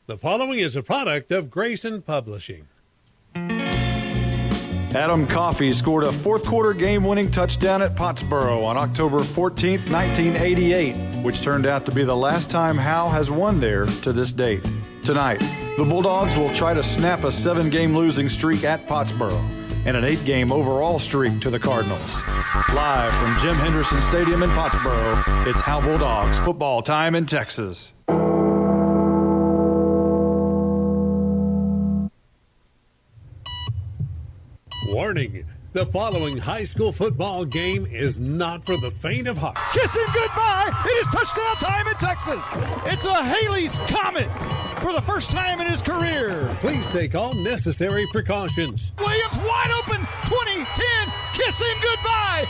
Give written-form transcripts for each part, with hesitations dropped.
The following is a product of Grayson Publishing. Adam Coffey scored a fourth-quarter game-winning touchdown at Pottsboro on October 14th, 1988, which turned out to be the last time Howe has won there to this date. Tonight, the Bulldogs will try to snap a 7-game losing streak at Pottsboro and an 8-game overall streak to the Cardinals. Live from Jim Henderson Stadium in Pottsboro, it's Howe Bulldogs football time in Texas. Warning, the following high school football game is not for the faint of heart. Kissing goodbye. It is touchdown time in Texas. It's a Haley's Comet for the first time in his career. Please take all necessary precautions. Williams wide open, 20-10, kissing goodbye.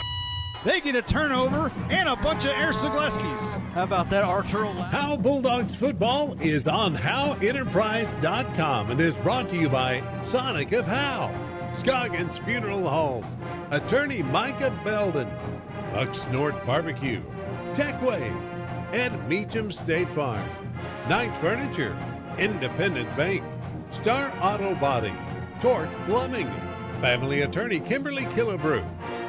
They get a turnover and a bunch of Air Sigleskis. How about that, Arturo? Howe Bulldogs football is on HoweEnterprise.com and is brought to you by Sonic of Howe, Scoggins Funeral Home, Attorney Micah Belden, Buck Snort Barbecue, TechWave, and Meacham State Farm, Knight Furniture, Independent Bank, Star Auto Body, Torque Plumbing, Family Attorney Kimberly Killebrew,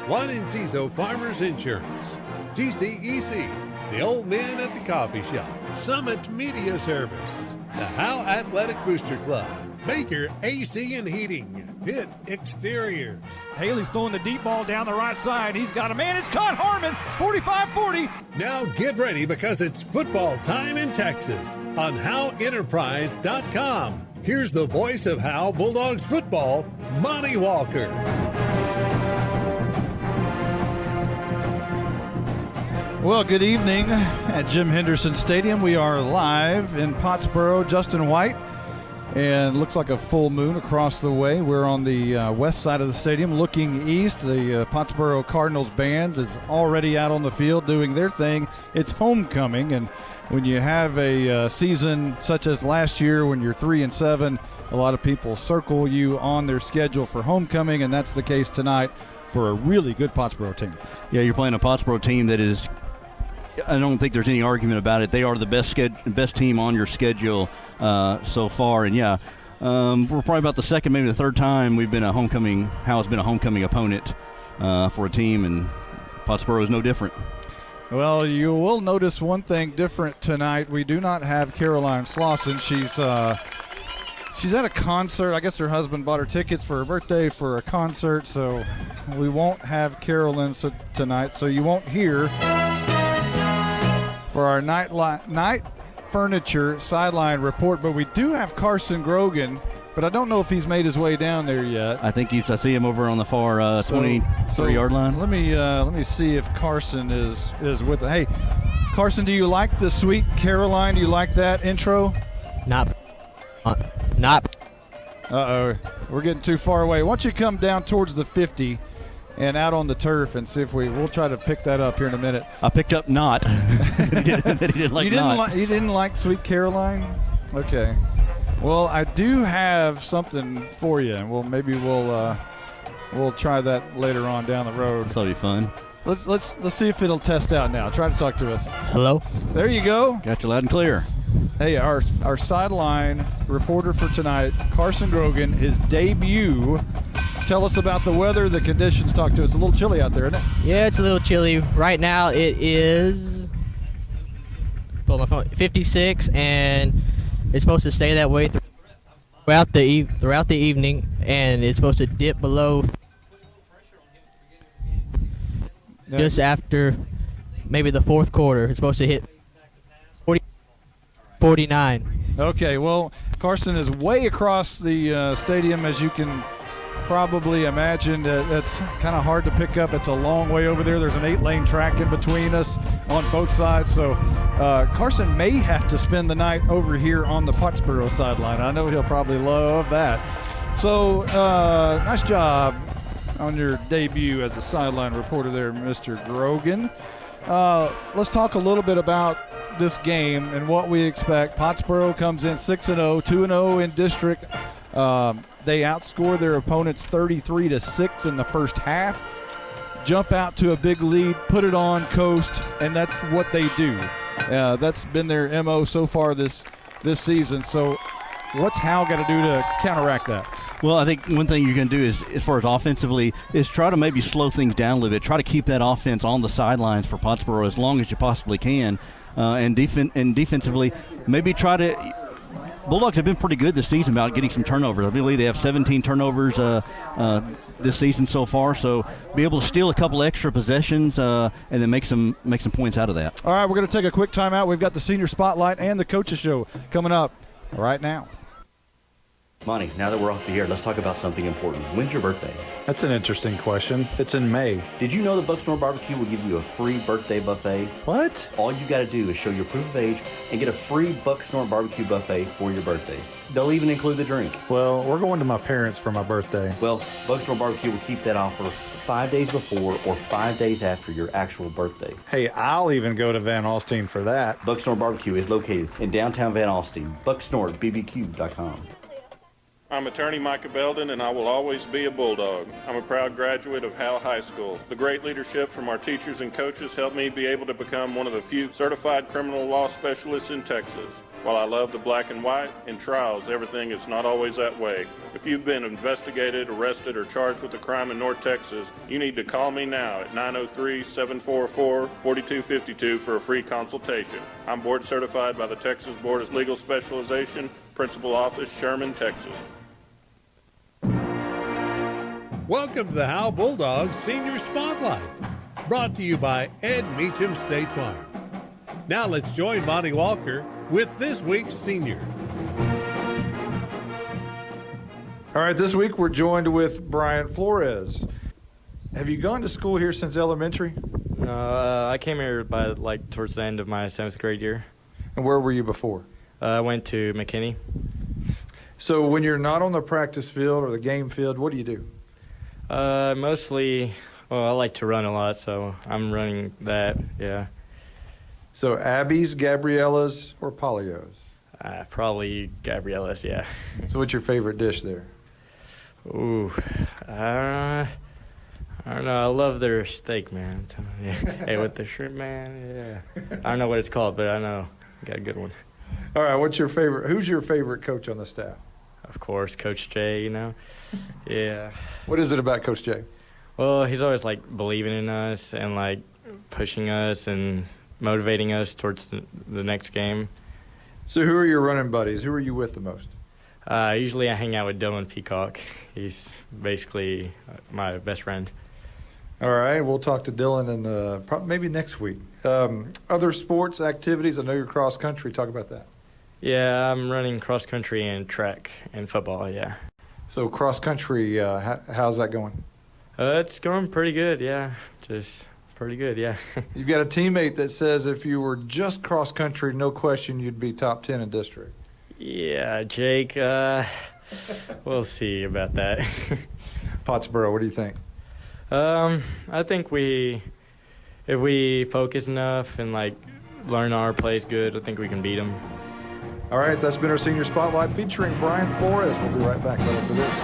Juan Enciso Farmers Insurance, GCEC, The Old Man at the Coffee Shop, Summit Media Service, the Howe Athletic Booster Club, Baker AC and Heating, Pitt Exteriors. Haley's throwing the deep ball down the right side. He's got a man. It's caught. Harmon, 45-40. Now get ready because it's football time in Texas on HoweEnterprise.com. Here's the voice of Howe Bulldogs football, Monty Walker. Well, good evening at Jim Henderson Stadium. We are live in Pottsboro. Justin White. And looks like a full moon across the way. We're on the west side of the stadium looking east. The Pottsboro Cardinals band is already out on the field doing their thing. It's homecoming, and when you have a season such as last year when you're 3-7, a lot of people circle you on their schedule for homecoming, and that's the case tonight for a really good Pottsboro team. Yeah, you're playing a Pottsboro team that is, I don't think there's any argument about it. They are the best team on your schedule so far. And, yeah, we're probably about the second, maybe the third time we've been Howe's been a homecoming opponent for a team, and Pottsboro is no different. Well, you will notice one thing different tonight. We do not have Caroline Slauson. She's at a concert. I guess her husband bought her tickets for her birthday for a concert, so we won't have Carolyn tonight. So you won't hear for our night furniture sideline report, but we do have Carson Grogan, but I don't know if he's made his way down there yet. I think I see him over on the far 20-yard line. Let me see if Carson is with it. Hey, Carson, do you like the Sweet Caroline? Do you like that intro? Not. Uh-oh, we're getting too far away. Why don't you come down towards the 50 and out on the turf and see if we'll try to pick that up here in a minute. I picked up not. that he didn't like not. You didn't like Sweet Caroline? Okay. Well, I do have something for you, and maybe we'll try that later on down the road. That'll be fun. Let's see if it'll test out now. Try to talk to us. Hello. There you go. Got you loud and clear. Hey, our sideline reporter for tonight, Carson Grogan, his debut. Tell us about the weather, the conditions. Talk to us. A little chilly out there, isn't it? Yeah, it's a little chilly. Right now it is, pull my phone, 56, and it's supposed to stay that way throughout the evening, and it's supposed to dip below just after maybe the fourth quarter. It's supposed to hit 49. Okay, well, Carson is way across the stadium, as you can probably imagine. It's kind of hard to pick up. It's a long way over there. There's an 8-lane track in between us on both sides. So Carson may have to spend the night over here on the Pottsboro sideline. I know he'll probably love that. So nice job on your debut as a sideline reporter there, Mr. Grogan. Let's talk a little bit about this game and what we expect. Pottsboro comes in 6-0, 2-0 in district. They outscore their opponents 33-6 in the first half, jump out to a big lead, put it on, coast, and that's what they do. That's been their MO so far this season. So What's Howe got to do to counteract that? Well, I think one thing you can do is, as far as offensively, is try to maybe slow things down a little bit. Try to keep that offense on the sidelines for Pottsboro as long as you possibly can. And defensively, maybe try to – Bulldogs have been pretty good this season about getting some turnovers. I believe they have 17 turnovers this season so far. So be able to steal a couple extra possessions and then make some points out of that. All right, we're going to take a quick timeout. We've got the Senior Spotlight and the Coaches Show coming up right now. Monty, now that we're off the air, let's talk about something important. When's your birthday? That's an interesting question. It's in May. Did you know that Bucksnor Barbecue will give you a free birthday buffet? What? All you got to do is show your proof of age and get a free Bucksnor Barbecue buffet for your birthday. They'll even include the drink. Well, we're going to my parents for my birthday. Well, Bucksnor Barbecue will keep that offer 5 days before or 5 days after your actual birthday. Hey, I'll even go to Van Alstyne for that. Bucksnor Barbecue is located in downtown Van Alstyne. BucksnorBBQ.com. I'm attorney Micah Belden, and I will always be a Bulldog. I'm a proud graduate of Howe High School. The great leadership from our teachers and coaches helped me be able to become one of the few certified criminal law specialists in Texas. While I love the black and white, in trials, everything is not always that way. If you've been investigated, arrested, or charged with a crime in North Texas, you need to call me now at 903-744-4252 for a free consultation. I'm board certified by the Texas Board of Legal Specialization, Principal Office, Sherman, Texas. Welcome to the Howe Bulldogs Senior Spotlight, brought to you by Ed Meacham State Farm. Now let's join Monty Walker with this week's senior. All right, this week we're joined with Brian Flores. Have you gone to school here since elementary? I came here by towards the end of my 7th grade year. And where were you before? I went to McKinney. So when you're not on the practice field or the game field, what do you do? Mostly, I like to run a lot, so I'm running that, yeah. So Abby's, Gabriella's, or Polio's? Probably Gabriella's, yeah. So what's your favorite dish there? Ooh, I don't know. I love their steak, man. Yeah. Hey, with the shrimp, man, yeah. I don't know what it's called, but I know. Got a good one. All right, who's your favorite coach on the staff? Of course, Coach Jay, Yeah. What is it about Coach Jay? Well, he's always, believing in us and, pushing us and motivating us towards the next game. So who are your running buddies? Who are you with the most? Usually I hang out with Dylan Peacock. He's basically my best friend. All right, we'll talk to Dylan maybe next week. Other sports activities, I know you're cross country. Talk about that. Yeah, I'm running cross country and track and football, yeah. So cross country, how's that going? It's going pretty good, yeah. Just pretty good, yeah. You've got a teammate that says if you were just cross country, no question you'd be top 10 in district. Yeah, Jake, we'll see about that. Pottsboro, what do you think? I think if we focus enough and learn our plays good, I think we can beat them. All right, that's been our Senior Spotlight featuring Brian Flores. We'll be right back right after this.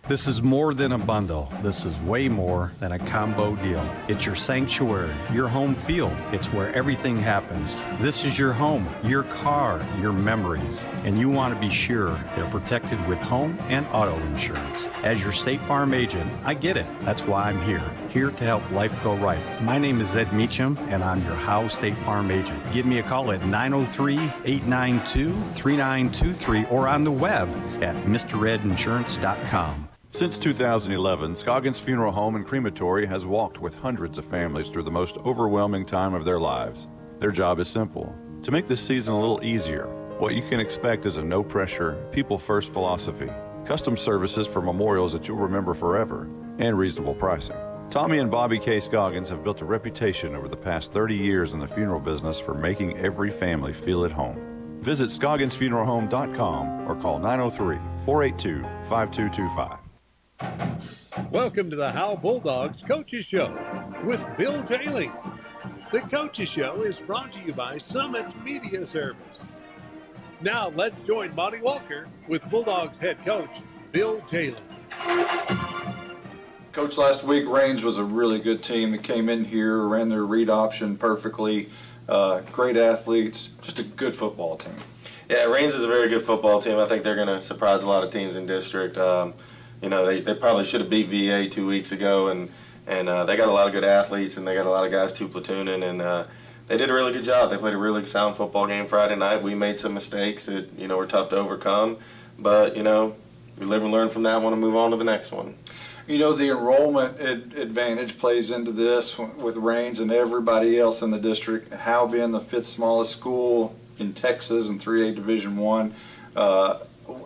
This is more than a bundle. This is way more than a combo deal. It's your sanctuary, your home field. It's where everything happens. This is your home, your car, your memories. And you want to be sure they're protected with home and auto insurance. As your State Farm agent, I get it. That's why I'm here to help life go right. My name is Ed Meacham, and I'm your Howe State Farm agent. Give me a call at 903-892-3923 or on the web at mredinsurance.com. Since 2011, Scoggins Funeral Home and Crematory has walked with hundreds of families through the most overwhelming time of their lives. Their job is simple: to make this season a little easier. What you can expect is a no-pressure, people-first philosophy, custom services for memorials that you'll remember forever, and reasonable pricing. Tommy and Bobby K. Scoggins have built a reputation over the past 30 years in the funeral business for making every family feel at home. Visit ScogginsFuneralHome.com or call 903-482-5225. Welcome to the Howe Bulldogs Coaches Show with Bill Jayling. The Coaches Show is brought to you by Summit Media Service. Now let's join Monty Walker with Bulldogs head coach Bill Jayling. Coach, last week Raines was a really good team that came in here, ran their read option perfectly, great athletes, just a good football team. Yeah, Reigns is a very good football team. I think they're going to surprise a lot of teams in district. They probably should have beat VA 2 weeks ago, and they got a lot of good athletes, and they got a lot of guys two-platooning, and they did a really good job. They played a really sound football game Friday night. We made some mistakes that, were tough to overcome, but, we live and learn from that one and move on to the next one. The enrollment advantage plays into this with Reigns and everybody else in the district. Howe being the 5th smallest school in Texas in 3A Division I.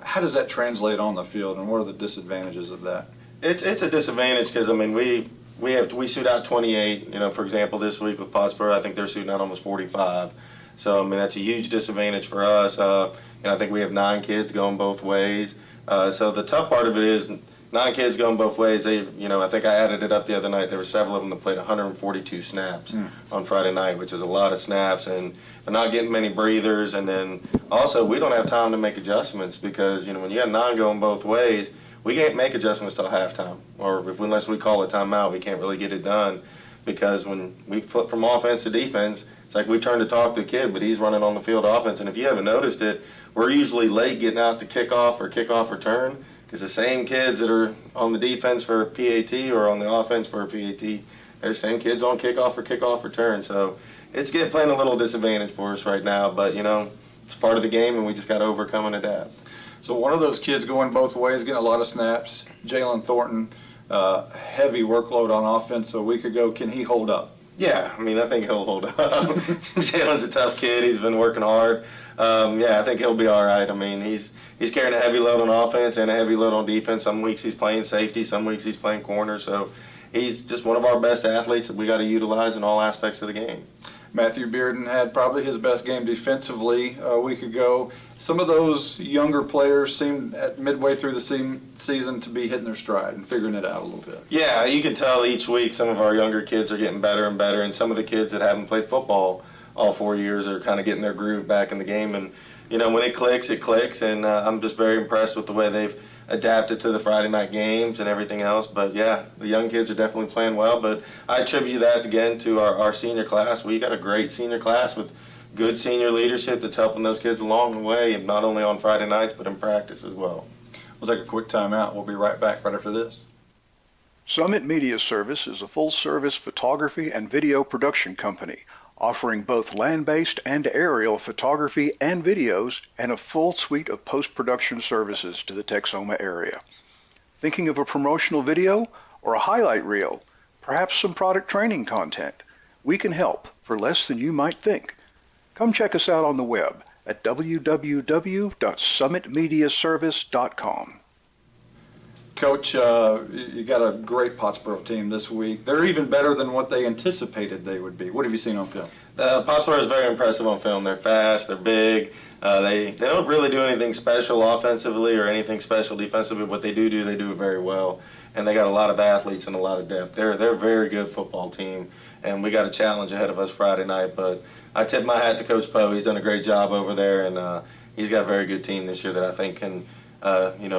How does that translate on the field, and what are the disadvantages of that? It's a disadvantage because, we suit out 28. For example, this week with Pottsboro, I think they're shooting out almost 45. So, that's a huge disadvantage for us. I think we have 9 kids going both ways. So the tough part of it is 9 kids going both ways. I think I added it up the other night. There were several of them that played 142 snaps on Friday night, which is a lot of snaps, and they're not getting many breathers. And then also, we don't have time to make adjustments because, when you got 9 going both ways, we can't make adjustments till halftime, or unless we call a timeout, we can't really get it done, because when we flip from offense to defense, it's like we turn to talk to the kid, but he's running on the field offense. And if you haven't noticed it, we're usually late getting out to kickoff return, because the same kids that are on the defense for PAT or on the offense for PAT, they're the same kids on kickoff return. So it's playing a little disadvantage for us right now, but it's part of the game, and we just got to overcome and adapt. So one of those kids going both ways, getting a lot of snaps, Jalen Thornton, heavy workload on offense a week ago. Can he hold up? Yeah, I think he'll hold up. Jalen's a tough kid. He's been working hard. I think he'll be all right. He's carrying a heavy load on offense and a heavy load on defense. Some weeks he's playing safety, some weeks he's playing corner. So he's just one of our best athletes that we got to utilize in all aspects of the game. Matthew Bearden had probably his best game defensively a week ago. Some of those younger players seemed at midway through the season to be hitting their stride and figuring it out a little bit. Yeah, you can tell each week some of our younger kids are getting better and better, and some of the kids that haven't played football all 4 years are kind of getting their groove back in the game. And, when it clicks, and I'm just very impressed with the way they've adapted to the Friday night games and everything else. But, yeah, the young kids are definitely playing well. But I attribute that, again, to our senior class. We got a great senior class with good senior leadership that's helping those kids along the way, and not only on Friday nights, but in practice as well. We'll take a quick time out. We'll be right back right after this. Summit Media Service is a full-service photography and video production company, offering both land-based and aerial photography and videos, and a full suite of post-production services to the Texoma area. Thinking of a promotional video or a highlight reel? Perhaps some product training content? We can help for less than you might think. Come check us out on the web at www.summitmediaservice.com. Coach, you got a great Pottsboro team this week. They're even better than what they anticipated they would be. What have you seen on film? Pottsboro is very impressive on film. They're fast, they're big. They don't really do anything special offensively or anything special defensively. What they do, they do it very well. And they got a lot of athletes and a lot of depth. They're a very good football team, and we got a challenge ahead of us Friday night. But I tip my hat to Coach Poe. He's done a great job over there, and he's got a very good team this year that I think can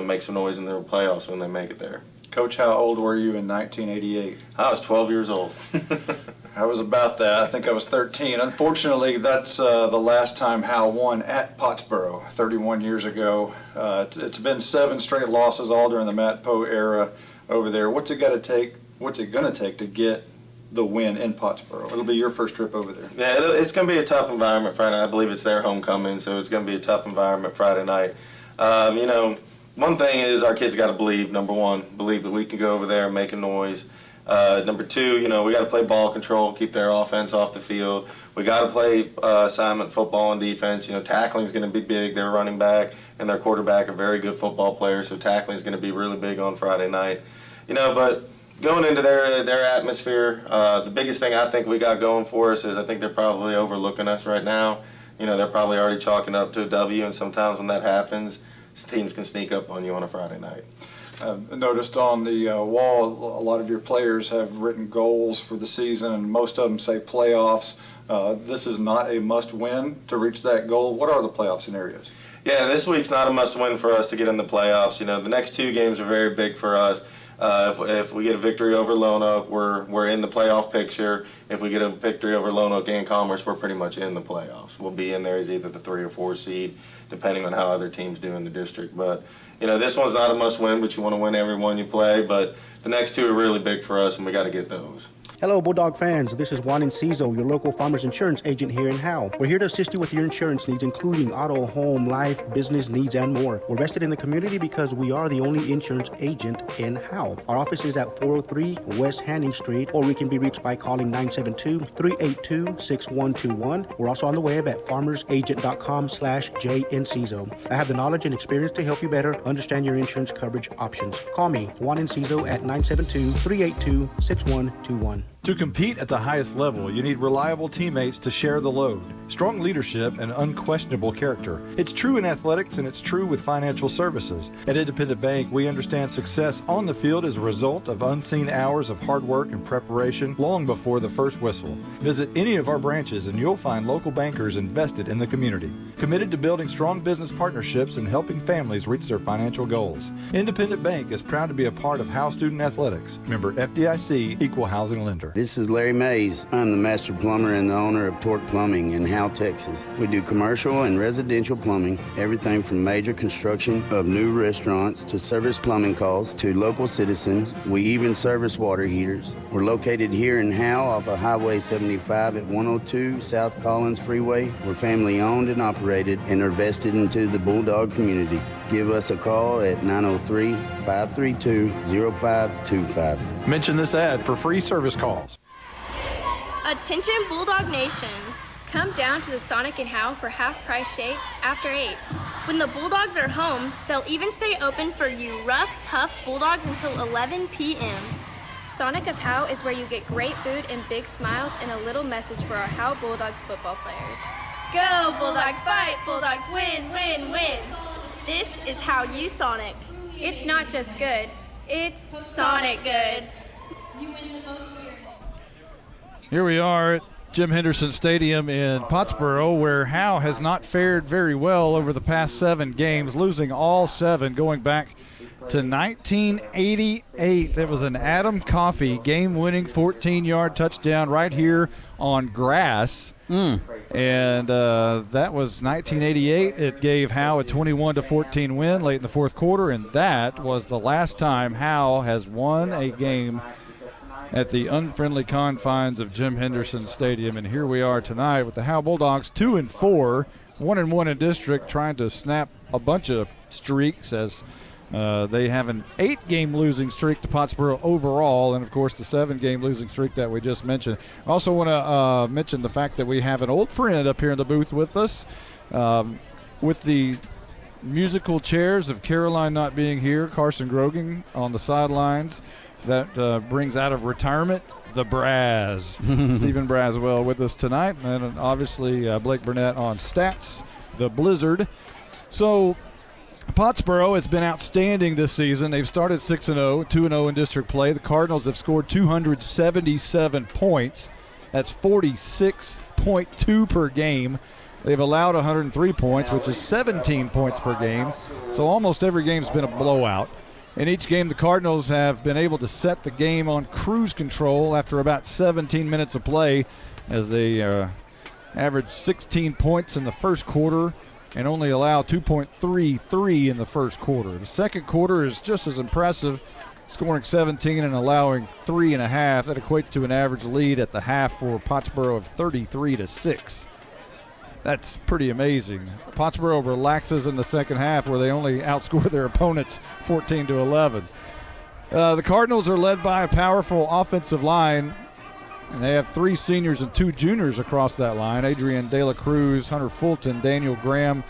make some noise in the playoffs when they make it there. Coach, how old were you in 1988? I was 12 years old. I was about that. I think I was 13. Unfortunately, that's the last time Howe won at Pottsboro 31 years ago. It's been 7 straight losses all during the Matt Poe era over there. What's it going to take to get the win in Pottsboro? It'll be your first trip over there. Yeah, it's going to be a tough environment Friday night. I believe it's their homecoming, so it's going to be a tough environment Friday night. One thing is our kids got to believe, number one, believe that we can go over there and make a noise. Number two, we got to play ball control, keep their offense off the field. We got to play assignment football and defense. Tackling is going to be big. Their running back and their quarterback are very good football players, so tackling is going to be really big on Friday night. But going into their atmosphere, the biggest thing I think we got going for us is I think they're probably overlooking us right now. They're probably already chalking up to a W, and sometimes when that happens, teams can sneak up on you on a Friday night. Noticed on the wall, a lot of your players have written goals for the season, and most of them say playoffs. This is not a must-win to reach that goal. What are the playoff scenarios? Yeah, this week's not a must-win for us to get in the playoffs. The next 2 games are very big for us. If we get a victory over Lone Oak, we're in the playoff picture. if we get a victory over Lone Oak and Commerce, we're pretty much in the playoffs. We'll be in there as either the 3 or 4 seed, depending on how other teams do in the district. But, this one's not a must-win, but you want to win every one you play. But the next 2 are really big for us, and we got to get those. Hello, Bulldog fans. This is Juan Enciso, your local farmers insurance agent here in Howe. We're here to assist you with your insurance needs, including auto, home, life, business needs, and more. We're vested in the community because we are the only insurance agent in Howe. Our office is at 403 West Hanning Street, or we can be reached by calling 972-382-6121. We're also on the web at farmersagent.com/JEnciso. I have the knowledge and experience to help you better understand your insurance coverage options. Call me, Juan Enciso, at 972-382-6121. To compete at the highest level, you need reliable teammates to share the load, strong leadership, and unquestionable character. It's true in athletics, and it's true with financial services. At Independent Bank, we understand success on the field is a result of unseen hours of hard work and preparation long before the first whistle. Visit any of our branches, and you'll find local bankers invested in the community, committed to building strong business partnerships and helping families reach their financial goals. Independent Bank is proud to be a part of Howe Student Athletics. Member FDIC, Equal Housing Lender. This is Larry Mays. I'm the master plumber and the owner of Torque Plumbing in Howe, Texas. We do commercial and residential plumbing, everything from major construction of new restaurants to service plumbing calls to local citizens. We even service water heaters. We're located here in Howe off of Highway 75 at 102 South Collins Freeway. We're family owned and operated and are vested into the Bulldog community. Give us a call at 903-532-0525. Mention this ad for free service calls. Attention Bulldog Nation. Come down to the Sonic in Howe for half-price shakes after 8. When the Bulldogs are home, they'll even stay open for you rough, tough Bulldogs until 11 p.m. Sonic of Howe is where you get great food and big smiles and a little message for our Howe Bulldogs football players. Go Bulldogs fight, Bulldogs win, win, win. This is how you Sonic. It's not just good, it's Sonic good. Here we are at Jim Henderson Stadium in Pottsboro, where Howe has not fared very well over the past 7 games, losing all 7 going back to 1988. It was an Adam Coffey game-winning 14-yard touchdown right here on grass. And that was 1988. It gave Howe a 21-14 win late in the fourth quarter, and that was the last time Howe has won a game at the unfriendly confines of Jim Henderson Stadium. And here we are tonight with the Howe Bulldogs 2-4, 1-1 in district, trying to snap a bunch of streaks as they have an 8-game losing streak to Pottsboro overall, and of course the 7-game losing streak that we just mentioned. I also want to mention the fact that we have an old friend up here in the booth with us. With the musical chairs of Caroline not being here, Carson Grogan on the sidelines. That brings out of retirement the Braz. Stephen Braswell with us tonight, and obviously Blake Burnett on stats, the Blizzard. So Pottsboro has been outstanding this season. They've started 6-0, 2-0 in district play. The Cardinals have scored 277 points. That's 46.2 per game. They've allowed 103 points, which is 17 points per game. So almost every game's been a blowout. In each game, the Cardinals have been able to set the game on cruise control after about 17 minutes of play, as they averaged 16 points in the first quarter and only allow 2.33 in the first quarter. The second quarter is just as impressive, scoring 17 and allowing 3.5. That equates to an average lead at the half for Pottsboro of 33-6. That's pretty amazing. Pottsboro relaxes in the second half, where they only outscore their opponents 14-11. The Cardinals are led by a powerful offensive line, and they have 3 seniors and 2 juniors across that line: Adrian De La Cruz, Hunter Fulton, Daniel Graham,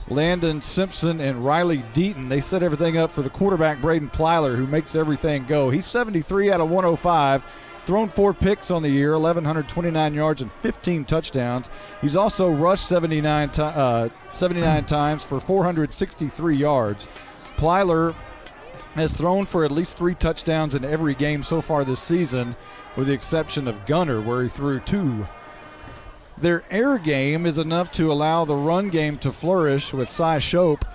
Landon Simpson, and Riley Deaton. They set everything up for the quarterback, Braden Plyler, who makes everything go. He's 73 out of 105. Thrown 4 picks on the year, 1,129 yards and 15 touchdowns. He's also rushed 79 times for 463 yards. Plyler has thrown for at least 3 touchdowns in every game so far this season, with the exception of Gunner, where he threw 2. Their air game is enough to allow the run game to flourish with Cy Shope.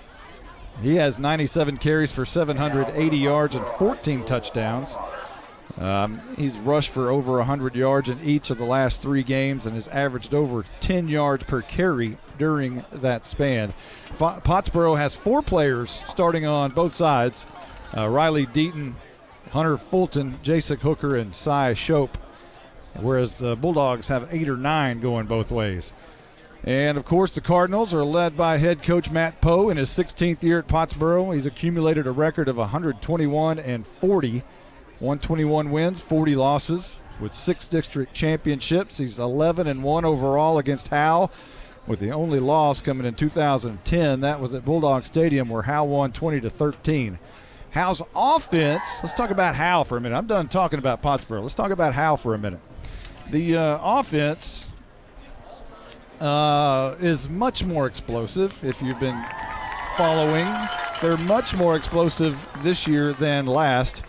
He has 97 carries for 780 yards and 14 touchdowns. He's rushed for over 100 yards in each of the last 3 games and has averaged over 10 yards per carry during that span. Pottsboro has 4 players starting on both sides. Riley Deaton, Hunter Fulton, Jasek Hooker, and Cy Shope, whereas the Bulldogs have 8 or 9 going both ways. And, of course, the Cardinals are led by head coach Matt Poe in his 16th year at Pottsboro. He's accumulated a record of 121-40, 121 wins, 40 losses, with 6 district championships. He's 11-1 overall against Howe, with the only loss coming in 2010. That was at Bulldog Stadium, where Howe won 20-13. Howe's offense, let's talk about Howe for a minute. I'm done talking about Pottsboro. Let's talk about Howe for a minute. The offense is much more explosive. If you've been following, they're much more explosive this year than last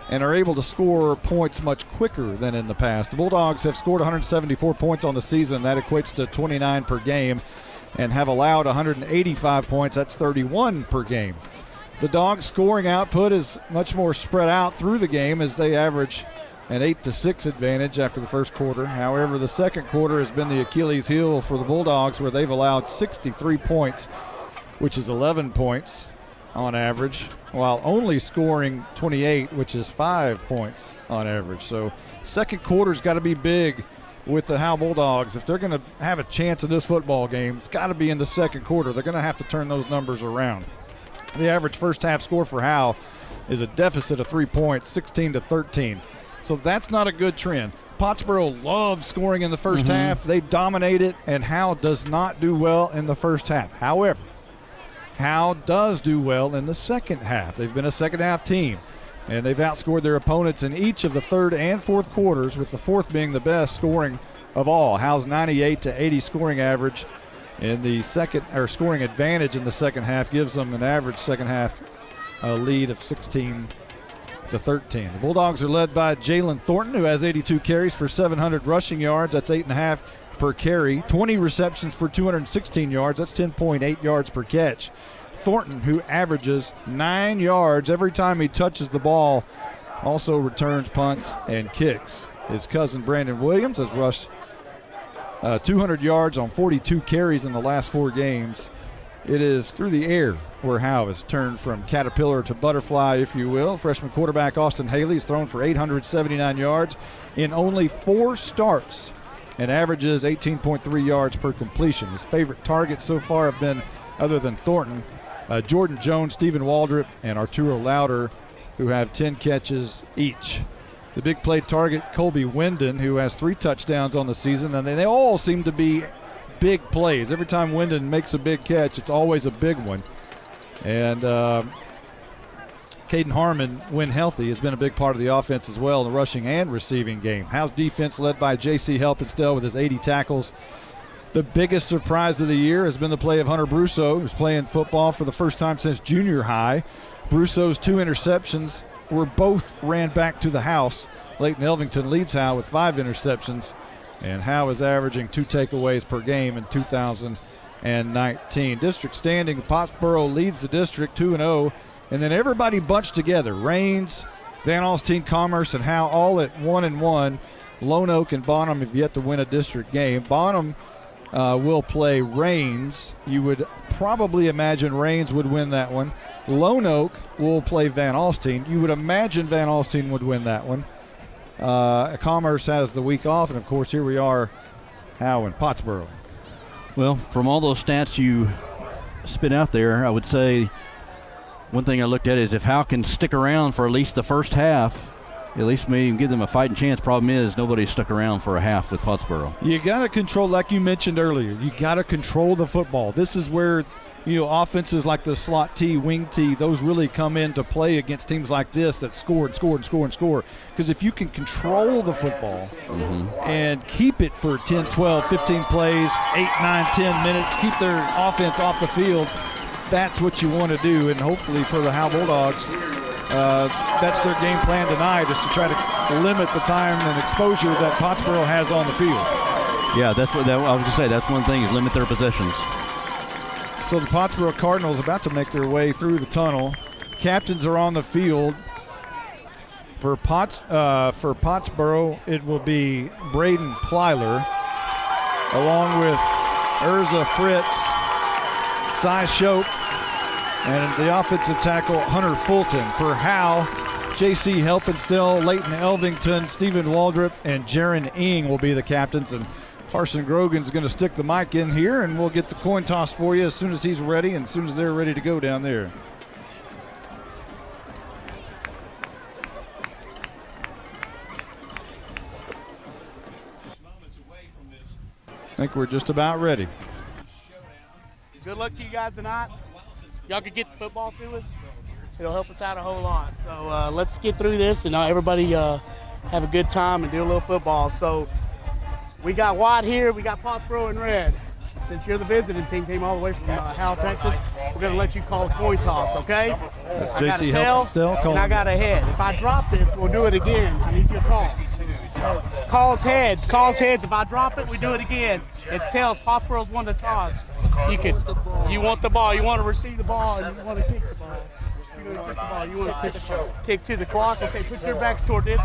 and are able to score points much quicker than in the past. The Bulldogs have scored 174 points on the season. That equates to 29 per game, and have allowed 185 points. That's 31 per game. The Dogs' scoring output is much more spread out through the game, as they average an 8-6 advantage after the first quarter. However, the second quarter has been the Achilles heel for the Bulldogs, where they've allowed 63 points, which is 11 points on average, while only scoring 28, which is 5 points on average. So second quarter's got to be big with the Howe Bulldogs. If they're going to have a chance in this football game, it's got to be in the second quarter. They're going to have to turn those numbers around. The average first half score for Howe is a deficit of 3 points, 16-13. So that's not a good trend. Pottsboro loves scoring in the first half. They dominate it, and Howe does not do well in the first half. However, Howe does do well in the second half. They've been a second half team, and they've outscored their opponents in each of the third and fourth quarters, with the fourth being the best scoring of all. Howe's 98-80 scoring average in the second, or scoring advantage in the second half, gives them an average second half lead of 16-13. The Bulldogs are led by Jalen Thornton, who has 82 carries for 700 rushing yards. That's 8.5 per carry. 20 receptions for 216 yards. That's 10.8 yards per catch. Thornton, who averages 9 yards every time he touches the ball, also returns punts and kicks. His cousin Brandon Williams has rushed 200 yards on 42 carries in the last 4 games. It is through the air where Howe has turned from caterpillar to butterfly, if you will. Freshman quarterback Austin Haley has thrown for 879 yards in only 4 starts and averages 18.3 yards per completion. His favorite targets so far have been, other than Thornton, Jordan Jones, Stephen Waldrop, and Arturo Lauder, who have 10 catches each. The big play target, Colby Wyndon, who has 3 touchdowns on the season, and they all seem to be big plays. Every time Wyndon makes a big catch, it's always a big one. And Caden Harmon, when healthy, has been a big part of the offense as well in the rushing and receiving game. Howe's defense, led by J.C. Helpenstell with his 80 tackles. The biggest surprise of the year has been the play of Hunter Brousseau, who's playing football for the first time since junior high. Brousseau's 2 interceptions were both ran back to the house. Leighton Elvington leads Howe with 5 interceptions, and Howe is averaging 2 takeaways per game in 2019. District standing, Pottsboro leads the district 2-0, and then everybody bunched together. Raines, Van Alstyne, Commerce, and Howe all at 1-1. Lone Oak and Bonham have yet to win a district game. Bonham will play Raines. You would probably imagine Raines would win that one. Lone Oak will play Van Alstyne. You would imagine Van Alstyne would win that one. Commerce has the week off, and of course here we are, Howe and Pottsboro. Well, from all those stats you spit out there, I would say one thing I looked at is if Howe can stick around for at least the first half, at least maybe give them a fighting chance. Problem is, nobody stuck around for a half with Pottsboro. You got to control, like you mentioned earlier, you got to control the football. This is where, offenses like the slot T, wing T, those really come into play against teams like this that score. Because if you can control the football and keep it for 10, 12, 15 plays, 8, 9, 10 minutes, keep their offense off the field, that's what you want to do. And hopefully for the Howe Bulldogs, that's their game plan tonight, is to try to limit the time and exposure that Pottsboro has on the field. Yeah, that's what I was going to say. That's one thing, is limit their possessions. So the Pottsboro Cardinals about to make their way through the tunnel. Captains are on the field For Pottsboro, it will be Braden Plyler, along with Urza Fritz, Cy Shope, and the offensive tackle, Hunter Fulton. For Howe, J.C. Helpenstill, Leighton Elvington, Stephen Waldrop, and Jaron Ing will be the captains. And Carson Grogan's going to stick the mic in here, and we'll get the coin toss for you as soon as he's ready and as soon as they're ready to go down there. I think we're just about ready. Good luck to you guys tonight. Y'all could get the football to us. It'll help us out a whole lot. So let's get through this and everybody have a good time and do a little football. So we got white here, we got Pottsboro in red. Since you're the visiting team, came all the way from Howe, Texas, we're going to let you call a coin toss, okay? That's J.C. Helpenstill. And I got a head. If I drop this, we'll do it again. I need your call. Calls heads. If I drop it, we do it again. It's tails. Pottsboro's won the toss. You want the ball. You want to receive the ball, and you want to kick the ball. You want to kick the ball. You want to kick to the clock. Okay, put your backs toward this.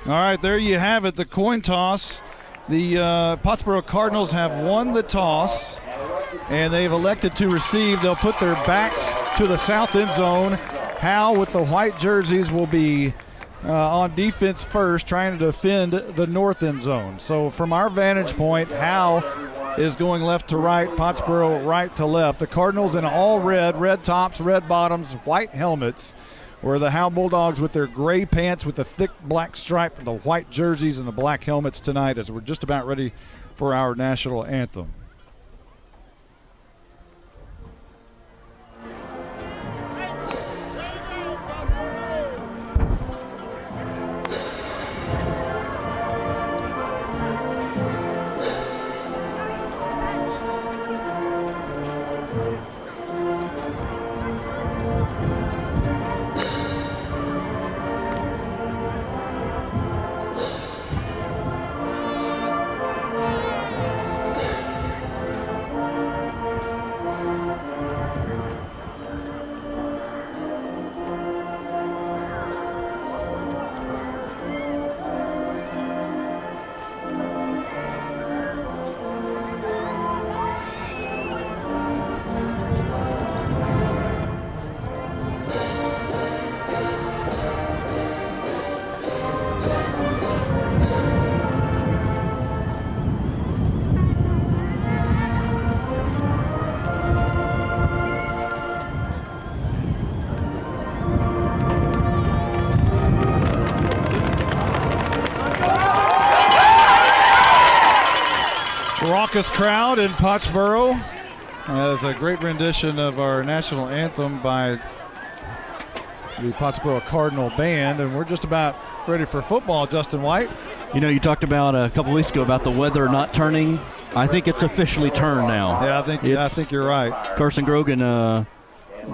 All right, there you have it, the coin toss. The Pottsboro Cardinals have won the toss, and they've elected to receive. They'll put their backs to the south end zone. Howe with the white jerseys will be on defense first, trying to defend the north end zone. So from our vantage point, Howe is going left to right, Pottsboro right to left. The Cardinals in all red tops, red bottoms, white helmets, where the Howe Bulldogs with their gray pants with the thick black stripe and the white jerseys and the black helmets tonight, as we're just about ready for our national anthem. Raucous crowd in Pottsboro. That's a great rendition of our national anthem by the Pottsboro Cardinal Band, and we're just about ready for football, Justin White. You know, you talked about a couple weeks ago about the weather not turning. I think it's officially turned now. Yeah, I think you're right. Carson Grogan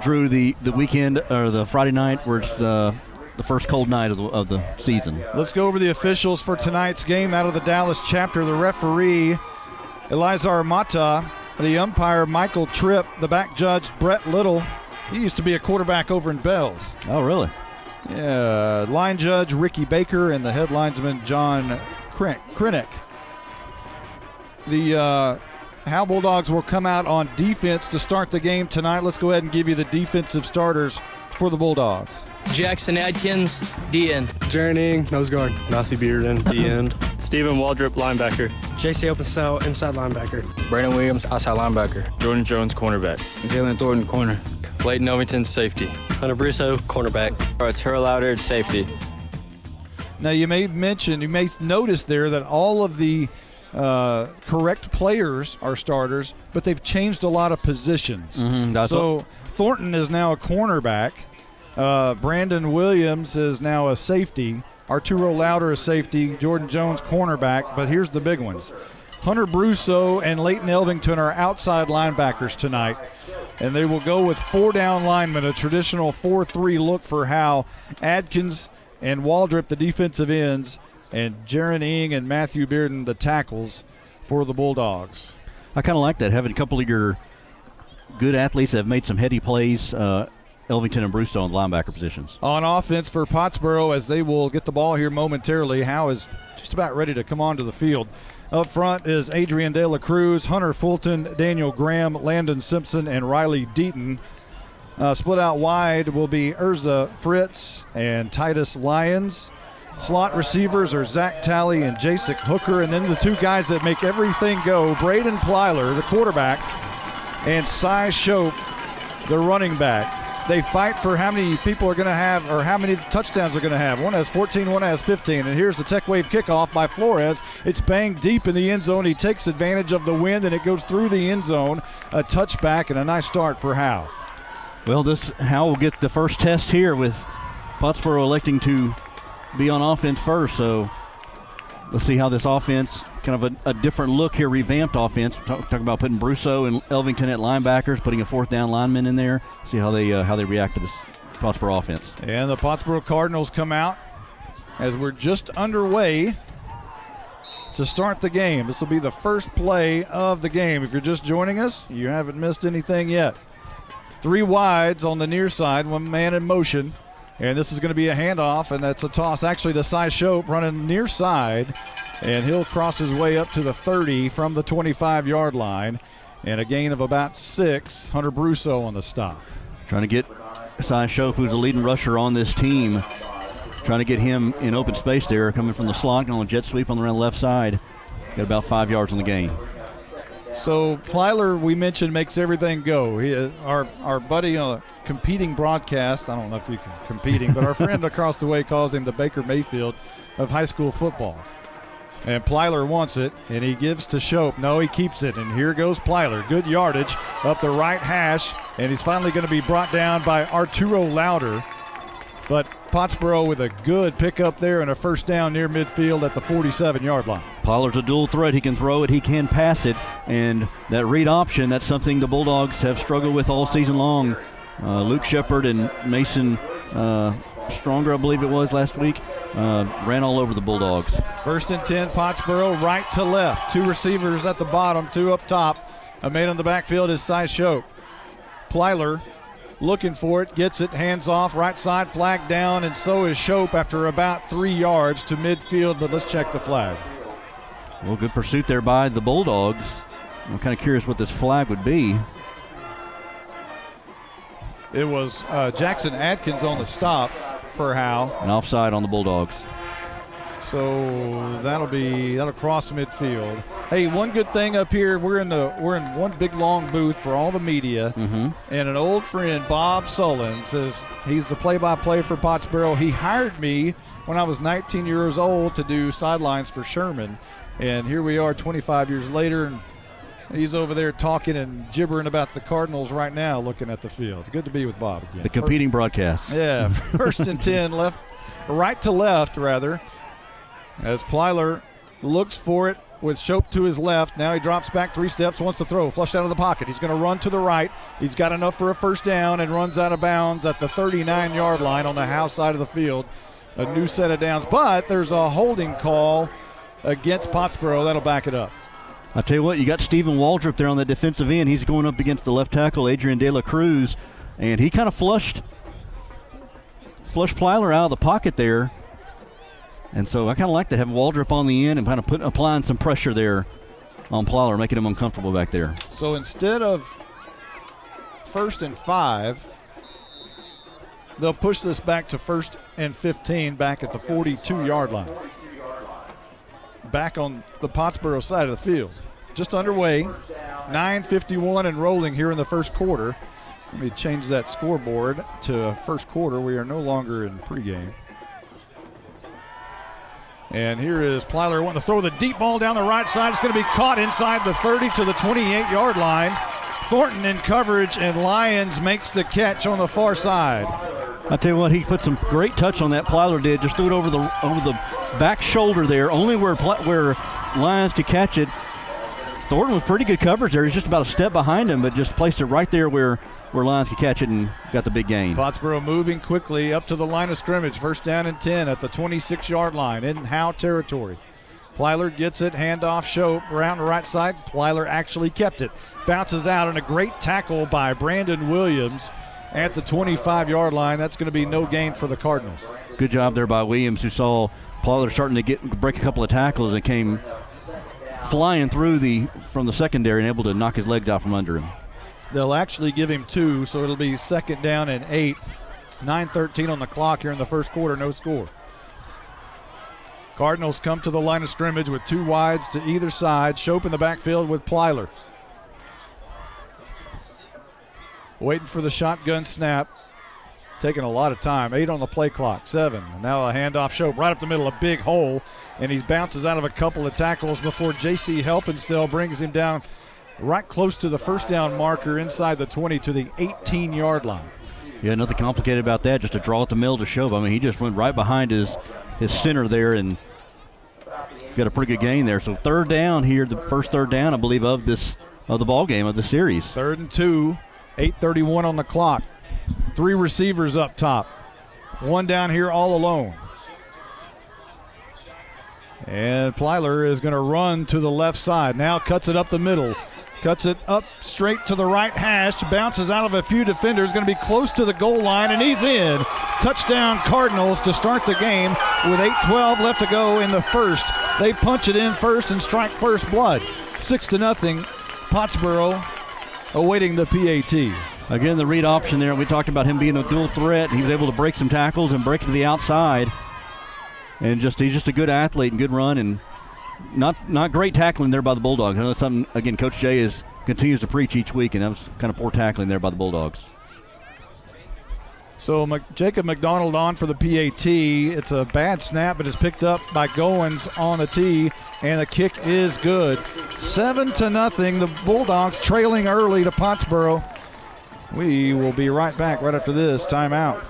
drew the weekend, or the Friday night, where it's the first cold night of the season. Let's go over the officials for tonight's game. Out of the Dallas chapter, the referee Elizar Mata, the umpire Michael Tripp, the back judge Brett Little. He used to be a quarterback over in Bells. Oh, really? Yeah. Line judge Ricky Baker and the head linesman John Krennick. The Howe Bulldogs will come out on defense to start the game tonight. Let's go ahead and give you the defensive starters for the Bulldogs. Jackson Adkins, DN. Jaron nose guard. Matthew Bearden, the end. Stephen Waldrop, linebacker. J.C. Helpenstill, inside linebacker. Brandon Williams, outside linebacker. Jordan Jones, cornerback. Jalen Thornton, corner. Leighton Elvington, safety. Hunter Brusso, cornerback. Terrell Louder, safety. Now you may notice there that all of the correct players are starters, but they've changed a lot of positions. So Thornton is now a cornerback. Brandon Williams is now a safety. Arturo Louder is safety. Jordan Jones cornerback. But here's the big ones. Hunter Brusso and Leighton Elvington are outside linebackers tonight. And they will go with 4 down linemen, a traditional 4-3 look for Howe. Adkins and Waldrop, the defensive ends, and Jaron Ing and Matthew Bearden, the tackles for the Bulldogs. I kind of like that, having a couple of your good athletes that have made some heady plays Elvington and Brusso on the linebacker positions. On offense for Pottsboro, as they will get the ball here momentarily, Howe is just about ready to come onto the field. Up front is Adrian De La Cruz, Hunter Fulton, Daniel Graham, Landon Simpson, and Riley Deaton. Split out wide will be Urza Fritz and Titus Lyons. Slot receivers are Zach Talley and Jasek Hooker. And then the two guys that make everything go, Braden Plyler, the quarterback, and Cy Shope, the running back. They fight for how many people are going to have, or how many touchdowns they're going to have. One has 14, one has 15. And here's the Tech Wave kickoff by Flores. It's banged deep in the end zone. He takes advantage of the wind, and it goes through the end zone. A touchback and a nice start for Howe. Well, Howe will get the first test here with Pottsboro electing to be on offense first. So let's see how this offense, kind of a different look here, revamped offense. Talking about putting Brusso and Elvington at linebackers, putting a fourth down lineman in there. See how they react to this Pottsboro offense. And the Pottsboro Cardinals come out as we're just underway to start the game. This will be the first play of the game. If you're just joining us, you haven't missed anything yet. 3 wides on the near side, 1 man in motion. And this is going to be a handoff, and that's a toss actually to Cy Shope running near side. And he'll cross his way up to the 30 from the 25-yard line. And a gain of about 6. Hunter Brusso on the stop. Trying to get Cy Shope, who's the leading rusher on this team, trying to get him in open space there, coming from the slot on a jet sweep on the left side. Got about 5 yards on the gain. So Plyler, we mentioned, makes everything go. Our buddy on a competing broadcast, I don't know if you can competing, but our friend across the way calls him the Baker Mayfield of high school football. And Plyler wants it, and he gives to Shope. No, he keeps it, and here goes Plyler. Good yardage up the right hash, and he's finally going to be brought down by Arturo Lauder. But Pottsboro with a good pickup there and a first down near midfield at the 47-yard line. Plyler's a dual threat. He can throw it, he can pass it, and that read option, that's something the Bulldogs have struggled with all season long. Luke Shepard and Mason Stronger, I believe it was last week, ran all over the Bulldogs. 1st and 10, Pottsboro, right to left. 2 receivers at the bottom, 2 up top. A man on the backfield is Cy Shope. Plyler looking for it, gets it, hands off, right side, flag down, and so is Shope after about 3 yards to midfield, but let's check the flag. Well, good pursuit there by the Bulldogs. I'm kind of curious what this flag would be. It was Jackson Adkins on the stop for Howe. An offside on the Bulldogs. So that'll cross midfield. Hey, one good thing up here, we're in one big long booth for all the media, and an old friend, Bob Sullen, says he's the play-by-play for Pottsboro. He hired me when I was 19 years old to do sidelines for Sherman, and here we are 25 years later, and he's over there talking and gibbering about the Cardinals right now, looking at the field. Good to be with Bob again. The competing broadcast. Yeah, 1st and 10, right to left, rather. As Plyler looks for it with Shope to his left. Now he drops back 3 steps, wants to throw, flushed out of the pocket. He's going to run to the right. He's got enough for a first down and runs out of bounds at the 39-yard line on the Howe side of the field. A new set of downs, but there's a holding call against Pottsboro. That'll back it up. I'll tell you what, you got Stephen Waldrop there on the defensive end. He's going up against the left tackle, Adrian De La Cruz, and he kind of flushed Plyler out of the pocket there. And so I kind of like that, having Waldrop on the end and kind of applying some pressure there on Plyler, making him uncomfortable back there. So instead of 1st and 5, they'll push this back to 1st and 15 back at the 42-yard line. Back on the Pottsboro side of the field. Just underway, 9:51 and rolling here in the first quarter. Let me change that scoreboard to first quarter. We are no longer in pregame. And here is Plyler wanting to throw the deep ball down the right side. It's going to be caught inside the 30 to the 28-yard line. Thornton in coverage, and Lyons makes the catch on the far side. I tell you what, he put some great touch on that. Plyler did. Just threw it over the back shoulder there, only where Lyons could catch it. Thornton was pretty good coverage there. He's just about a step behind him, but just placed it right there where Lyons could catch it and got the big gain. Pottsboro moving quickly up to the line of scrimmage. 1st down and 10 at the 26-yard line in Howe territory. Plyler gets it, handoff, Shope around the right side. Plyler actually kept it. Bounces out, and a great tackle by Brandon Williams at the 25-yard line. That's going to be no gain for the Cardinals. Good job there by Williams, who saw Plyler starting to break a couple of tackles and came flying through from the secondary and able to knock his legs out from under him. They'll actually give him 2, so it'll be 2nd down and 8. 9:13 on the clock here in the first quarter, no score. Cardinals come to the line of scrimmage with 2 wides to either side. Shope in the backfield with Plyler. Waiting for the shotgun snap. Taking a lot of time. 8 on the play clock. 7. And now a handoff. Shope right up the middle, a big hole. And he bounces out of a couple of tackles before J.C. Helpenstiel brings him down right close to the first down marker inside the 20 to the 18-yard line. Yeah, nothing complicated about that. Just a draw at the middle to Shope. I mean, he just went right behind his center there and got a pretty good gain there. So 3rd down here, the first 3rd down, I believe, of the ball game, of the series. 3rd and 2, 8:31 on the clock. 3 receivers up top. 1 down here all alone. And Plyler is going to run to the left side. Now cuts it up the middle. Cuts it up straight to the right hash. Bounces out of a few defenders. Going to be close to the goal line, and he's in. Touchdown Cardinals to start the game with 8:12 left to go in the first. They punch it in first and strike first blood. 6-0. Pottsboro awaiting the PAT. Again, the read option there. We talked about him being a dual threat. He was able to break some tackles and break to the outside. And he's just a good athlete and good run, and not great tackling there by the Bulldogs. I know that's something, again, Coach Jay continues to preach each week, and that was kind of poor tackling there by the Bulldogs. So Jacob McDonald on for the PAT. It's a bad snap, but it's picked up by Goins on the tee, and the kick is good. 7-0. The Bulldogs trailing early to Pottsboro. We will be right back right after this timeout.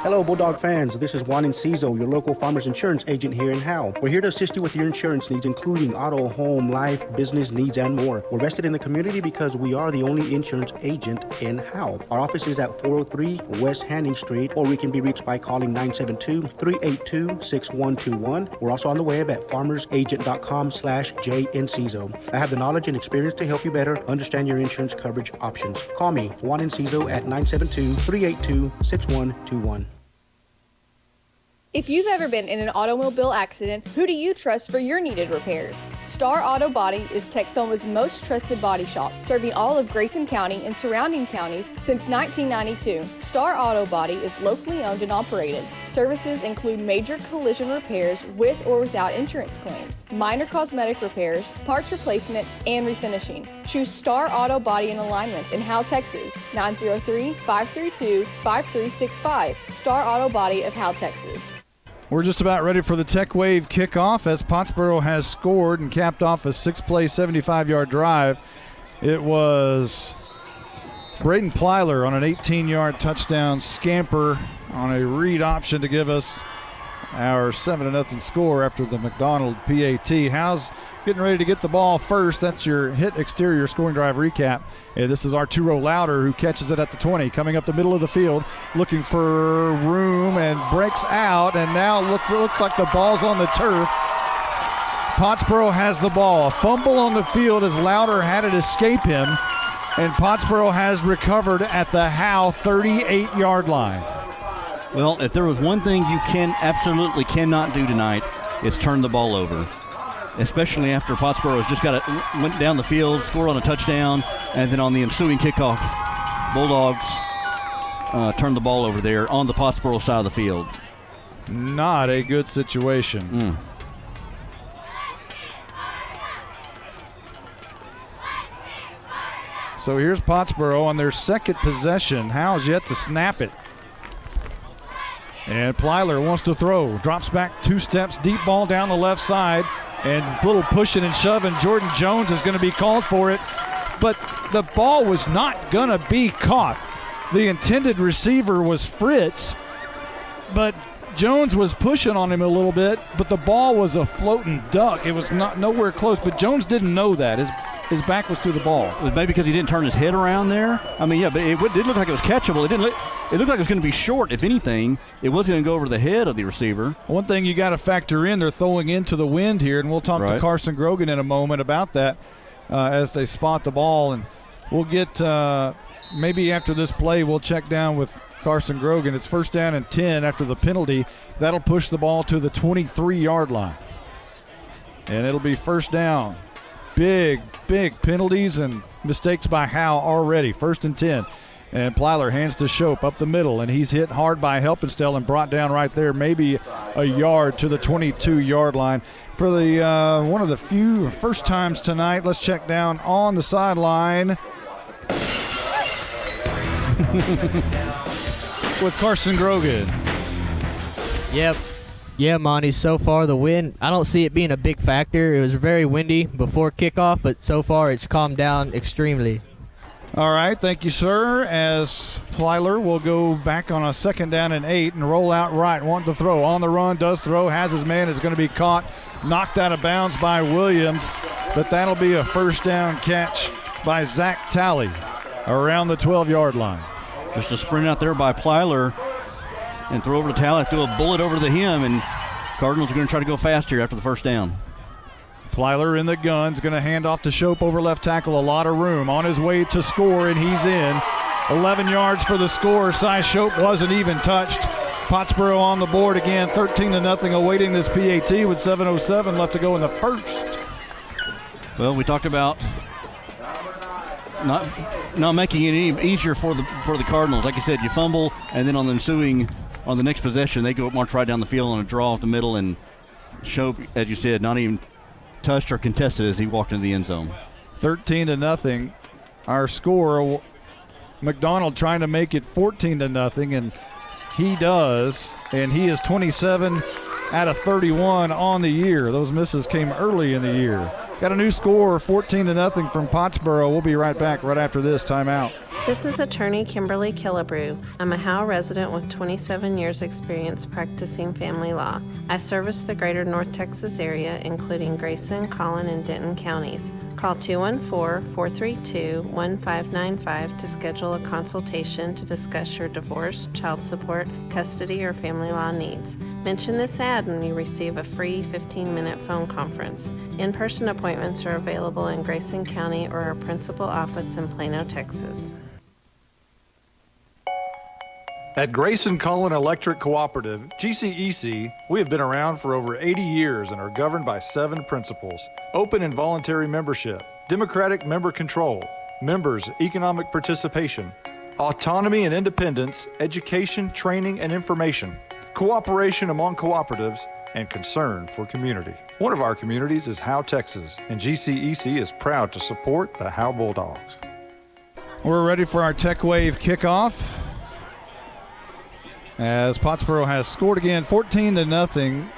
Hello, Bulldog fans. This is Juan Enciso, your local farmers insurance agent here in Howe. We're here to assist you with your insurance needs, including auto, home, life, business needs, and more. We're vested in the community because we are the only insurance agent in Howe. Our office is at 403 West Hanning Street, or we can be reached by calling 972-382-6121. We're also on the web at farmersagent.com/JEnciso. I have the knowledge and experience to help you better understand your insurance coverage options. Call me, Juan Enciso, at 972-382-6121. If you've ever been in an automobile accident, who do you trust for your needed repairs? Star Auto Body is Texoma's most trusted body shop, serving all of Grayson County and surrounding counties since 1992. Star Auto Body is locally owned and operated. Services include major collision repairs with or without insurance claims, minor cosmetic repairs, parts replacement, and refinishing. Choose Star Auto Body and Alignments in Howe, Texas, 903-532-5365. Star Auto Body of Howe, Texas. We're just about ready for the Tech Wave kickoff as Pottsboro has scored and capped off a 6-play, 75-yard drive. It was Braden Plyler on an 18-yard touchdown scamper on a read option to give us our 7-0 score after the McDonald PAT. Howe's getting ready to get the ball first. That's your hit exterior scoring drive recap. And this is Arturo Louder, who catches it at the 20, coming up the middle of the field, looking for room and breaks out. And now looks like the ball's on the turf. Pottsboro has the ball. A fumble on the field as Louder had it escape him. And Pottsboro has recovered at the Howe 38-yard line. Well, if there was one thing you absolutely cannot do tonight, it's turn the ball over. Especially after Pottsboro has just went down the field, scored on a touchdown, and then on the ensuing kickoff, Bulldogs turned the ball over there on the Pottsboro side of the field. Not a good situation. So here's Pottsboro on their second possession. Howe's yet to snap it. And Plyler wants to throw. Drops back 2 steps, deep ball down the left side. And a little pushing and shoving. Jordan Jones is going to be called for it. But the ball was not going to be caught. The intended receiver was Fritz. But Jones was pushing on him a little bit. But the ball was a floating duck. It was nowhere close. But Jones didn't know that. His back was to the ball. It was maybe because he didn't turn his head around there. I mean, yeah, but it did look like it was catchable. It looked like it was going to be short. If anything, it was going to go over the head of the receiver. One thing you got to factor in, they're throwing into the wind here, and we'll talk to Carson Grogan in a moment about that as they spot the ball. And we'll get maybe after this play, we'll check down with Carson Grogan. It's 1st down and 10 after the penalty. That'll push the ball to the 23-yard line. And it'll be 1st down. Big penalties and mistakes by Howe already. 1st and 10. And Plyler hands to Shope up the middle, and he's hit hard by Helpenstell and brought down right there, maybe a yard to the 22-yard line. For the one of the few first times tonight, let's check down on the sideline with Carson Grogan. Yep. Yeah, Monty, so far the wind, I don't see it being a big factor. It was very windy before kickoff, but so far it's calmed down extremely. All right, thank you, sir. As Plyler will go back on a 2nd down and 8 and roll out right, want to throw. On the run, does throw, has his man, is going to be caught, knocked out of bounds by Williams, but that'll be a 1st down catch by Zach Talley around the 12-yard line. Just a sprint out there by Plyler and throw over to Talley, throw a bullet over to him, and Cardinals are going to try to go faster after the 1st down. Plyler in the gun's going to hand off to Shope over left tackle. A lot of room on his way to score, and he's in. 11 yards for the score. Cy Shope wasn't even touched. Pottsboro on the board again, 13-0, awaiting this PAT with 7:07 left to go in the first. Well, we talked about not making it any easier for the Cardinals. Like I said, you fumble, and then on the next possession, they go march right down the field on a draw off the middle, and Shope, as you said, not even touched or contested as he walked into the end zone. 13-0. Our score, McDonald trying to make it 14-0, and he does, and he is 27 out of 31 on the year. Those misses came early in the year. Got a new score, 14-0 from Pottsboro. We'll be right back right after this timeout. This is attorney Kimberly Killebrew. I'm a Howe resident with 27 years experience practicing family law. I service the greater North Texas area, including Grayson, Collin, and Denton counties. Call 214-432-1595 to schedule a consultation to discuss your divorce, child support, custody, or family law needs. Mention this ad and you receive a free 15-minute phone conference. In-person appointments are available in Grayson County or our principal office in Plano, Texas. At Grayson Cullen Electric Cooperative, GCEC, we have been around for over 80 years and are governed by 7 principles: open and voluntary membership, democratic member control, members' economic participation, autonomy and independence, education, training, and information, cooperation among cooperatives, and concern for community. One of our communities is Howe, Texas, and GCEC is proud to support the Howe Bulldogs. We're ready for our Tech Wave kickoff, as Pottsboro has scored again, 14-0.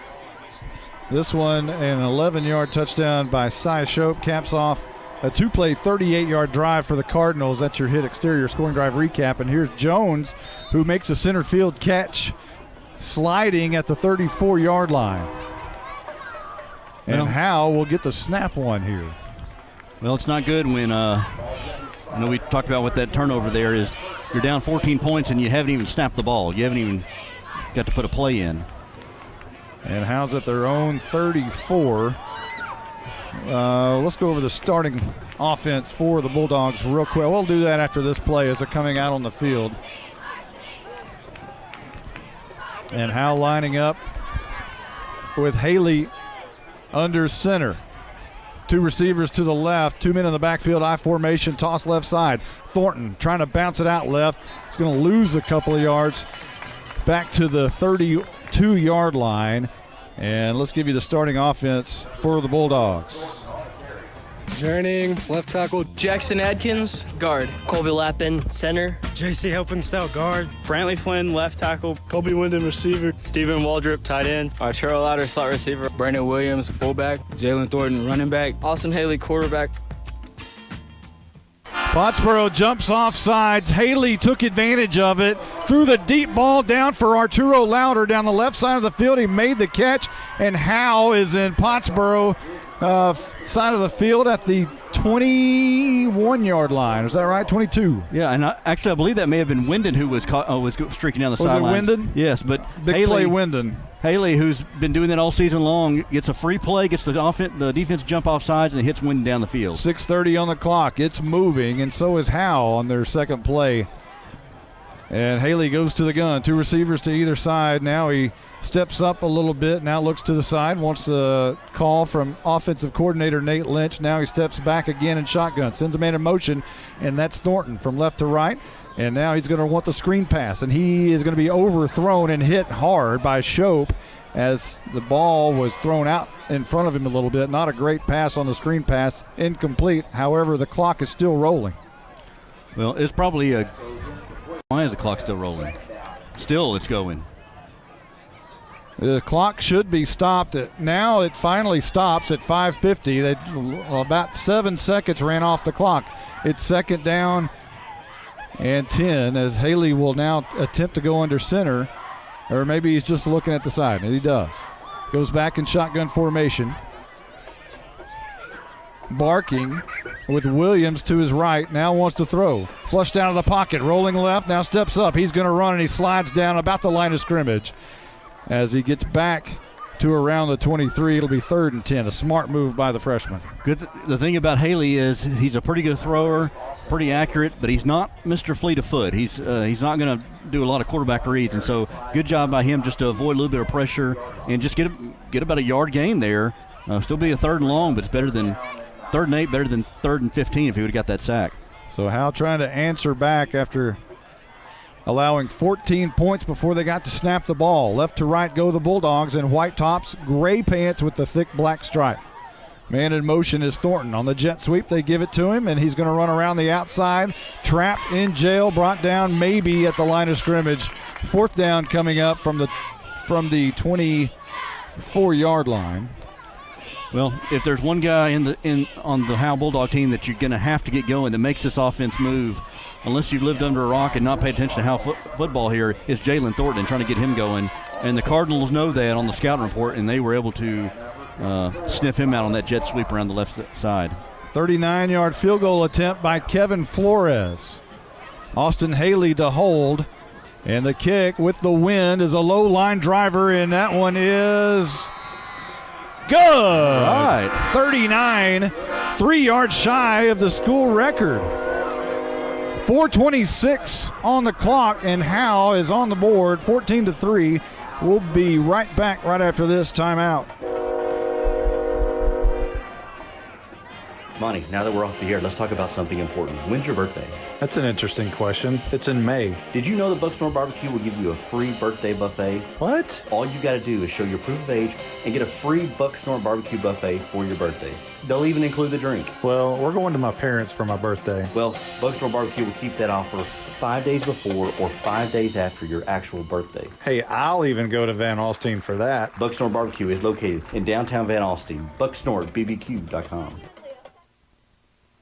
This one, an 11-yard touchdown by Cy Shope, caps off a 2-play 38-yard drive for the Cardinals. That's your hit exterior scoring drive recap. And here's Jones, who makes a center field catch, sliding at the 34-yard line. And Howe will get the snap one here. Well, it's not good when I know we talked about what that turnover there is. You're down 14 points and you haven't even snapped the ball. You haven't even got to put a play in. And Howe's at their own 34. Let's go over the starting offense for the Bulldogs real quick. We'll do that after this play as they're coming out on the field. And Howe lining up with Haley under center. 2 receivers to the left, 2 men in the backfield, I formation, toss left side. Thornton trying to bounce it out left. He's going to lose a couple of yards back to the 32-yard line. And let's give you the starting offense for the Bulldogs. Journeying, left tackle. Jackson Adkins, guard. Colby Lappin, center. JC Helpenstell, guard. Brantley Flynn, left tackle. Colby Wyndham, receiver. Stephen Waldrop, tight end. Arturo Louder, slot receiver. Brandon Williams, fullback. Jalen Thornton, running back. Austin Haley, quarterback. Pottsboro jumps off sides. Haley took advantage of it. Threw the deep ball down for Arturo Louder down the left side of the field. He made the catch, and Howe is in Pottsboro side of the field at the 21-yard line. Is that right? 22. Yeah, and I believe that may have been Wyndon who was streaking down the sideline. Was it Wyndon? Yes, but Big play Wyndon. Haley, who's been doing that all season long, gets a free play, gets the defense jump off sides, and hits Wyndon down the field. 6:30 on the clock. It's moving, and so is Howe on their second play. And Haley goes to the gun. 2 receivers to either side. Now he steps up a little bit. Now looks to the side. Wants the call from offensive coordinator Nate Lynch. Now he steps back again in shotgun. Sends a man in motion, and that's Thornton from left to right. And now he's going to want the screen pass, and he is going to be overthrown and hit hard by Shope as the ball was thrown out in front of him a little bit. Not a great pass on the screen pass, incomplete. However, the clock is still rolling. Well, it's probably a – why is the clock still rolling? Still it's going. The clock should be stopped. Now it finally stops at 5:50. About 7 seconds ran off the clock. It's second down and 10 as Haley will now attempt to go under center, or maybe he's just looking at the side, and he does. Goes back in shotgun formation. Barking with Williams to his right, now wants to throw. Flushed out of the pocket, rolling left, now steps up. He's going to run, and he slides down about the line of scrimmage. As he gets back to around the 23, it'll be 3rd and 10. A smart move by the freshman. Good. The thing about Haley is he's a pretty good thrower, pretty accurate, but he's not Mr. Fleet of foot. He's not going to do a lot of quarterback reads, and so good job by him just to avoid a little bit of pressure and just get about a yard gain there. Still be a 3rd and long, but it's better than 3rd and 8, better than 3rd and 15 if he would have got that sack. So Howe trying to answer back after allowing 14 points before they got to snap the ball. Left to right go the Bulldogs in white tops, gray pants with the thick black stripe. Man in motion is Thornton. On the jet sweep, they give it to him, and he's going to run around the outside. Trapped in jail, brought down maybe at the line of scrimmage. 4th down coming up from the 24-yard line. Well, if there's one guy on the Howe Bulldog team that you're going to have to get going that makes this offense move, unless you've lived under a rock and not paid attention to Howe football here, is Jalen Thornton and trying to get him going. And the Cardinals know that on the scouting report, and they were able to sniff him out on that jet sweep around the left side. 39-yard field goal attempt by Kevin Flores. Austin Haley to hold. And the kick with the wind is a low line driver, and that one is good. Right. 39, 3 yards shy of the school record. 4:26 on the clock, and Howe is on the board, 14-3. We'll be right back right after this timeout. Monty, now that we're off the air, let's talk about something important. When's your birthday? That's an interesting question. It's in May. Did you know that Bucksnor Barbecue will give you a free birthday buffet? What? All you got to do is show your proof of age and get a free Bucksnor Barbecue buffet for your birthday. They'll even include the drink. Well, we're going to my parents for my birthday. Well, Bucksnor Barbecue will keep that offer 5 days before or 5 days after your actual birthday. Hey, I'll even go to Van Alstyne for that. Bucksnor Barbecue is located in downtown Van Alstyne. BucksnorBBQ.com.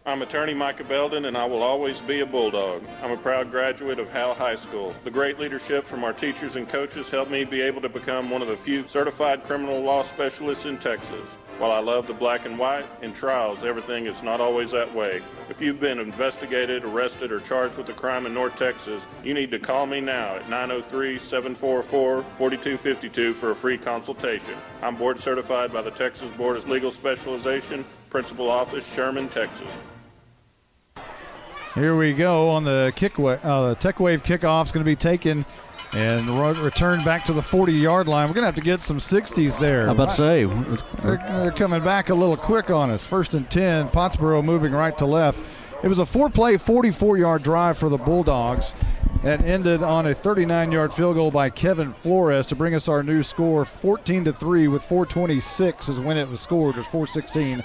I'm attorney Micah Belden, and I will always be a Bulldog. I'm a proud graduate of Howe High School. The great leadership from our teachers and coaches helped me be able to become one of the few certified criminal law specialists in Texas. While I love the black and white, in trials, everything is not always that way. If you've been investigated, arrested, or charged with a crime in North Texas, you need to call me now at 903-744-4252 for a free consultation. I'm board certified by the Texas Board of Legal Specialization, Principal Office, Sherman, Texas. Here we go on the Tech Wave kickoff is going to be taken and returned back to the 40-yard line. We're going to have to get some 60s there. How about to say? They're coming back a little quick on us. 1st and 10, Pottsboro moving right to left. It was a 4-play, 44-yard drive for the Bulldogs that ended on a 39-yard field goal by Kevin Flores to bring us our new score, 14-3 with 4:26 is when it was scored. It's 4:16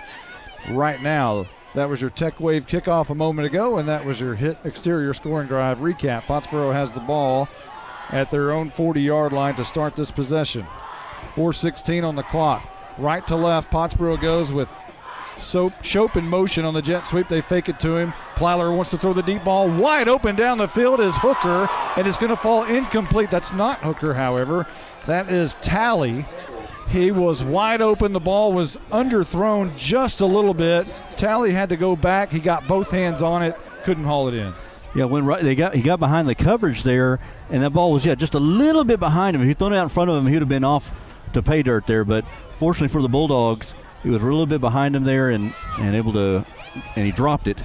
right now. That was your Tech Wave kickoff a moment ago, and that was your hit exterior scoring drive recap. Pottsboro has the ball at their own 40-yard line to start this possession. 4:16 on the clock. Right to left, Pottsboro goes with Shope in motion on the jet sweep. They fake it to him. Plyler wants to throw the deep ball. Wide open down the field is Hooker, and it's going to fall incomplete. That's not Hooker, however. That is Talley. He was wide open. The ball was underthrown just a little bit. Talley had to go back. He got both hands on it, couldn't haul it in. Yeah, he got behind the coverage there, and that ball was just a little bit behind him. If he'd thrown it out in front of him, he would have been off to pay dirt there. But fortunately for the Bulldogs, he was a little bit behind him there and he dropped it.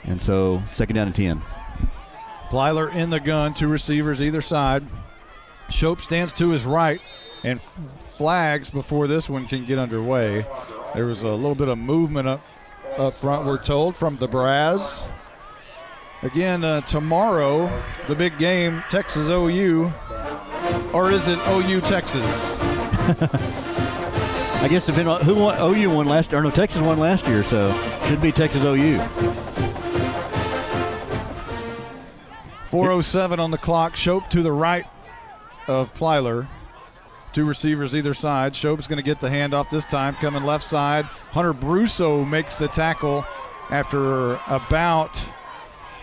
And so 2nd down and 10. Plyler in the gun, 2 receivers either side. Shope stands to his right and flags before this one can get underway. There was a little bit of movement up front, we're told, from the Brass. Again, tomorrow, the big game, Texas OU, or is it OU Texas? I guess depending on who won. OU won last year, or no, Texas won last year, so should be Texas OU. 4:07 on the clock. Shope to the right of Plyler. 2 receivers either side. Shope's going to get the handoff this time, coming left side. Hunter Brusso makes the tackle after about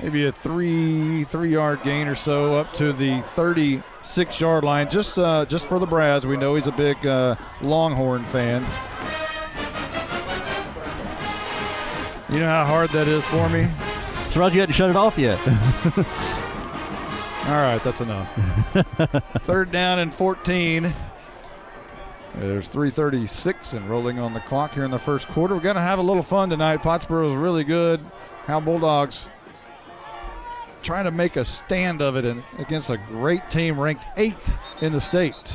maybe a 3-yard gain or so up to the 36-yard line. Just for the Brass, we know he's a big Longhorn fan. You know how hard that is for me? Surprised you hadn't shut it off yet. All right, that's enough. 3rd down and 14. There's 3:36 and rolling on the clock here in the first quarter. We're going to have a little fun tonight. Pottsboro is really good. Howe Bulldogs trying to make a stand of it against a great team ranked 8th in the state.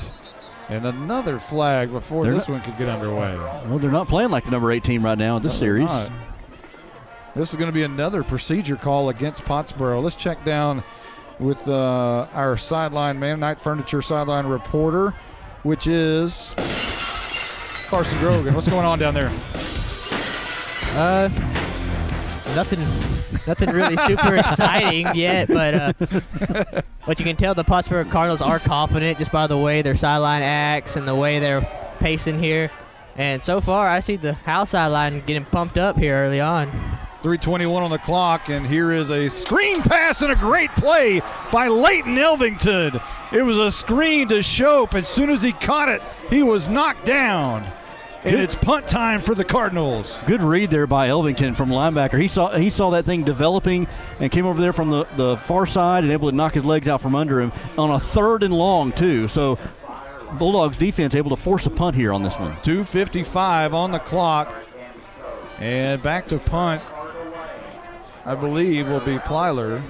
And another flag before this one could get underway. Well, they're not playing like the number 8 team right now in this series. Not. This is going to be another procedure call against Pottsboro. Let's check down with our sideline man, Night Furniture sideline reporter, which is Carson Grogan. What's going on down there? Nothing really super exciting yet, but you can tell the Pottsboro Cardinals are confident just by the way their sideline acts and the way they're pacing here. And so far, I see the Howe sideline getting pumped up here early on. 3:21 on the clock, and here is a screen pass and a great play by Leighton Elvington. It was a screen to Shope. As soon as he caught it, he was knocked down. And it's punt time for the Cardinals. Good read there by Elvington from linebacker. He saw that thing developing and came over there from the far side and able to knock his legs out from under him on a 3rd and long, too. So Bulldogs defense able to force a punt here on this one. 2:55 on the clock. And back to punt, I believe, will be Plyler.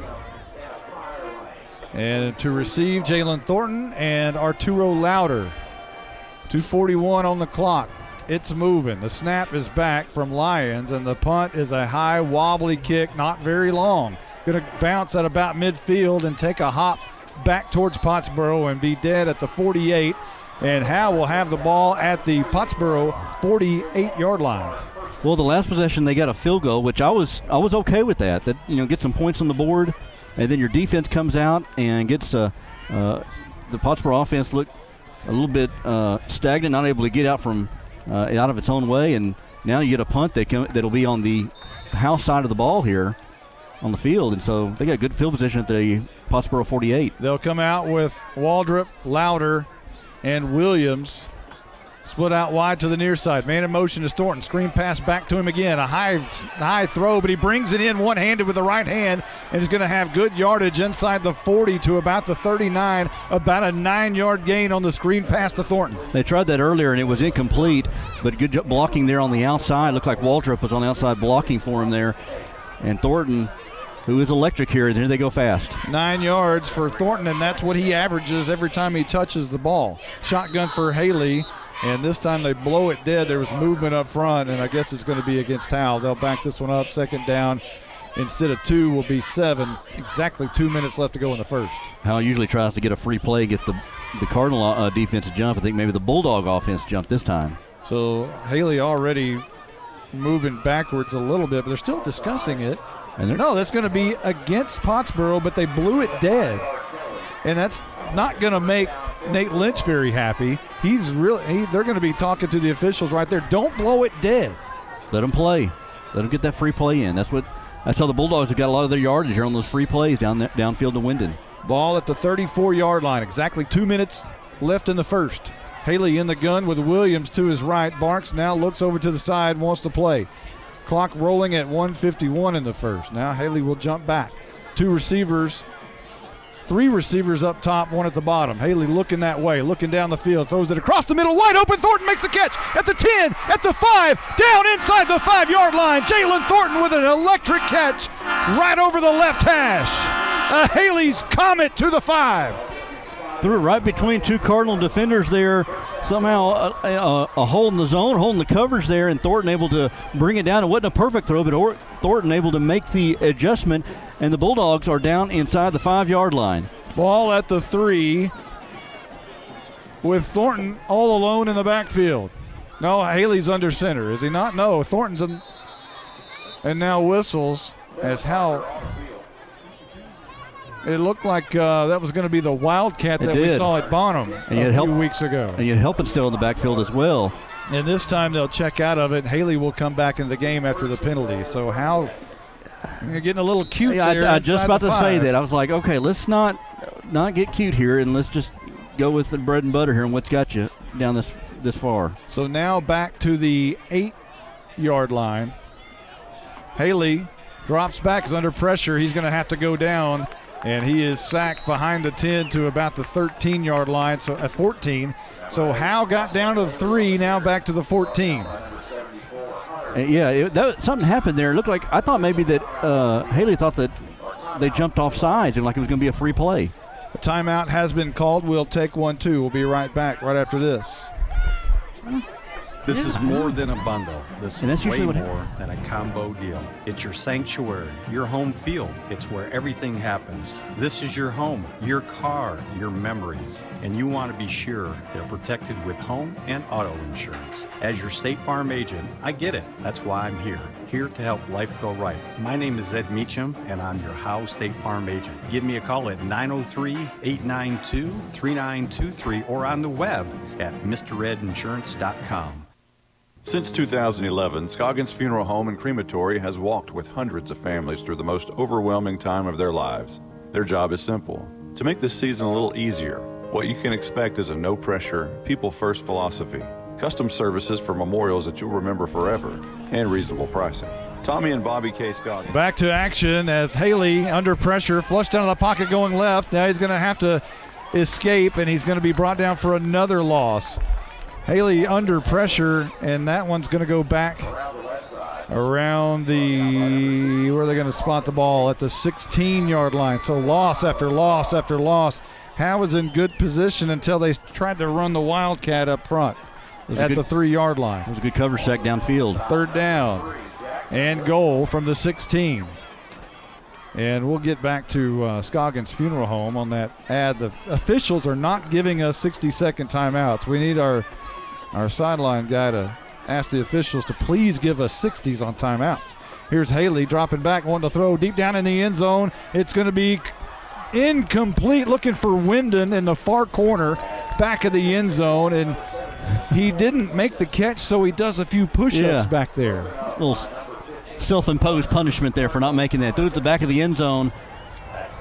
And to receive, Jalen Thornton and Arturo Louder. 2:41 on the clock. It's moving. The snap is back from Lions, and the punt is a high, wobbly kick, not very long. Going to bounce at about midfield and take a hop back towards Pottsboro and be dead at the 48. And Howe will have the ball at the Pottsboro 48-yard line. Well, the last possession they got a field goal, which I was okay with that. That, you know, get some points on the board, and then your defense comes out and gets the Pottsboro offense look a little bit stagnant, not able to get out from out of its own way, and now you get a punt that'll be on the House side of the ball here on the field, and so they got good field position at the Pottsboro 48. They'll come out with Waldrop, Louder, and Williams. Split out wide to the near side. Man in motion to Thornton. Screen pass back to him again. A high throw, but he brings it in one-handed with the right hand and is going to have good yardage inside the 40 to about the 39. About a 9-yard gain on the screen pass to Thornton. They tried that earlier and it was incomplete, but good blocking there on the outside. Looked like Waldrop was on the outside blocking for him there. And Thornton, who is electric here, and here they go fast. 9 yards for Thornton, and that's what he averages every time he touches the ball. Shotgun for Haley. And this time they blow it dead. There was movement up front, and I guess it's going to be against Howe. They'll back this one up. 2nd down. Instead of 2 will be 7. Exactly 2 minutes left to go in the first. Howe usually tries to get a free play, get the Cardinal defense to jump. I think maybe the Bulldog offense jumped this time. So Haley already moving backwards a little bit, but they're still discussing it. No, that's going to be against Pottsboro, but they blew it dead. And that's not going to make Nate Lynch very happy. They're going to be talking to the officials right there. Don't blow it dead. Let them play. Let them get that free play in. That's how the Bulldogs have got a lot of their yardage here on those free plays downfield to Wyndon. Ball at the 34-yard line. Exactly 2 minutes left in the first. Haley in the gun with Williams to his right. Barks now looks over to the side, wants to play. Clock rolling at 1:51 in the first. Now Haley will jump back. 2 receivers three receivers up top, one at the bottom. Haley looking that way, looking down the field, throws it across the middle, wide open. Thornton makes the catch at the 10, at the 5, down inside the 5-yard line. Jalen Thornton with an electric catch right over the left hash. A Haley's Comet to the 5. Threw it right between two Cardinal defenders there. Somehow a hole in the zone, hole in the coverage there, and Thornton able to bring it down. It wasn't a perfect throw, but Thornton able to make the adjustment, and the Bulldogs are down inside the 5-yard line. Ball at the 3 with Thornton all alone in the backfield. No, Haley's under center, is he not? No, Thornton's in, and now whistles as Howe. It looked like that was going to be the Wildcat that we saw at Bonham a few weeks ago. And you had Helping still in the backfield as well. And this time they'll check out of it. Haley will come back into the game after the penalty. So Howe, you're getting a little cute there. I just about to say that. I was like, okay, let's not get cute here, and let's just go with the bread and butter here and what's got you down this far. So now back to the 8-yard line. Haley drops back, is under pressure. He's going to have to go down. And he is sacked behind the 10 to about the 13-yard line, so at 14. So Howe got down to the 3, now back to the 14. Something happened there. It looked like, I thought maybe that Haley thought that they jumped off sides and like it was going to be a free play. A timeout has been called. We'll take one, too. We'll be right back right after this. This is more than a bundle. This is way more than a combo deal. It's your sanctuary, your home field. It's where everything happens. This is your home, your car, your memories. And you want to be sure they're protected with home and auto insurance. As your State Farm agent, I get it. That's why I'm here to help life go right. My name is Ed Meacham, and I'm your Howe State Farm agent. Give me a call at 903-892-3923 or on the web at MrEdInsurance.com. Since 2011, Scoggins Funeral Home and Crematory has walked with hundreds of families through the most overwhelming time of their lives. Their job is simple: to make this season a little easier. What you can expect is a no-pressure, people-first philosophy, custom services for memorials that you'll remember forever, and reasonable pricing. Tommy and Bobby K. Scoggins. Back to action as Haley, under pressure, flushed out of the pocket going left. Now he's going to have to escape, and he's going to be brought down for another loss. Haley under pressure, and that one's going to go back around the, where are they going to spot the ball? At the 16-yard line. So loss after loss after loss. Howe was in good position until they tried to run the Wildcat up front at the 3-yard line. It was a good cover sack downfield. 3rd down and goal from the 16. And we'll get back to Scoggins Funeral Home on that ad. The officials are not giving us 60-second timeouts. We need our sideline guy to ask the officials to please give us 60s on timeouts. Here's Haley dropping back, wanting to throw deep down in the end zone. It's going to be incomplete, looking for Wyndon in the far corner, back of the end zone, and he didn't make the catch, so he does a few push-ups back there. A little self-imposed punishment there for not making that. Threw it at the back of the end zone,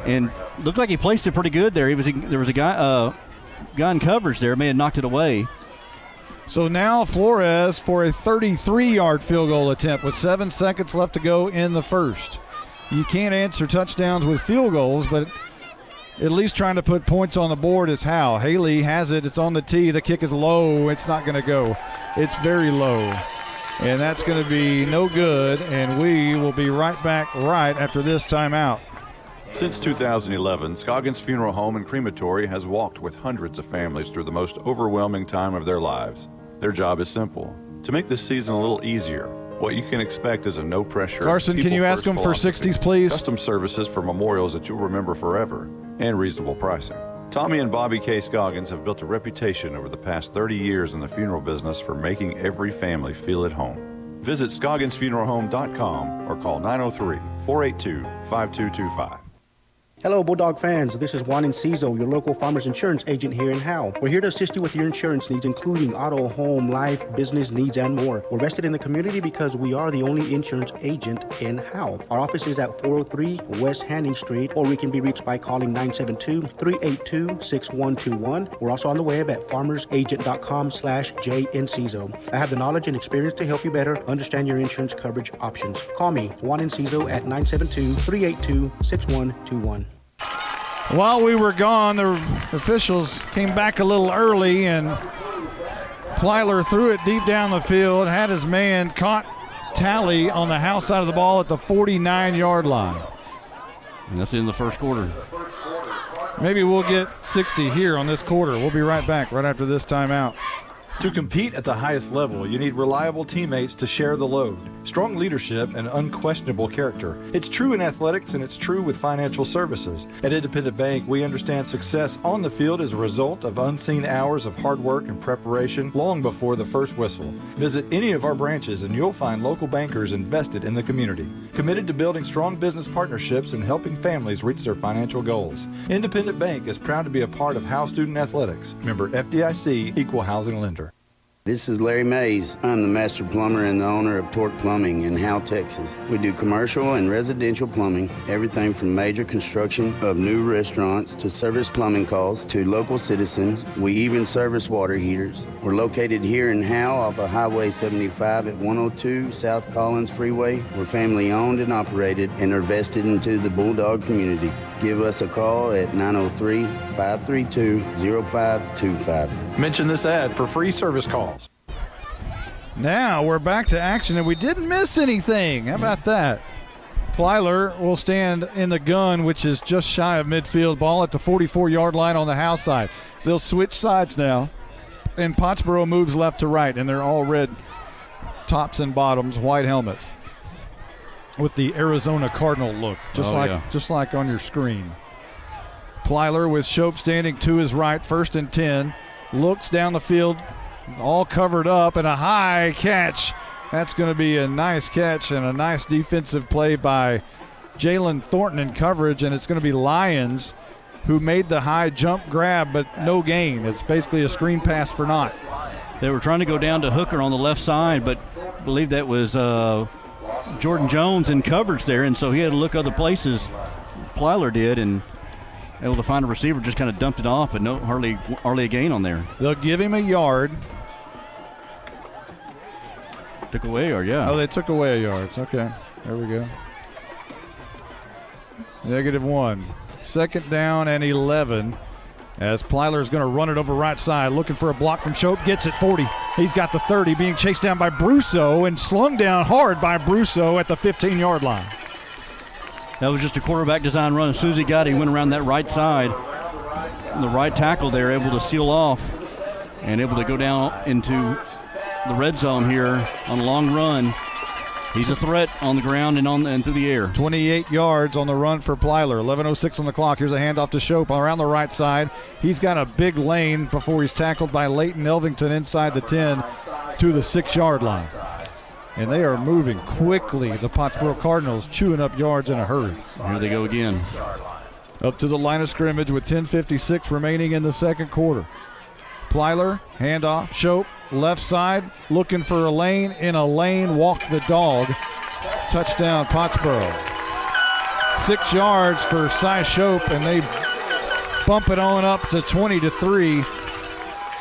and looked like he placed it pretty good there. There was a guy in coverage there, may have knocked it away. So now Flores for a 33-yard field goal attempt with 7 seconds left to go in the first. You can't answer touchdowns with field goals, but at least trying to put points on the board is Howe. Haley has it. It's on the tee. The kick is low. It's not going to go. It's very low. And that's going to be no good, and we will be right back right after this timeout. Since 2011, Scoggins Funeral Home and Crematory has walked with hundreds of families through the most overwhelming time of their lives. Their job is simple: to make this season a little easier. What you can expect is a no-pressure. Carson, can you ask them for 60s, please? Custom services for memorials that you'll remember forever, and reasonable pricing. Tommy and Bobby K. Scoggins have built a reputation over the past 30 years in the funeral business for making every family feel at home. Visit ScogginsFuneralHome.com or call 903-482-5225. Hello, Bulldog fans. This is Juan Enciso, your local farmer's insurance agent here in Howe. We're here to assist you with your insurance needs, including auto, home, life, business needs, and more. We're vested in the community because we are the only insurance agent in Howe. Our office is at 403 West Hanning Street, or we can be reached by calling 972-382-6121. We're also on the web at farmersagent.com/JEnciso. I have the knowledge and experience to help you better understand your insurance coverage options. Call me, Juan Enciso, at 972-382-6121. While we were gone, the officials came back a little early, and Plyler threw it deep down the field, had his man caught Talley on the house side of the ball at the 49-yard line. And that's in the first quarter. Maybe we'll get 60 here on this quarter. We'll be right back right after this timeout. To compete at the highest level, you need reliable teammates to share the load, strong leadership, and unquestionable character. It's true in athletics, and it's true with financial services. At Independent Bank, we understand success on the field is a result of unseen hours of hard work and preparation long before the first whistle. Visit any of our branches, and you'll find local bankers invested in the community, committed to building strong business partnerships and helping families reach their financial goals. Independent Bank is proud to be a part of Howe Student Athletics. Member FDIC, Equal Housing Lender. This is Larry Mays. I'm the master plumber and the owner of Torque Plumbing in Howe, Texas. We do commercial and residential plumbing, everything from major construction of new restaurants to service plumbing calls to local citizens. We even service water heaters. We're located here in Howe off of Highway 75 at 102 South Collins Freeway. We're family owned and operated and are vested into the Bulldog community. Give us a call at 903-532-0525. Mention this ad for free service calls. Now we're back to action, and we didn't miss anything. How about that? Plyler will stand in the gun, which is just shy of midfield, ball at the 44-yard line on the Howe side. They'll switch sides now, and Pottsboro moves left to right, and they're all red tops and bottoms, white helmets, with the Arizona Cardinal look, just like on your screen. Plyler with Shope standing to his right, 1st and 10, looks down the field, all covered up, and a high catch. That's going to be a nice catch and a nice defensive play by Jalen Thornton in coverage, and it's going to be Lyons who made the high jump grab, but no gain. It's basically a screen pass for naught. They were trying to go down to Hooker on the left side, but I believe that was Jordan Jones in coverage there, and so he had to look other places. Plyler did, and able to find a receiver, just kind of dumped it off, but no hardly a gain on there. They'll give him a yard. Took away a yard, yeah. Oh, they took away a yard. Okay, there we go. -1. 2nd down and 11. As Plyler's going to run it over right side, looking for a block from Shope, gets it 40. He's got the 30, being chased down by Brusso and slung down hard by Brusso at the 15-yard line. That was just a quarterback design run. As soon as he got it, he went around that right side. And the right tackle there, able to seal off and able to go down into the red zone here on a long run. He's a threat on the ground and through the air. 28 yards on the run for Plyler. 11:06 on the clock. Here's a handoff to Shope around the right side. He's got a big lane before he's tackled by Leighton Elvington inside the 10 to the 6-yard line. And they are moving quickly. The Pottsboro Cardinals chewing up yards in a hurry. Here they go again. Up to the line of scrimmage with 10:56 remaining in the second quarter. Plyler, handoff, Shope, left side, looking for a lane. In a lane, walk the dog. Touchdown, Pottsboro. 6 yards for Cy Shope, and they bump it on up to 20-3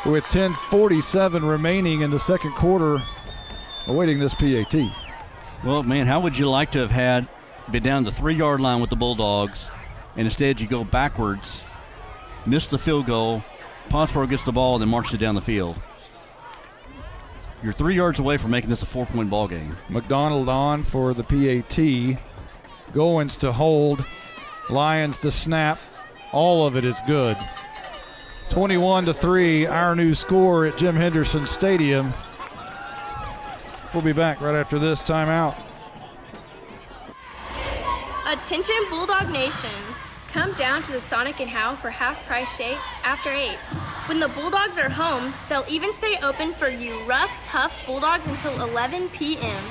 with 10:47 remaining in the second quarter, awaiting this PAT. Well, man, how would you like to have been down the 3-yard line with the Bulldogs, and instead you go backwards, miss the field goal, Pottsboro gets the ball, and then marches it down the field. You're 3 yards away from making this a 4-point ball game. McDonald on for the PAT. Goins to hold. Lions to snap. All of it is good. 21-3, our new score at Jim Henderson Stadium. We'll be back right after this timeout. Attention Bulldog Nation. Come down to the Sonic and Howe for half-price shakes after 8. When the Bulldogs are home, they'll even stay open for you rough, tough Bulldogs until 11 p.m.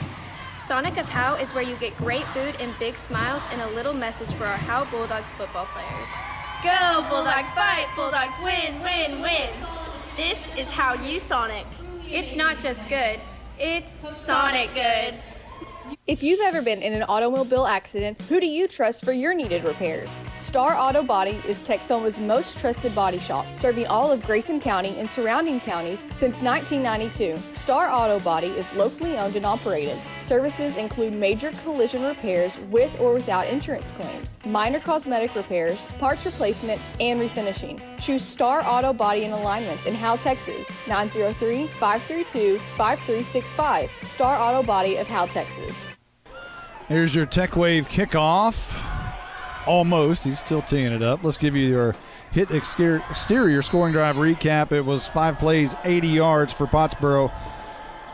Sonic of Howe is where you get great food and big smiles and a little message for our Howe Bulldogs football players. Go Bulldogs fight, Bulldogs win, win, win. This is how you Sonic. It's not just good, it's Sonic good. If you've ever been in an automobile accident, who do you trust for your needed repairs? Star Auto Body is Texoma's most trusted body shop, serving all of Grayson County and surrounding counties since 1992. Star Auto Body is locally owned and operated, Services include major collision repairs with or without insurance claims, minor cosmetic repairs, parts replacement, and refinishing. Choose Star Auto Body and Alignments in Howe, Texas, 903-532-5365. Star Auto Body of Howe, Texas. Here's your Tech Wave kickoff. Almost. He's still teeing it up. Let's give you your hit exterior scoring drive recap. It was 5 plays, 80 yards for Pottsboro.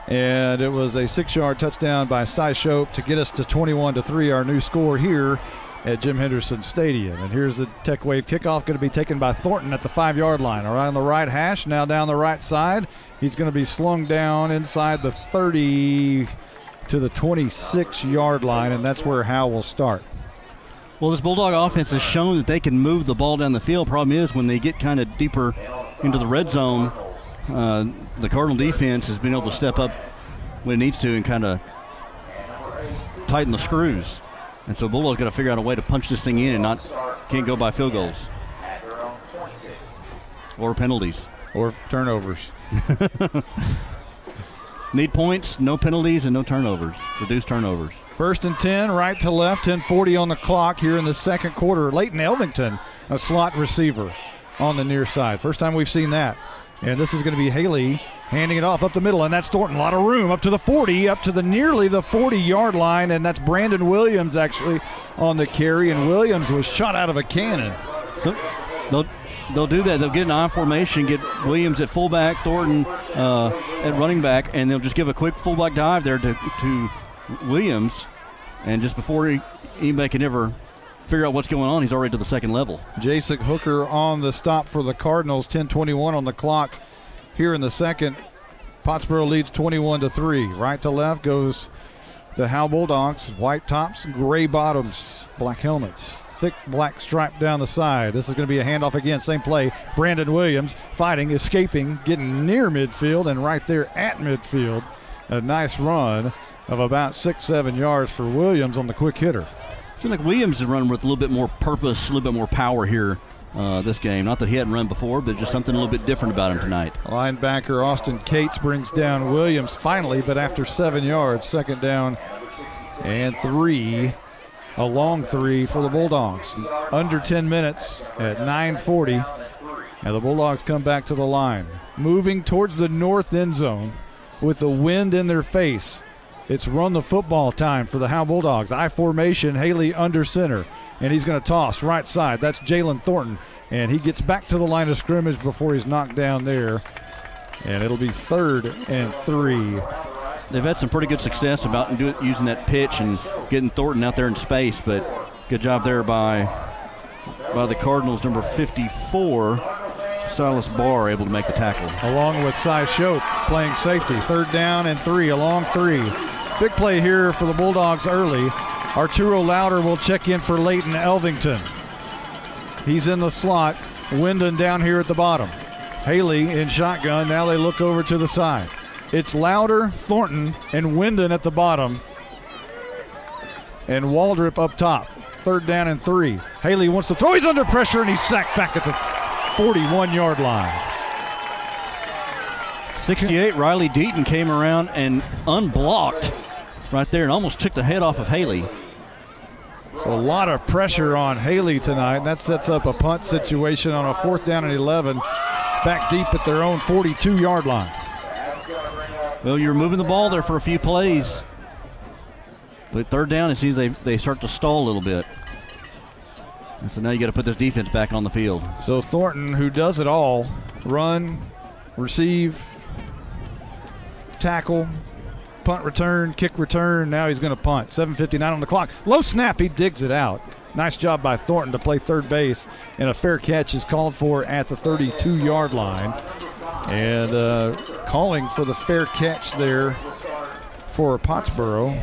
And it was a 6-yard touchdown by Cy Shope to get us to 21-3, our new score here at Jim Henderson Stadium. And here's the Tech Wave kickoff, going to be taken by Thornton at the 5-yard line. Around the right hash, now down the right side. He's going to be slung down inside the 30 to the 26-yard line, and that's where Howe will start. Well, this Bulldog offense has shown that they can move the ball down the field. Problem is, when they get kind of deeper into the red zone, the Cardinal defense has been able to step up when it needs to and kind of tighten the screws. And so Bulldog's got to figure out a way to punch this thing in and can't go by field goals or penalties or turnovers. Need points, no penalties, and no turnovers. Reduce turnovers. 1st and 10, right to left, 10:40 on the clock here in the second quarter. Leighton Elvington, a slot receiver on the near side. First time we've seen that. And this is going to be Haley handing it off up the middle, and that's Thornton. A lot of room up to the 40, up to the nearly the 40-yard line, and that's Brandon Williams actually on the carry, and Williams was shot out of a cannon. So they'll do that. They'll get an I formation, get Williams at fullback, Thornton at running back, and they'll just give a quick fullback dive there to Williams, and just before anybody can ever figure out what's going on, he's already to the second level. Jason Hooker on the stop for the Cardinals, 10:21 on the clock here in the second. Pottsboro leads 21-3. Right to left goes the Howe Bulldogs. White tops, gray bottoms, black helmets, thick black stripe down the side. This is going to be a handoff again, same play. Brandon Williams fighting, escaping, getting near midfield, and right there at midfield. A nice run of about 6-7 yards for Williams on the quick hitter. Seems like Williams is running with a little bit more purpose, a little bit more power here this game. Not that he hadn't run before, but just something a little bit different about him tonight. Linebacker Austin Cates brings down Williams finally, but after 7 yards, 2nd down and 3, a long 3 for the Bulldogs. Under 10 minutes at 9:40, and the Bulldogs come back to the line. Moving towards the north end zone with the wind in their face. It's run the football time for the Howe Bulldogs. I formation, Haley under center, and he's going to toss right side. That's Jalen Thornton, and he gets back to the line of scrimmage before he's knocked down there, and it'll be 3rd and 3. They've had some pretty good success about using that pitch and getting Thornton out there in space, but good job there by the Cardinals, number 54, Silas Barr, able to make the tackle. Along with Cy Shope playing safety. 3rd down and 3, a long 3. Big play here for the Bulldogs early. Arturo Louder will check in for Leighton Elvington. He's in the slot. Wyndon down here at the bottom. Haley in shotgun. Now they look over to the side. It's Louder, Thornton, and Wyndon at the bottom. And Waldrop up top. 3rd down and 3. Haley wants to throw. He's under pressure, and he's sacked back at the 41-yard line. 68, Riley Deaton came around and unblocked right there and almost took the head off of Haley. So a lot of pressure on Haley tonight. That sets up a punt situation on a 4th down and 11, back deep at their own 42-yard line. Well, you're moving the ball there for a few plays. But 3rd down, it seems they start to stall a little bit. And so now you got to put this defense back on the field. So Thornton, who does it all, run, receive, tackle, punt return, kick return. Now he's going to punt. 7:59 on the clock. Low snap, he digs it out. Nice job by Thornton to play 3rd base, and a fair catch is called for at the 32-yard line. And calling for the fair catch there for Pottsboro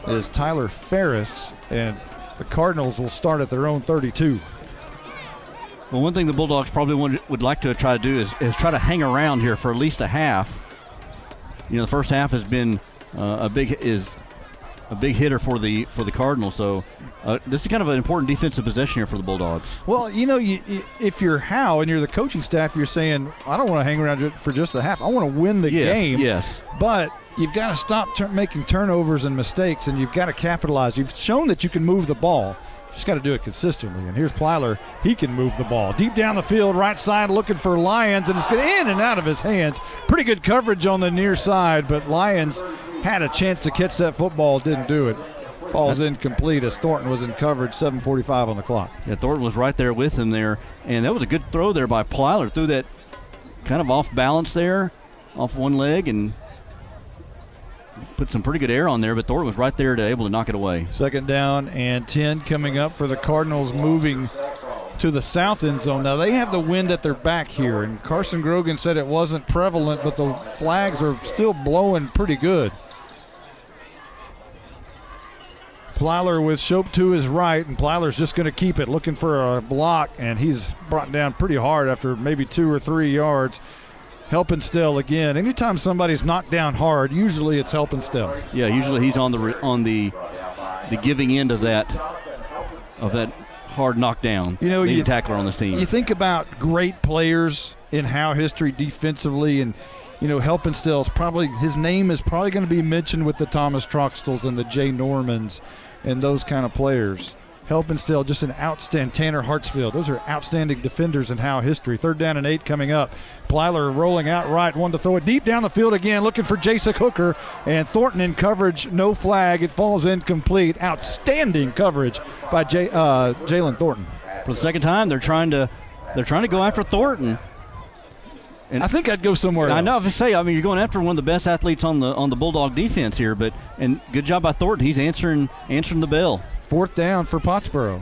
is Tyler Ferris, and the Cardinals will start at their own 32. Well, one thing the Bulldogs probably would like to try to do is try to hang around here for at least a half. You know, the first half has been a big hitter for the Cardinals. So this is kind of an important defensive possession here for the Bulldogs. Well, you know, if you're Howe and you're the coaching staff, you're saying, I don't want to hang around for just a half. I want to win the game. Yes. But you've got to stop making turnovers and mistakes, and you've got to capitalize. You've shown that you can move the ball. You just got to do it consistently. And here's Plyler. He can move the ball. Deep down the field, right side, looking for Lyons, and it's going in and out of his hands. Pretty good coverage on the near side, but Lyons had a chance to catch that football, didn't do it. Falls incomplete as Thornton was in coverage, 7:45 on the clock. Yeah, Thornton was right there with him there, and that was a good throw there by Plyler. Threw that kind of off balance there, off one leg, and put some pretty good air on there, but Thornton was right there to able to knock it away. 2nd down and 10 coming up for the Cardinals, moving to the south end zone. Now they have the wind at their back here, and Carson Grogan said it wasn't prevalent, but the flags are still blowing pretty good. Plyler with Shope to his right, and Plyler's just going to keep it, looking for a block, and he's brought down pretty hard after maybe 2 or 3 yards. Helpenstell again. Anytime somebody's knocked down hard, usually it's Helpenstell. Yeah, usually he's on the giving end of that hard knockdown. You know, leading tackler on this team. You think about great players in Howe history defensively, and you know, Helpenstell's probably, his name is probably going to be mentioned with the Thomas Troxtels and the Jay Normans and those kind of players. Helpenstell, just an outstanding. Tanner Hartsfield, those are outstanding defenders in Howe history. 3rd down and 8 coming up. Plyler rolling out right, one to throw it deep down the field again, looking for Jasek Hooker, and Thornton in coverage, no flag. It falls incomplete. Outstanding coverage by Jalen Thornton. For the second time, they're trying to go after Thornton. And I think I'd go somewhere else. I know. You're going after one of the best athletes on the Bulldog defense here, and good job by Thornton. He's answering the bell. 4th down for Pottsboro.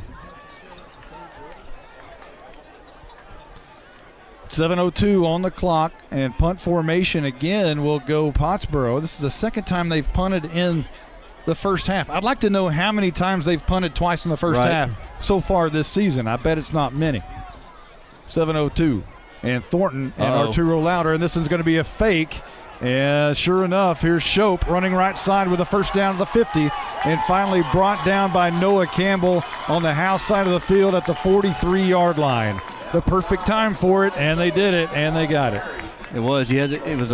7:02 on the clock, and punt formation again will go Pottsboro. This is the second time they've punted in the first half. I'd like to know how many times they've punted twice in the first half so far this season. I bet it's not many. 7:02. And Thornton and Arturo Louder, and this one's going to be a fake. And sure enough, here's Shope running right side with a first down to the 50, and finally brought down by Noah Campbell on the House side of the field at the 43-yard line. The perfect time for it, and they did it, and they got it. It was. It was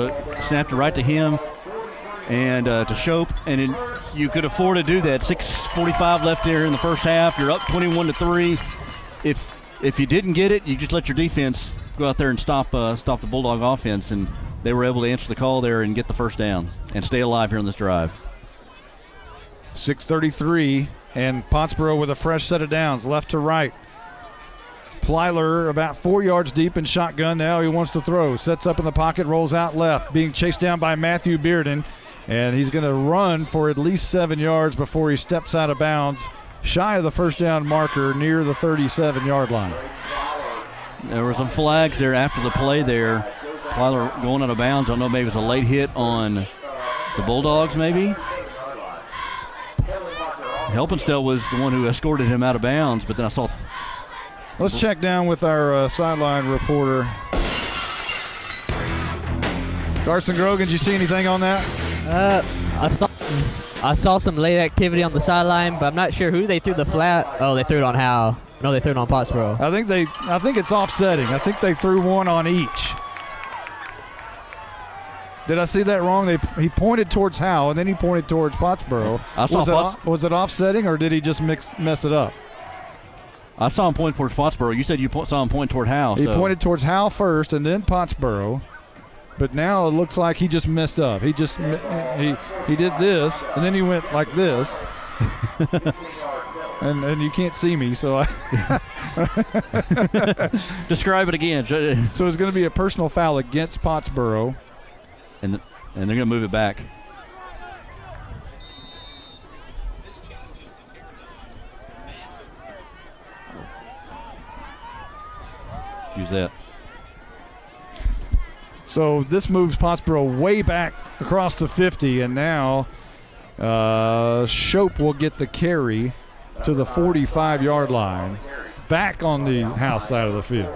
snapped right to him and to Shope, and you could afford to do that. 6:45 left there in the first half. You're up 21-3. If you didn't get it, you just let your defense go out there and stop the Bulldog offense, and they were able to answer the call there and get the first down and stay alive here on this drive. 6:33, and Pottsboro with a fresh set of downs, left to right. Plyler about 4 yards deep in shotgun. Now he wants to throw. Sets up in the pocket, rolls out left, being chased down by Matthew Bearden, and he's going to run for at least 7 yards before he steps out of bounds, shy of the first down marker near the 37-yard line. There were some flags there after the play there. Plyler going out of bounds. I don't know, maybe it was a late hit on the Bulldogs maybe. Helpenstell was the one who escorted him out of bounds, but then I saw... Let's check down with our sideline reporter. Carson Grogan, did you see anything on that? I saw some late activity on the sideline, but I'm not sure who they threw the flat. Oh, they threw it on Howe. No, they threw it on Pottsboro. I think it's offsetting. I think they threw one on each. Did I see that wrong? He pointed towards Howe, and then he pointed towards Pottsboro. Was it offsetting, or did he just mess it up? I saw him point towards Pottsboro. You said you saw him point toward Howe. He pointed towards Howe first, and then Pottsboro. But now it looks like he just messed up. He did this, and then he went like this. and you can't see me, so I describe it again. So it's going to be a personal foul against Pottsboro. And they're going to move it back. Use that. So this moves Pottsboro way back across the 50, and now Shope will get the carry to the 45-yard line, back on the House side of the field.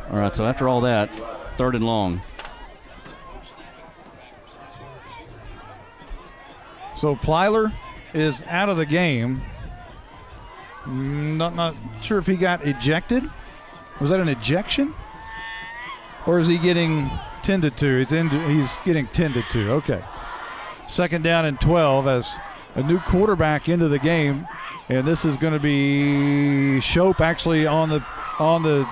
All right, so after all that, 3rd and long. So Plyler is out of the game. Not sure if he got ejected. Was that an ejection? Or is he getting tended to? He's getting tended to. Okay. 2nd down and 12 as a new quarterback into the game. And this is going to be Shope actually on the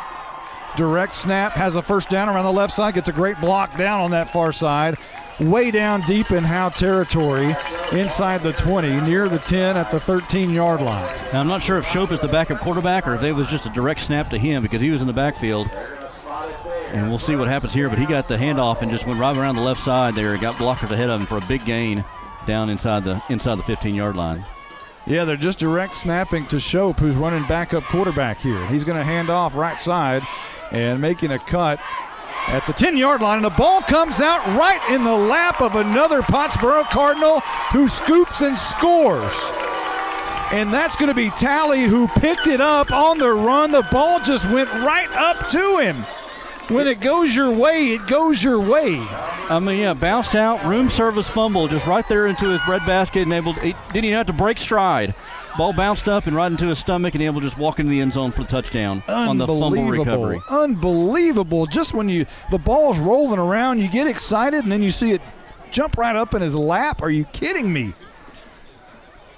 direct snap. Has a first down around the left side. Gets a great block down on that far side. Way down deep in Howe territory, inside the 20, near the 10 at the 13-yard line. Now, I'm not sure if Shope is the backup quarterback or if it was just a direct snap to him because he was in the backfield. And we'll see what happens here, but he got the handoff and just went right around the left side there and got blockers ahead of him for a big gain down inside the 15-yard line. Yeah, they're just direct snapping to Shope, who's running backup quarterback here. He's going to hand off right side and making a cut at the 10-yard line, and the ball comes out right in the lap of another Pottsboro Cardinal who scoops and scores. And that's going to be Talley, who picked it up on the run. The ball just went right up to him. When it goes your way, it goes your way. I mean, yeah, bounced out, room service fumble, just right there into his breadbasket, and didn't even have to break stride. Ball bounced up and right into his stomach, and able to just walk into the end zone for the touchdown on the fumble recovery. Unbelievable. Just when the ball's rolling around, you get excited, and then you see it jump right up in his lap. Are you kidding me?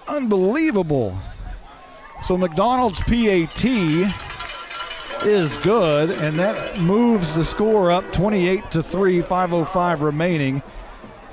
Unbelievable. So McDonald's PAT is good, and that moves the score up 28-3, 5:05 remaining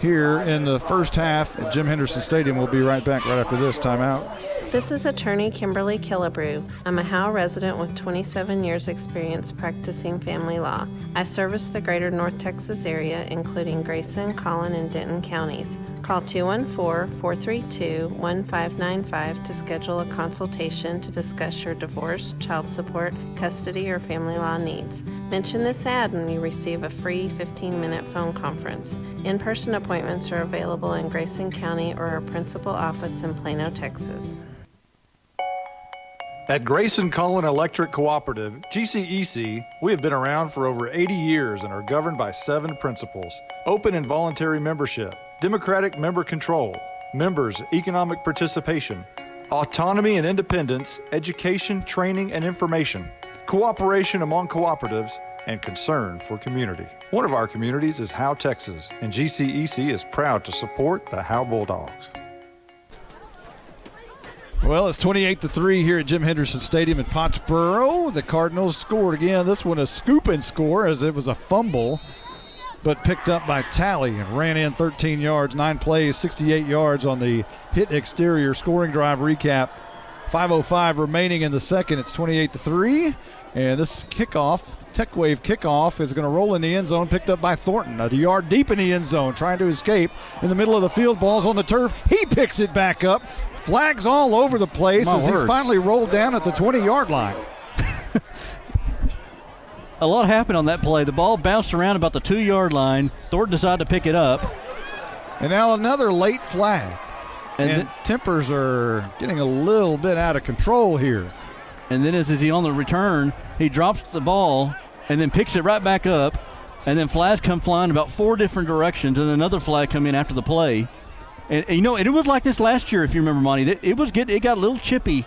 here in the first half at Jim Henderson Stadium. We'll be right back right after this timeout. This is attorney Kimberly Killebrew. I'm a Howe resident with 27 years experience practicing family law. I service the greater North Texas area, including Grayson, Collin, and Denton counties. Call 214-432-1595 to schedule a consultation to discuss your divorce, child support, custody, or family law needs. Mention this ad and you receive a free 15-minute phone conference. In-person appointments are available in Grayson County or our principal office in Plano, Texas. At Grayson Cullen Electric Cooperative, GCEC, we have been around for over 80 years and are governed by 7 principles: open and voluntary membership, democratic member control, members' economic participation, autonomy and independence, education, training, and information, cooperation among cooperatives, and concern for community. One of our communities is Howe, Texas, and GCEC is proud to support the Howe Bulldogs. Well, it's 28-3 here at Jim Henderson Stadium in Pottsboro. The Cardinals scored again. This one a scoop and score, as it was a fumble, but picked up by Talley and ran in 13 yards, 9 plays, 68 yards on the hit exterior scoring drive recap. 5:05 remaining in the second. It's 28-3, and this kickoff, Tech Wave kickoff, is going to roll in the end zone, picked up by Thornton. A yard deep in the end zone, trying to escape. In the middle of the field, ball's on the turf. He picks it back up. Flags all over the place as he's finally rolled down at the 20-yard line. A lot happened on that play. The ball bounced around about the 2-yard line. Thornton decided to pick it up. And now another late flag. And tempers are getting a little bit out of control here. And then as he on the return, he drops the ball and then picks it right back up. And then flags come flying about 4 different directions, and another flag come in after the play. And you know, it was like this last year, if you remember, Monty. It got a little chippy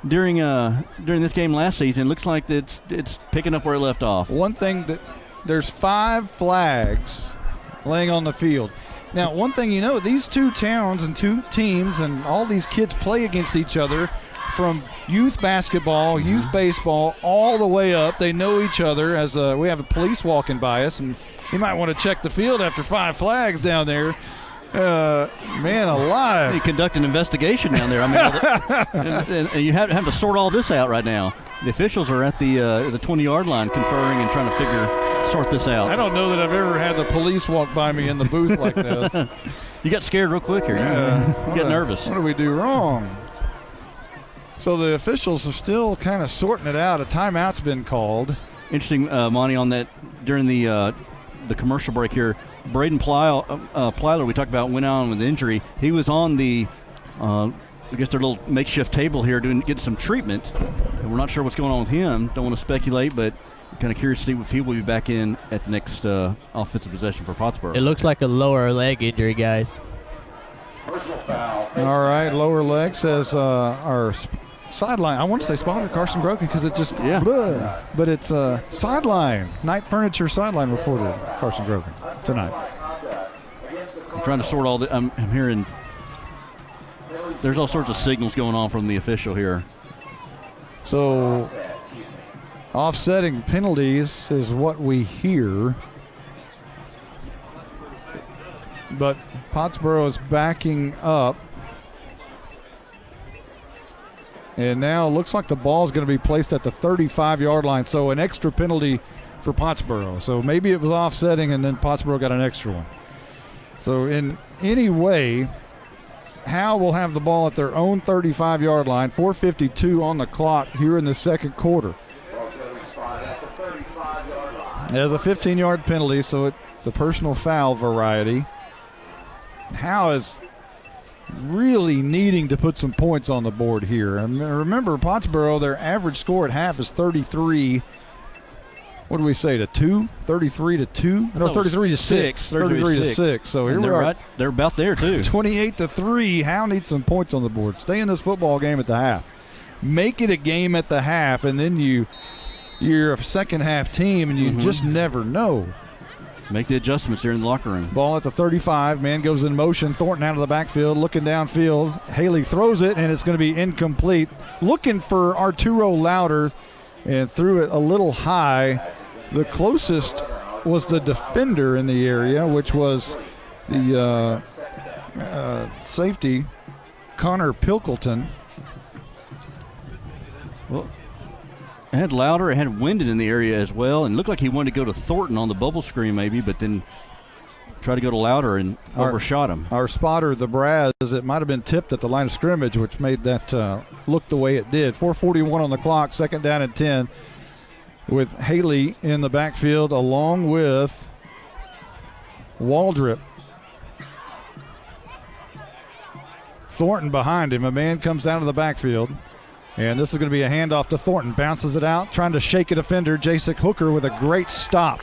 during this game last season. It looks like it's picking up where it left off. One thing that there's 5 flags laying on the field. Now, one thing you know, these 2 towns and 2 teams and all these kids play against each other from youth basketball, youth baseball, all the way up. They know each other. As we have a police walking by us, and you might want to check the field after 5 flags down there. Man alive. You conduct an investigation down there. I mean, and you have to sort all this out right now. The officials are at the 20-yard line conferring and trying to sort this out. I don't know that I've ever had the police walk by me in the booth like this. You got scared real quick here. You got nervous. What did we do wrong? So the officials are still kind of sorting it out. A timeout's been called. Interesting, Monty, on that during the commercial break here. Braden Plyler, we talked about, went on with injury. He was on the, I guess their little makeshift table here getting some treatment. And we're not sure what's going on with him. Don't want to speculate, but kind of curious to see if he will be back in at the next offensive possession for Pottsboro. It looks like a lower leg injury, guys. All right, lower leg, says our sideline. I want to say spot or Carson Grogan because it just blah, but it's sideline. Night Furniture sideline reporter Carson Grogan tonight. I'm trying to sort all the. I'm hearing. There's all sorts of signals going on from the official here. So, offsetting penalties is what we hear. But Pottsboro is backing up. And now it looks like the ball is going to be placed at the 35-yard line. So an extra penalty for Pottsboro. So maybe it was offsetting and then Pottsboro got an extra one. So in any way, Howe will have the ball at their own 35-yard line, 4:52 on the clock here in the second quarter. It has a 15-yard penalty, so the personal foul variety. Howe is really needing to put some points on the board here. And remember, Pottsboro, their average score at half is 33. What do we say, to 2? 33 to 2? No, 33 to 6. 33 to 6. So here we are. Right, they're about there, too. 28 to 3. Howe needs some points on the board. Stay in this football game at the half. Make it a game at the half, and then you're a second-half team, and you just never know. Make the adjustments there in the locker room. Ball at the 35. Man goes in motion. Thornton out of the backfield, looking downfield. Haley throws it, and it's going to be incomplete. Looking for Arturo Louder, and threw it a little high. The closest was the defender in the area, which was the safety, Connor Pilkington. Well, it had Louder, it had Wyndon in the area as well, and looked like he wanted to go to Thornton on the bubble screen maybe, but then tried to go to Louder and overshot him. Our spotter, the Braz, it might have been tipped at the line of scrimmage, which made that look the way it did. 4:41 on the clock, second down and 10, with Haley in the backfield along with Waldrop. Thornton behind him. A man comes out of the backfield. And this is going to be a handoff to Thornton. Bounces it out, trying to shake a defender. Jasek Hooker with a great stop,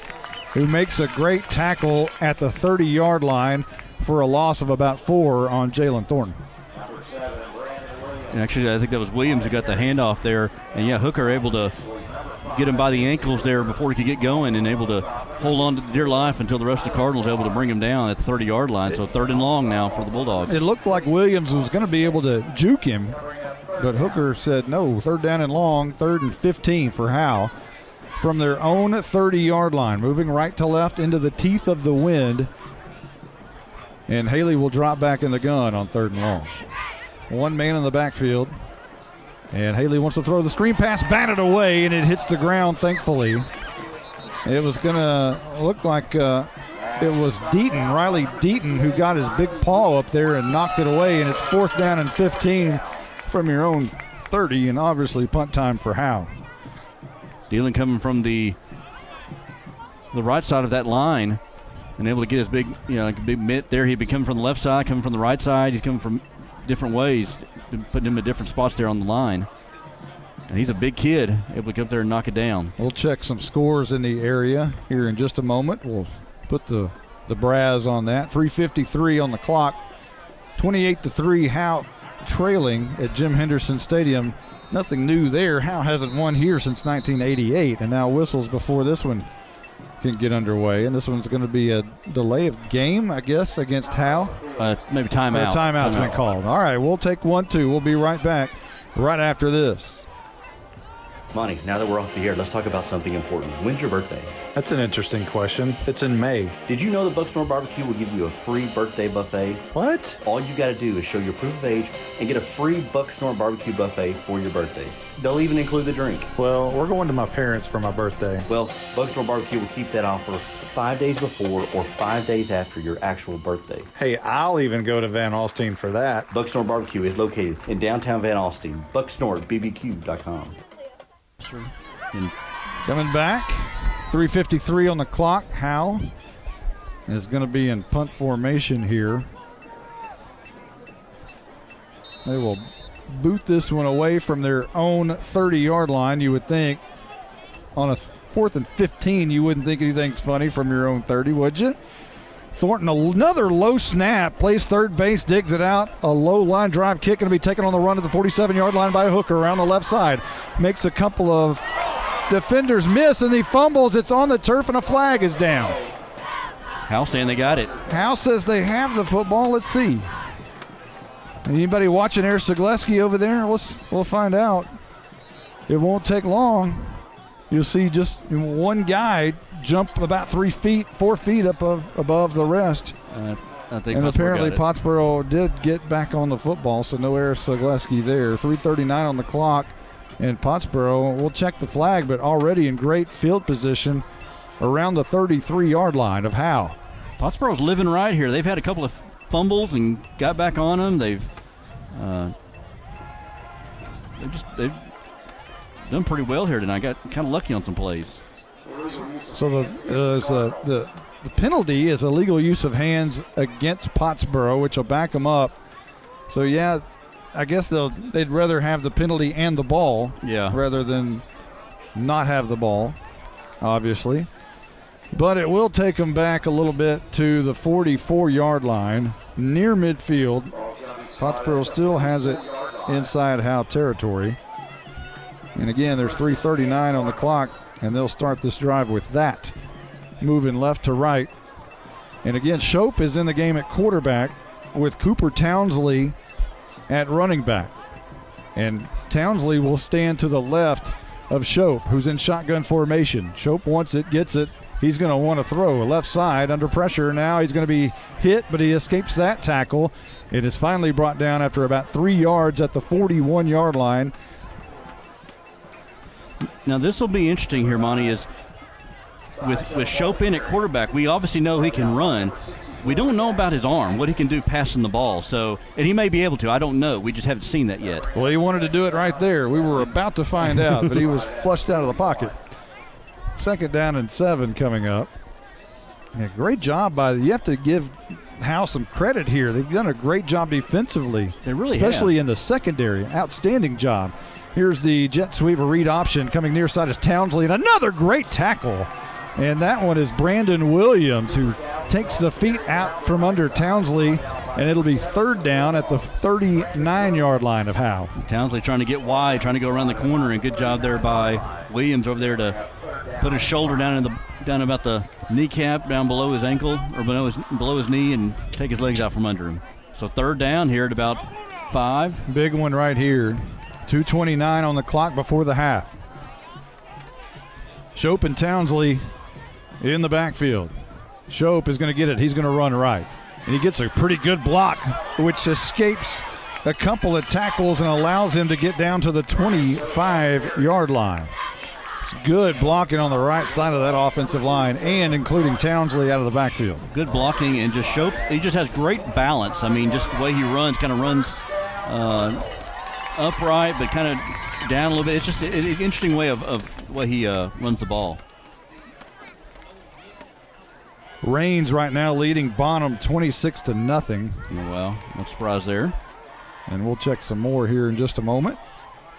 who makes a great tackle at the 30-yard line for a loss of about 4 on Jalen Thornton. And actually, I think that was Williams who got the handoff there. And, yeah, Hooker able to get him by the ankles there before he could get going and able to hold on to dear life until the rest of the Cardinals able to bring him down at the 30-yard line. So 3rd and long now for the Bulldogs. It looked like Williams was going to be able to juke him, but Hooker said no. 3rd down and long, 3rd and 15 for Howe from their own 30-yard line, moving right to left into the teeth of the wind. And Haley will drop back in the gun on 3rd and long. One man in the backfield. And Haley wants to throw the screen pass, batted away, and it hits the ground, thankfully. It was going to look like it was Deaton, Riley Deaton, who got his big paw up there and knocked it away, and it's 4th down and 15 from your own 30, and obviously punt time for Howe. Dealing coming from the right side of that line and able to get his big mitt there. He'd be coming from the left side, coming from the right side. He's coming from different ways, putting him in different spots there on the line. And he's a big kid, able to come up there and knock it down. We'll check some scores in the area here in just a moment. We'll put the Braz on that. 3:53 on the clock. 28-3, Howe trailing at Jim Henderson Stadium. Nothing new there. Howe hasn't won here since 1988, and now whistles before this one can get underway. And this one's going to be a delay of game, I guess, against Howe. Maybe timeout. Timeout's been called. All right, we'll take 1-2. We'll be right back right after this. Monty, now that we're off the air, let's talk about something important. When's your birthday? That's an interesting question. It's in May. Did you know that Bucksnor Barbecue will give you a free birthday buffet? What? All you got to do is show your proof of age and get a free Bucksnor Barbecue buffet for your birthday. They'll even include the drink. Well, we're going to my parents for my birthday. Well, Bucksnor Barbecue will keep that offer 5 days before or 5 days after your actual birthday. Hey, I'll even go to Van Alstyne for that. Bucksnor Barbecue is located in downtown Van Alstyne. BucksnorBBQ.com. Coming back, 3:53 on the clock. Howe is going to be in punt formation here. They will boot this one away from their own 30-yard line. You would think on a 4th and 15, you wouldn't think anything's funny from your own 30, would you? Thornton, another low snap, plays third base, digs it out. A low line drive kick going to be taken on the run to the 47-yard line by a hooker around the left side. Makes a couple of defenders miss, and he fumbles. It's on the turf, and a flag is down. Howe saying they got it. Howe says they have the football. Let's see. Anybody watching Eric Zagleski over there? We'll find out. It won't take long. You'll see just one guy jump about 4 feet up above the rest. I think and apparently Pottsboro did get back on the football, so no Eric Zagleski there. 3:39 on the clock, and Pottsboro will check the flag, but already in great field position around the 33-yard line of Howe. Pottsboro's living right here. They've had a couple of fumbles and got back on them. They've done pretty well here tonight. Got kind of lucky on some plays. So the penalty is illegal use of hands against Pottsboro, which will back them up. So yeah, I guess they'd rather have the penalty and the ball, rather than not have the ball, obviously. But it will take them back a little bit to the 44-yard line, near midfield. Pottsboro still has it inside Howe territory. And again, there's 3:39 on the clock, and they'll start this drive with that. Moving left to right. And again, Shope is in the game at quarterback with Cooper Townsley at running back. And Townsley will stand to the left of Shope, who's in shotgun formation. Shope wants it, gets it. He's going to want to throw. Left side under pressure. Now he's going to be hit, but he escapes that tackle. It is finally brought down after about 3 yards at the 41-yard line. Now this will be interesting here, Monty, is with Shope in at quarterback, we obviously know he can run. We don't know about his arm, what he can do passing the ball. So, and he may be able to. I don't know. We just haven't seen that yet. Well, he wanted to do it right there. We were about to find out, but he was flushed out of the pocket. 2nd down and 7 coming up. Yeah, great job you have to give Howe some credit here. They've done a great job defensively. They really especially have. In the secondary. Outstanding job. Here's the jet sweep, a read option. Coming near side is Townsley, and another great tackle. And that one is Brandon Williams, who takes the feet out from under Townsley, and it'll be 3rd down at the 39-yard line of Howe. Townsley trying to get wide, trying to go around the corner, and good job there by Williams over there to put his shoulder down about the kneecap, down below his ankle, or below his knee, and take his legs out from under him. So 3rd down here at about 5. Big one right here. 2:29 on the clock before the half. Shope and Townsley in the backfield. Shope is going to get it. He's going to run right. And he gets a pretty good block, which escapes a couple of tackles and allows him to get down to the 25-yard line. It's good blocking on the right side of that offensive line, and including Townsley out of the backfield. Good blocking, and just Shope, he just has great balance. I mean, just the way he runs, kind of runs upright, but kind of down a little bit. It's just an interesting way of the way he runs the ball. Raines right now leading Bonham 26-0. Well, no surprise there. And we'll check some more here in just a moment.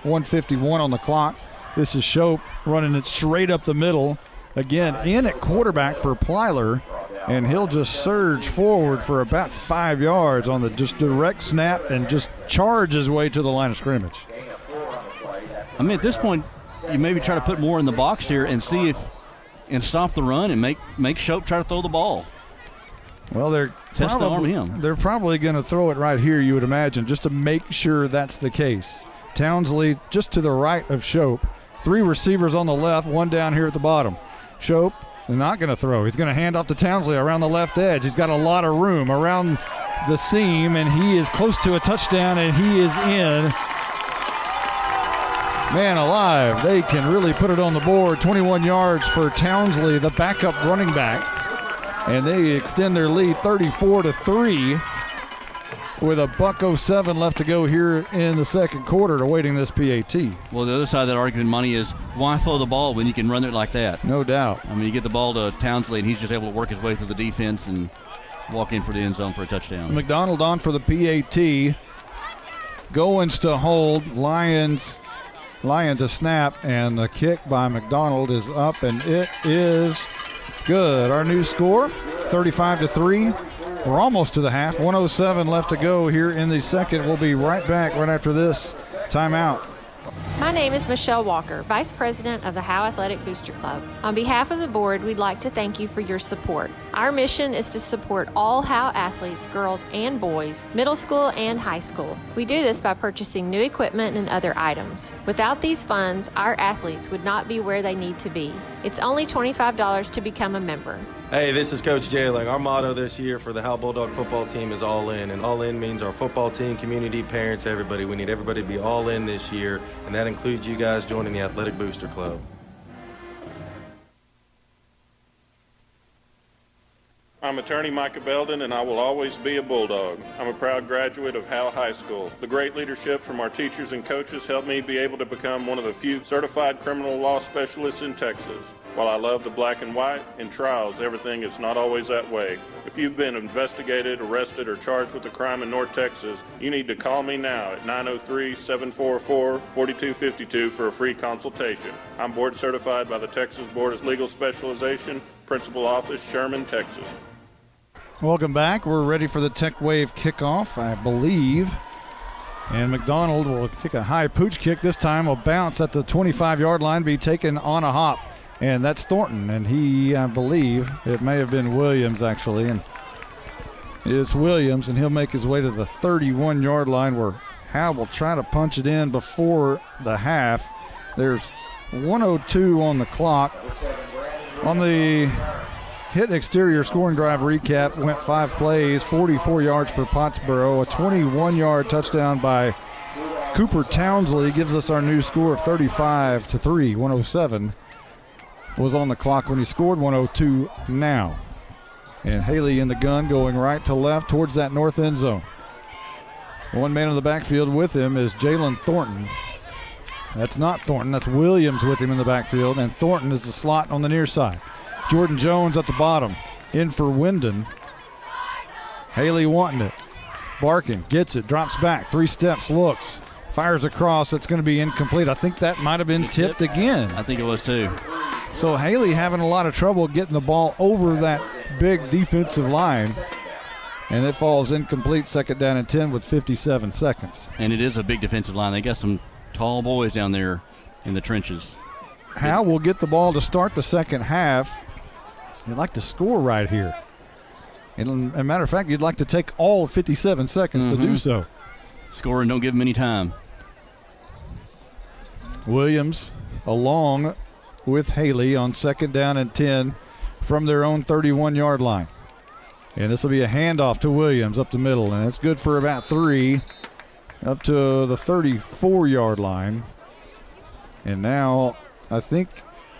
1:51 on the clock. This is Shope running it straight up the middle. Again, in at quarterback for Plyler. And he'll just surge forward for about 5 yards on the just direct snap and just charge his way to the line of scrimmage. I mean, at this point, you maybe try to put more in the box here and see if and stop the run and make Shope try to throw the ball. Well, they're probably going to throw it right here, you would imagine, just to make sure that's the case. Townsley just to the right of Shope. 3 receivers on the left, 1 down here at the bottom. Shope not going to throw. He's going to hand off to Townsley around the left edge. He's got a lot of room around the seam, and he is close to a touchdown, and he is in. Man alive, they can really put it on the board. 21 yards for Townsley, the backup running back. And they extend their lead 34-3 with a $1:07 left to go here in the second quarter, awaiting this PAT. Well, the other side of that argument, Money, is why throw the ball when you can run it like that? No doubt. I mean, you get the ball to Townsley, and he's just able to work his way through the defense and walk in for the end zone for a touchdown. McDonald on for the PAT. Goins to hold. Lions a snap, and the kick by McDonald is up, and it is good. Our new score, 35-3. We're almost to the half. 1:07 left to go here in the second. We'll be right back right after this timeout. My name is Michelle Walker, Vice President of the Howe Athletic Booster Club. On behalf of the board, we'd like to thank you for your support. Our mission is to support all Howe athletes, girls and boys, middle school and high school. We do this by purchasing new equipment and other items. Without these funds, our athletes would not be where they need to be. It's only $25 to become a member. Hey, this is Coach Jailing. Our motto this year for the Howe Bulldog football team is all in. And all in means our football team, community, parents, everybody. We need everybody to be all in this year, and that includes you guys joining the Athletic Booster Club. I'm attorney Micah Belden, and I will always be a Bulldog. I'm a proud graduate of Howe High School. The great leadership from our teachers and coaches helped me be able to become one of the few certified criminal law specialists in Texas. While I love the black and white, in trials, everything is not always that way. If you've been investigated, arrested, or charged with a crime in North Texas, you need to call me now at 903-744-4252 for a free consultation. I'm board certified by the Texas Board of Legal Specialization, Principal Office, Sherman, Texas. Welcome back. We're ready for the Tech Wave kickoff, I believe. And McDonald will kick a high pooch kick. This time will bounce at the 25-yard line, be taken on a hop. And that's Thornton, and he, I believe, it may have been Williams actually, and it's Williams, and he'll make his way to the 31-yard line where Howe will try to punch it in before the half. There's 1:02 on the clock. On the hit exterior scoring drive recap, went 5 plays, 44 yards for Pottsboro, a 21-yard touchdown by Cooper Townsley gives us our new score of 35-3, 1:07. Was on the clock when he scored. 1:02 now. And Haley in the gun going right to left towards that north end zone. One man in the backfield with him is Jalen Thornton. That's not Thornton, that's Williams with him in the backfield, and Thornton is the slot on the near side. Jordan Jones at the bottom, in for Wyndon. Haley wanting it. Barking, gets it, drops back, 3 steps, looks, fires across. That's going to be incomplete. I think that might have been tipped again. I think it was too. So Haley having a lot of trouble getting the ball over that big defensive line, and it falls incomplete. Second down and 10 with 57 seconds. And it is a big defensive line. They got some tall boys down there in the trenches. Howe will get the ball to start the second half. You'd like to score right here. And as a matter of fact, you'd like to take all 57 seconds to do so. Score and don't give them any time. Williams along with Haley on second down and 10 from their own 31-yard line. And this will be a handoff to Williams up the middle, and it's good for about 3 up to the 34-yard line. And now I think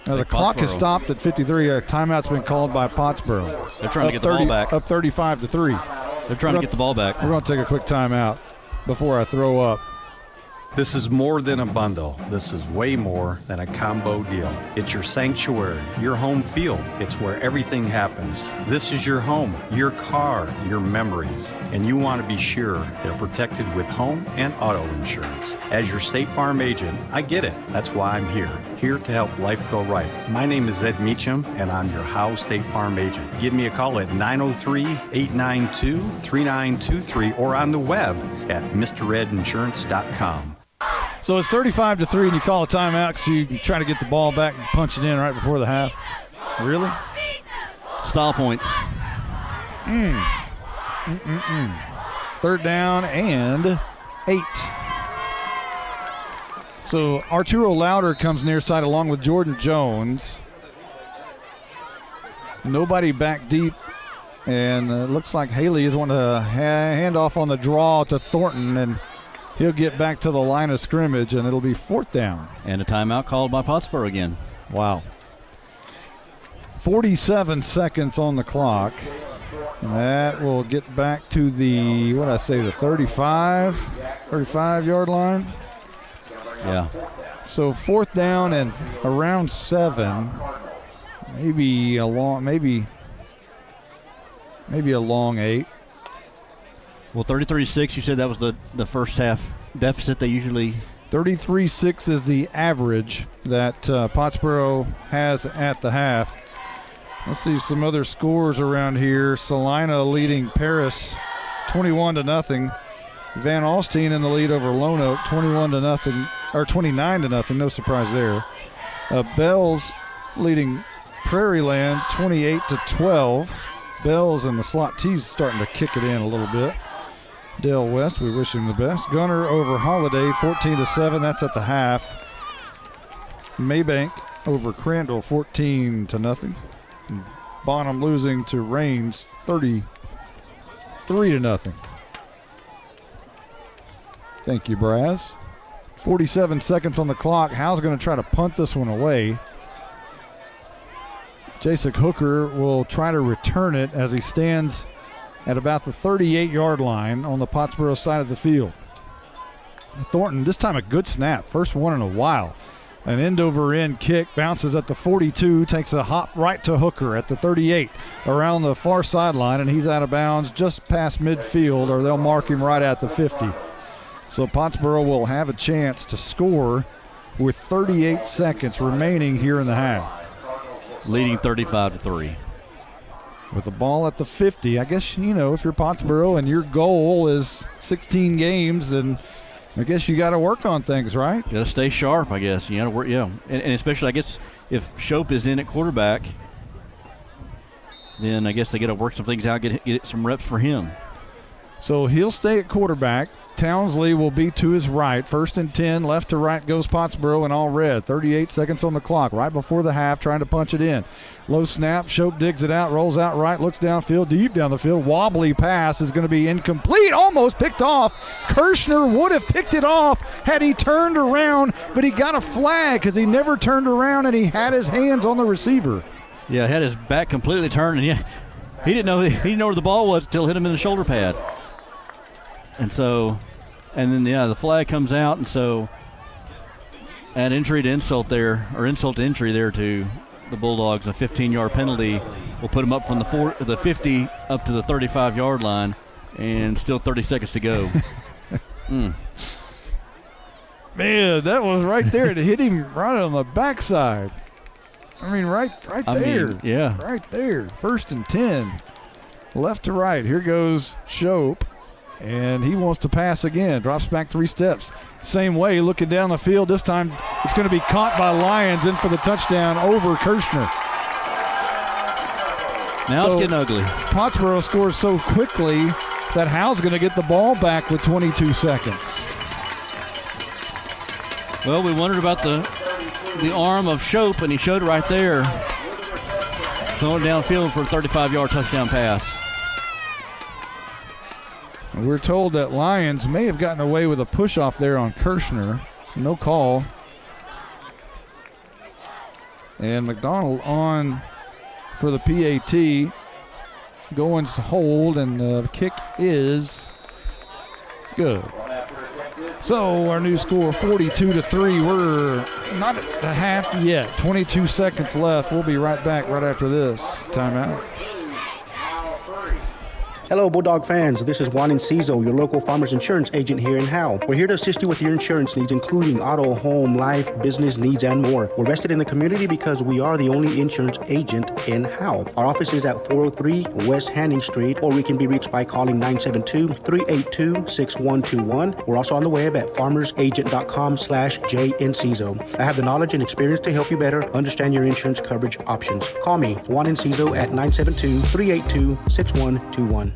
the clock has stopped at 53. A timeout's been called by Pottsboro. They're trying to get the ball back. Up 35-3. They're trying to get the ball back. We're going to take a quick timeout before I throw up. This is more than a bundle. This is way more than a combo deal. It's your sanctuary, your home field. It's where everything happens. This is your home, your car, your memories. And you want to be sure they're protected with home and auto insurance. As your State Farm agent, I get it. That's why I'm here to help life go right. My name is Ed Meacham, and I'm your Howe State Farm agent. Give me a call at 903-892-3923 or on the web at mredinsurance.com. So it's 35-3, and you call a timeout so you can try to get the ball back and punch it in right before the half. Really? Style points. Third down and 8. So Arturo Louder comes near side along with Jordan Jones. Nobody back deep, and it looks like Haley is wanting to hand off on the draw to Thornton, and he'll get back to the line of scrimmage, and it'll be 4th down. And a timeout called by Pottsboro again. Wow. 47 seconds on the clock. And that will get back to the, the 35-yard line. Yeah. So 4th down and around 7. Maybe a long 8. Well, 33-6, you said that was the first half deficit they usually. 33-6 is the average that Pottsboro has at the half. Let's see some other scores around here. Salina leading Paris 21-0. Van Alstyne in the lead over Lone Oak 21-0 or 29-0. No surprise there. Bells leading Prairie Land 28-12. Bells and the slot T's starting to kick it in a little bit. Dale West, we wish him the best. Gunner over Holiday 14-7. That's at the half. Maybank over Crandall 14-0. Bonham losing to Rains 33-0. Thank you, Braz. 47 seconds on the clock. Howe's going to try to punt this one away. Jasek Hooker will try to return it as he stands at about the 38-yard line on the Pottsboro side of the field. Thornton, this time a good snap. First one in a while. An end-over-end kick, bounces at the 42, takes a hop right to Hooker at the 38, around the far sideline, and he's out of bounds just past midfield, or they'll mark him right at the 50. So Pottsboro will have a chance to score with 38 seconds remaining here in the half. Leading 35-3. With the ball at the 50, I guess, if you're Pottsboro and your goal is 16 games, then I guess you got to work on things, right? You got to stay sharp, I guess. You got to work, yeah. And especially, I guess, if Shope is in at quarterback, then I guess they got to work some things out, get some reps for him. So he'll stay at quarterback. Townsley will be to his right. 1st and 10, left to right goes Pottsboro in all red. 38 seconds on the clock, right before the half, trying to punch it in. Low snap, Shope digs it out, rolls out right, looks downfield, deep down the field. Wobbly pass is going to be incomplete, almost picked off. Kirshner would have picked it off had he turned around, but he got a flag because he never turned around and he had his hands on the receiver. Yeah, had his back completely turned, and he didn't know where the ball was until it hit him in the shoulder pad. And then the flag comes out, and so add injury to insult there, or insult to injury there to the Bulldogs. A 15-yard penalty will put them up from the 50 up to the 35-yard line, and still 30 seconds to go. Man, that was right there. It hit him right on the backside. I mean, right there. Yeah. Right there. 1st and 10. Left to right. Here goes Shope. And he wants to pass again. Drops back 3 steps. Same way, looking down the field. This time it's going to be caught by Lyons in for the touchdown over Kirshner. Now it's getting ugly. Pottsboro scores so quickly that Howe's going to get the ball back with 22 seconds. Well, we wondered about the arm of Shope, and he showed it right there. Throwing downfield for a 35-yard touchdown pass. We're told that Lyons may have gotten away with a push-off there on Kirshner. No call. And McDonald on for the PAT. Goins to hold, and the kick is good. So our new score, 42-3. We're not at the half yet. 22 seconds left. We'll be right back right after this timeout. Hello, Bulldog fans. This is Juan Enciso, your local farmers insurance agent here in Howe. We're here to assist you with your insurance needs, including auto, home, life, business needs, and more. We're vested in the community because we are the only insurance agent in Howe. Our office is at 403 West Hanning Street, or we can be reached by calling 972-382-6121. We're also on the web at farmersagent.com/JEnciso. I have the knowledge and experience to help you better understand your insurance coverage options. Call me, Juan Enciso, at 972-382-6121.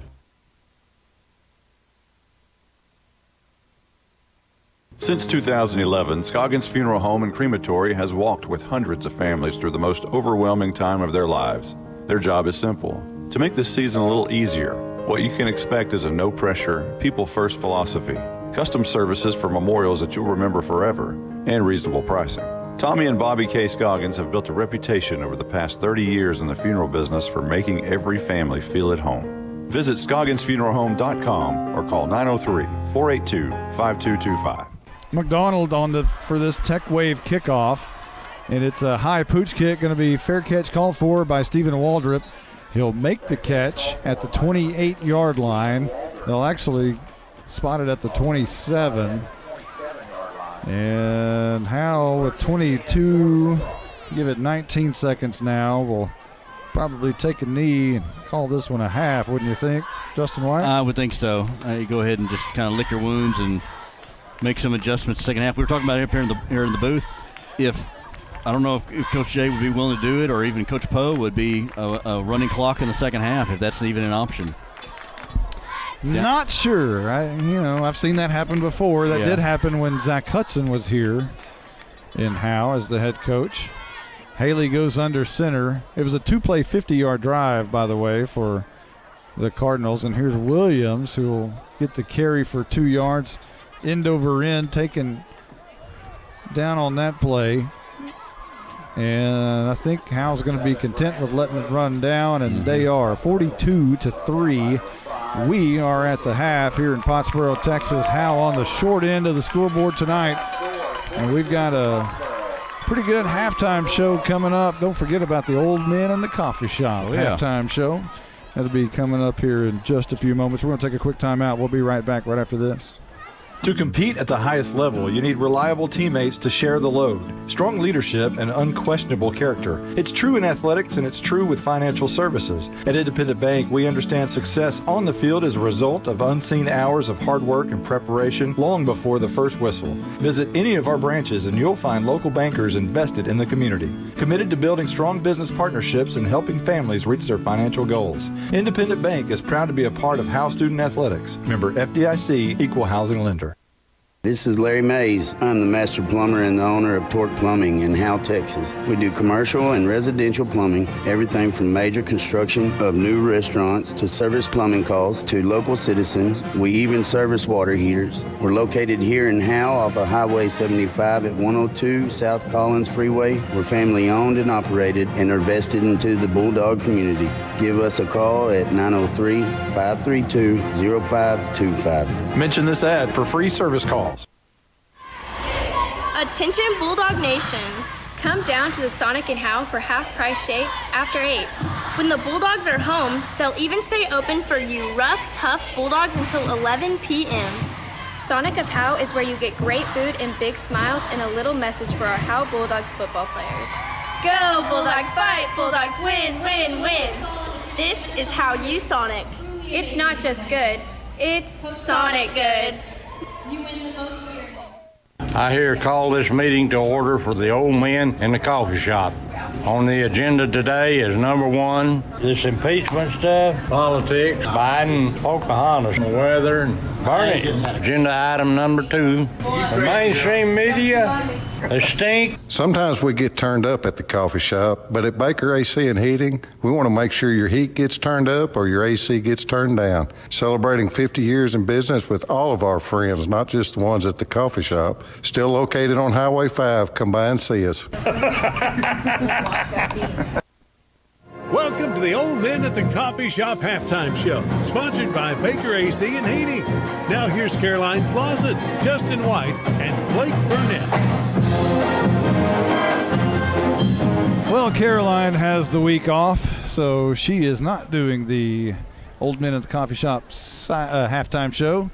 Since 2011, Scoggins Funeral Home and Crematory has walked with hundreds of families through the most overwhelming time of their lives. Their job is simple: to make this season a little easier. What you can expect is a no-pressure, people-first philosophy, custom services for memorials that you'll remember forever, and reasonable pricing. Tommy and Bobby K. Scoggins have built a reputation over the past 30 years in the funeral business for making every family feel at home. Visit ScogginsFuneralHome.com or call 903-482-5225. McDonald for this Tech Wave kickoff, and it's a high pooch kick, going to be fair catch called for by Stephen Waldrop. He'll make the catch at the 28-yard line. They'll actually spot it at the 27. And Howe with 22, give it 19 seconds now, will probably take a knee and call this one a half, wouldn't you think, Justin White? I would think so. You go ahead and just kind of lick your wounds and make some adjustments second half. We were talking about it up here in the booth. I don't know if Coach Jay would be willing to do it, or even Coach Poe would be a running clock in the second half, if that's even an option. Not sure. I've seen that happen before. That did happen when Zach Hudson was here in Howe as the head coach. Haley goes under center. It was a 2-play 50-yard drive, by the way, for the Cardinals. And here's Williams, who will get the carry for 2 yards. End over end, taken down on that play. And I think Howe's going to be content with letting it run down, and they are 42-3. We are at the half here in Pottsboro, Texas. Howe on the short end of the scoreboard tonight. And we've got a pretty good halftime show coming up. Don't forget about the Old Men and the Coffee Shop halftime show. That'll be coming up here in just a few moments. We're going to take a quick time out. We'll be right back right after this. To compete at the highest level, you need reliable teammates to share the load, strong leadership, and unquestionable character. It's true in athletics, and it's true with financial services. At Independent Bank, we understand success on the field is a result of unseen hours of hard work and preparation long before the first whistle. Visit any of our branches, and you'll find local bankers invested in the community, committed to building strong business partnerships and helping families reach their financial goals. Independent Bank is proud to be a part of Howe Student Athletics. Member FDIC, Equal Housing Lender. This is Larry Mays. I'm the master plumber and the owner of Torque Plumbing in Howe, Texas. We do commercial and residential plumbing, everything from major construction of new restaurants to service plumbing calls to local citizens. We even service water heaters. We're located here in Howe off of Highway 75 at 102 South Collins Freeway. We're family owned and operated and are vested into the Bulldog community. Give us a call at 903-532-0525. Mention this ad for free service calls. Attention Bulldog Nation. Come down to the Sonic and Howe for half-price shakes after 8. When the Bulldogs are home, they'll even stay open for you rough, tough Bulldogs until 11 p.m. Sonic of Howe is where you get great food and big smiles and a little message for our Howe Bulldogs football players. Go Bulldogs fight, Bulldogs win, win, win. This is how you Sonic. It's not just good, it's Sonic good. You win the most. I here call this meeting to order for the Old Men in the Coffee Shop. On the agenda today is number 1, this impeachment stuff, politics, Biden, Pocahontas, the weather, and Bernie. Agenda item number 2, the mainstream media, they stink. Sometimes we get turned up at the coffee shop, but at Baker AC and Heating, we want to make sure your heat gets turned up or your AC gets turned down. Celebrating 50 years in business with all of our friends, not just the ones at the coffee shop. Still located on Highway 5. Come by and see us. Welcome to the Old Men at the Coffee Shop halftime show, sponsored by Baker AC and Heating. Now here's Caroline Slauson, Justin White, and Blake Burnett. Well, Caroline has the week off, so she is not doing the Old Men at the Coffee Shop halftime show.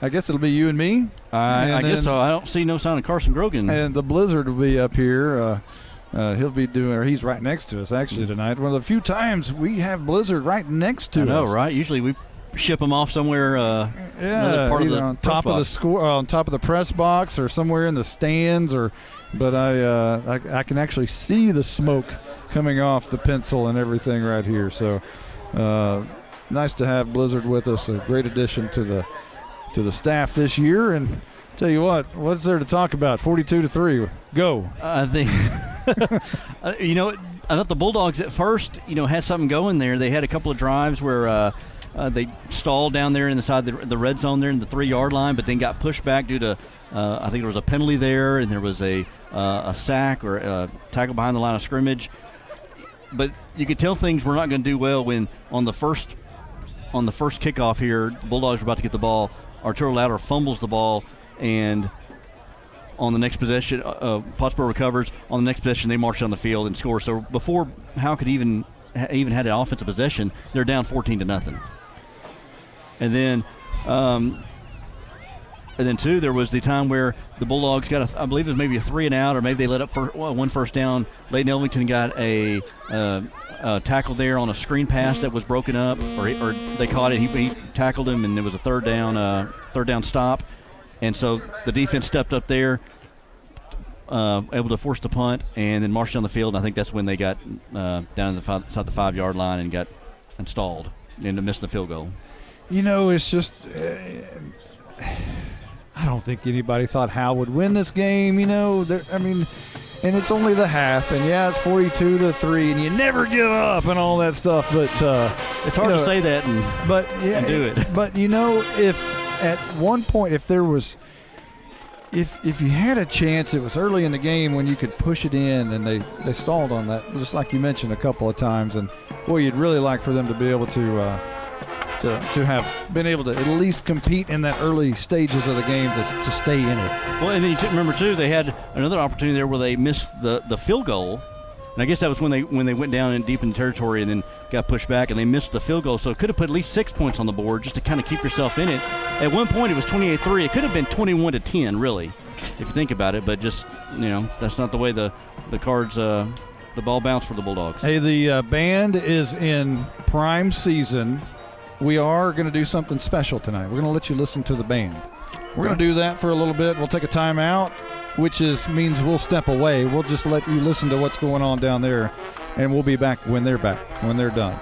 I guess it'll be you and me. I guess so. I don't see no sign of Carson Grogan. And the Blizzard will be up here. He'll be doing, or he's right next to us actually tonight. One of the few times we have Blizzard right next to us. I know, right? Usually we ship him off somewhere. Part of the on top of the score, on top of the press box, or somewhere in the stands. But I can actually see the smoke coming off the pencil and everything right here. So nice to have Blizzard with us. A great addition to the staff this year. And tell you what's there to talk about? 42-3. Go. I think. I thought the Bulldogs at first, had something going there. They had a couple of drives where they stalled down there inside the red zone there in the 3-yard line, but then got pushed back due to I think there was a penalty there, and there was a sack or a tackle behind the line of scrimmage. But you could tell things were not going to do well when on the first kickoff here, the Bulldogs were about to get the ball. Arturo Lauder fumbles the ball, and on the next possession, Pottsboro recovers. On the next possession, they march down the field and score. So before Howe could even had an offensive possession, they're down 14-0. And then And then, two, there was the time where the Bulldogs got, I believe it was maybe a 3 and out, or maybe they let up for one first down. Leighton Elvington got a tackle there on a screen pass that was broken up, or they caught it. He tackled him, and there was a third down stop. And so the defense stepped up there, able to force the punt, and then marched down the field. And I think that's when they got down inside the 5-yard line and got installed and missed the field goal. You know, it's just I don't think anybody thought Howe would win this game. You know, and it's only the half, and yeah, it's 42-3, and you never give up and all that stuff. But it's hard to say that and do it. But you know, if at one point, if you had a chance, it was early in the game when you could push it in, and they stalled on that, just like you mentioned a couple of times. And boy, you'd really like for them to be able to have been able to at least compete in that early stages of the game to stay in it. Well, and then you remember too, they had another opportunity there where they missed the field goal, and I guess that was when they went down in deep in territory and then got pushed back, and they missed the field goal. So it could have put at least 6 points on the board just to kind of keep yourself in it. At one point, it was 28-3. It could have been 21-10, really, if you think about it. But just that's not the way the Cards the ball bounced for the Bulldogs. Hey, the band is in prime season. We are going to do something special tonight. We're going to let you listen to the band. We're going to do that for a little bit. We'll take a timeout, which means we'll step away. We'll just let you listen to what's going on down there, and we'll be back when they're done.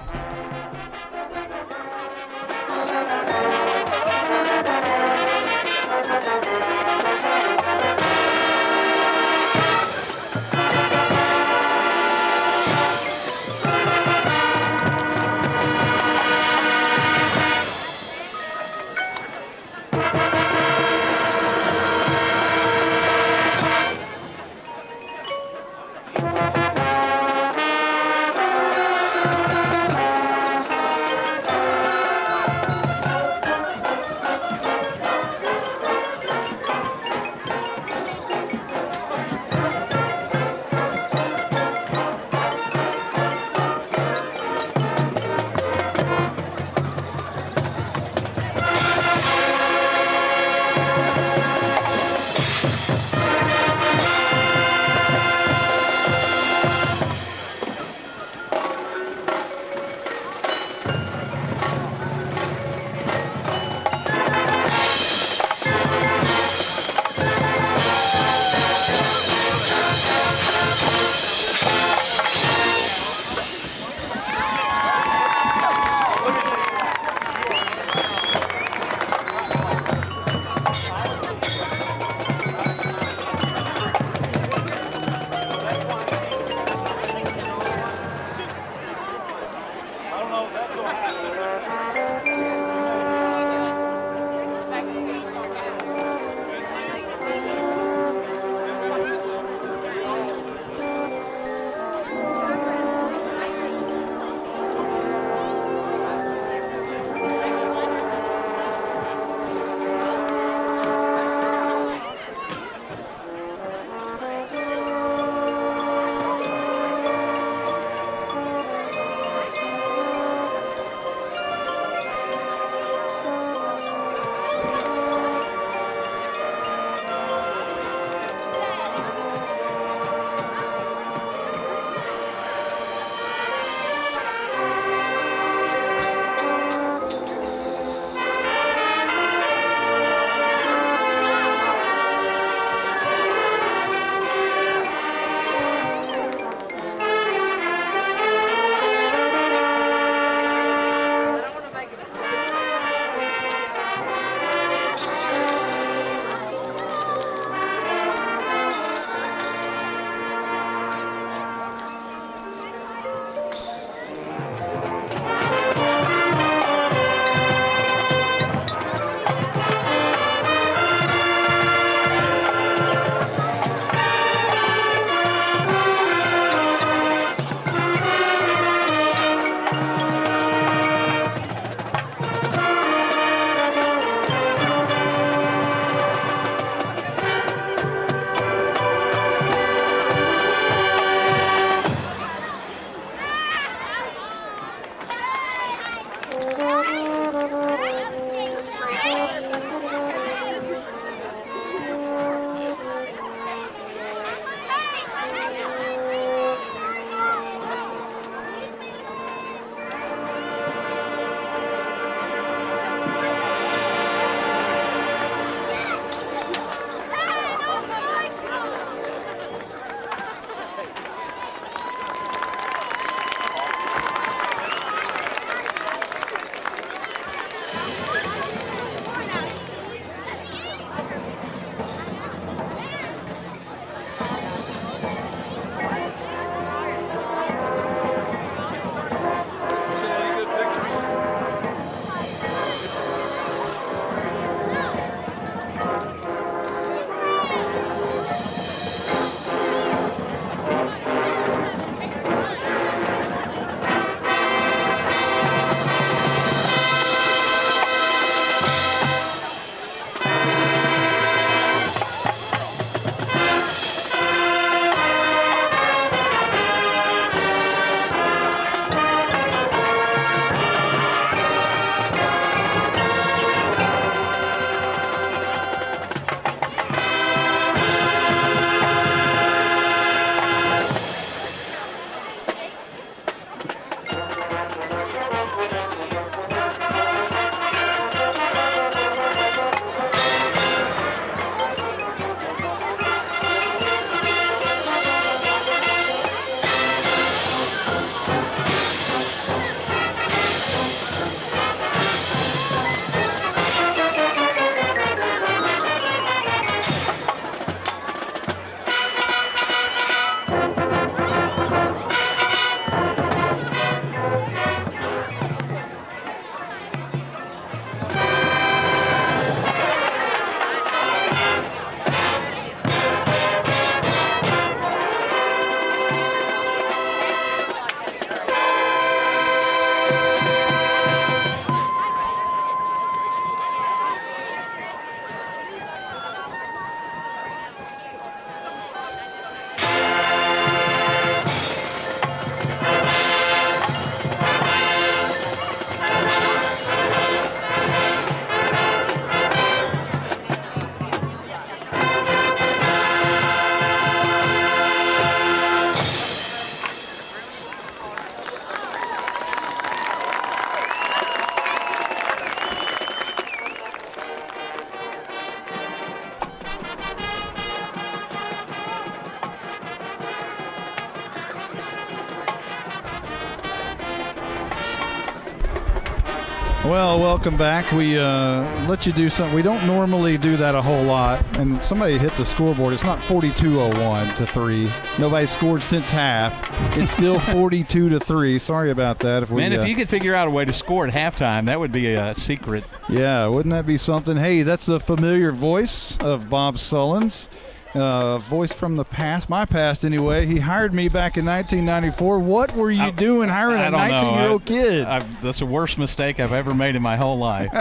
Well, welcome back. We let you do something. We don't normally do that a whole lot. And somebody hit the scoreboard. It's not 42-01-3. Nobody scored since half. It's still 42-3. Sorry about that. If you could figure out a way to score at halftime, that would be a secret. Yeah, wouldn't that be something? Hey, that's a familiar voice of Bob Sullins. Voice from the past, my past anyway. He hired me back in 1994. What were you doing hiring a 19-year-old kid? That's the worst mistake I've ever made in my whole life.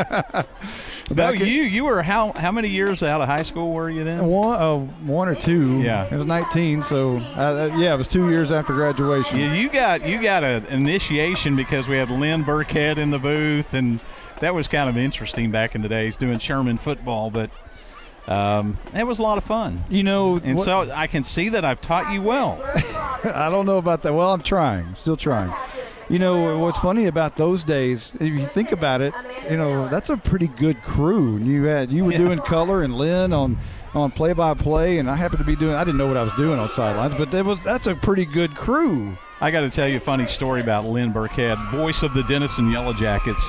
You were how many years out of high school were you then? One or two. Yeah, it was 19. So it was 2 years after graduation. Yeah, you got an initiation because we had Lynn Burkhead in the booth, and that was kind of interesting back in the days doing Sherman football, but. It was a lot of fun. So I can see that I've taught you well. I don't know about that. Well, I'm trying. Still trying. What's funny about those days, if you think about it, that's a pretty good crew. You were doing color and Lynn on play-by-play, and I happened to be I didn't know what I was doing on sidelines, but that's a pretty good crew. I got to tell you a funny story about Lynn Burkhead, voice of the Denison Yellow Jackets.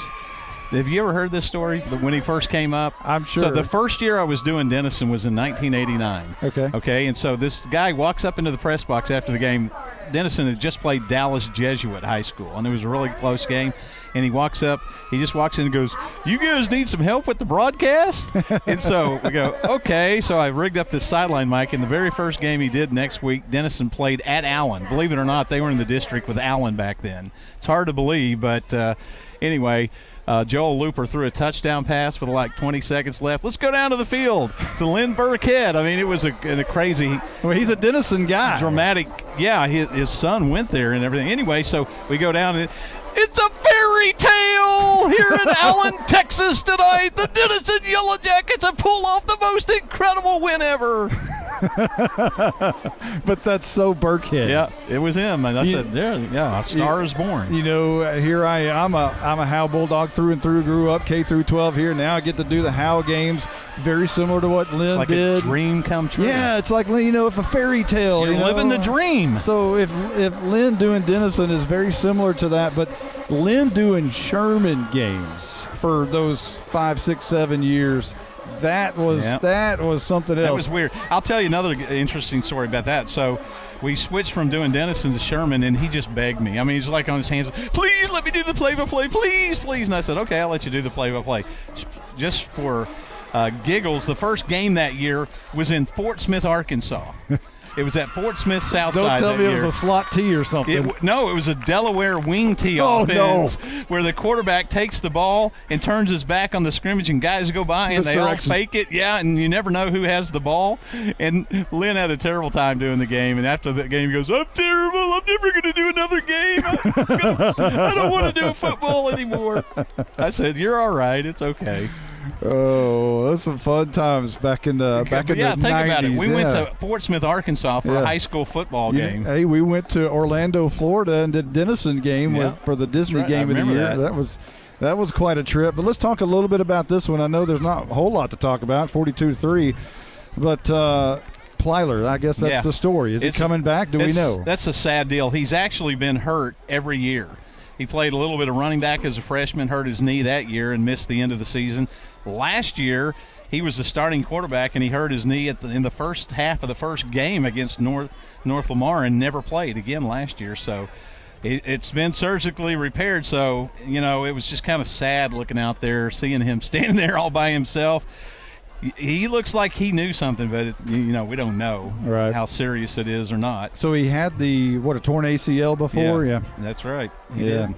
Have you ever heard this story when he first came up? I'm sure. So the first year I was doing Denison was in 1989. Okay, and so this guy walks up into the press box after the game. Denison had just played Dallas Jesuit High School, and it was a really close game. And he walks up, he just walks in and goes, "You guys need some help with the broadcast?" And so we go, okay. So I rigged up this sideline mic, and the very first game he did next week, Denison played at Allen. Believe it or not, they were in the district with Allen back then. It's hard to believe, but anyway. Joel Looper threw a touchdown pass with like 20 seconds left. Let's go down to the field to Lynn Burkhead. I mean, it was a crazy. Well, he's a Denison guy. Dramatic. Yeah, his son went there and everything. Anyway, so we go down and it's a fairy tale here in Allen, Texas tonight. The Denison Yellow Jackets have pulled off the most incredible win ever. But that's so Burkhead. Yeah, it was him, and I said, a star is born. Here I am. I'm a Howe Bulldog through and through. Grew up K through 12 here. Now I get to do the Howe games. Very similar to what Lynn did. It's like a dream come true. Yeah, it's like if a fairy tale. You're living the dream. So if Lynn doing Denison is very similar to that, but Lynn doing Sherman games for those 5, 6, 7 years. That was something else. That was weird. I'll tell you another interesting story about that. So we switched from doing Denison to Sherman, and he just begged me. I mean, he's like on his hands, "Please let me do the play-by-play, please, please." And I said, "Okay, I'll let you do the play-by-play." Just for giggles, the first game that year was in Fort Smith, Arkansas. It was at Fort Smith Southside. Don't tell me it was a slot tee or something. No, it was a Delaware wing tee offense where the quarterback takes the ball and turns his back on the scrimmage and guys go by and they all fake it. Yeah, and you never know who has the ball. And Lynn had a terrible time doing the game. And after the game, he goes, "I'm terrible. I'm never going to do another game. I don't want to do football anymore." I said, "You're all right. It's okay." Oh, those some fun times back in the 90s. Think about it. We went to Fort Smith, Arkansas for a high school football game. Hey, we went to Orlando, Florida, and did Denison game for the Disney game of the year. That was quite a trip. But let's talk a little bit about this one. I know there's not a whole lot to talk about, 42-3, but Plyler, I guess that's the story. Is he coming back? Do we know? That's a sad deal. He's actually been hurt every year. He played a little bit of running back as a freshman, hurt his knee that year, and missed the end of the season. Last year, he was the starting quarterback, and he hurt his knee in the first half of the first game against North Lamar and never played again last year. So it's been surgically repaired. So, it was just kind of sad looking out there, seeing him standing there all by himself. He looks like he knew something, but we don't know how serious it is or not. So he had a torn ACL before? Yeah. That's right. He did.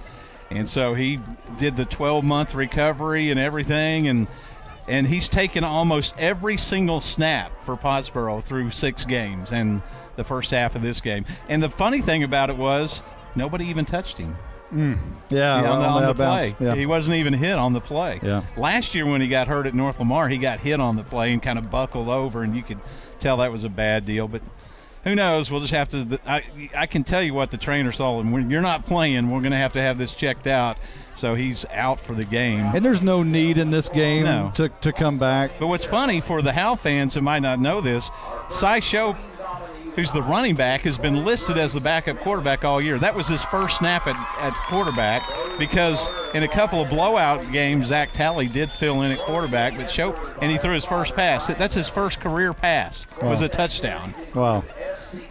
And so he did the 12-month recovery and everything, and he's taken almost every single snap for Pottsboro through 6 games and the first half of this game. And the funny thing about it was nobody even touched him. Yeah, on the play. Yeah. He wasn't even hit on the play. Yeah. Last year when he got hurt at North Lamar, he got hit on the play and kind of buckled over, and you could tell that was a bad deal. But who knows? We'll just have to I can tell you what the trainer saw. And when you're not playing, we're going to have this checked out. So he's out for the game. And there's no need in this game to come back. But what's funny for the Howe fans that might not know this, Cy Shope, who's the running back, has been listed as the backup quarterback all year. That was his first snap at quarterback. because in a couple of blowout games, Zach Talley did fill in at quarterback, and he threw his first pass. That's his first career pass. Was a touchdown. Wow,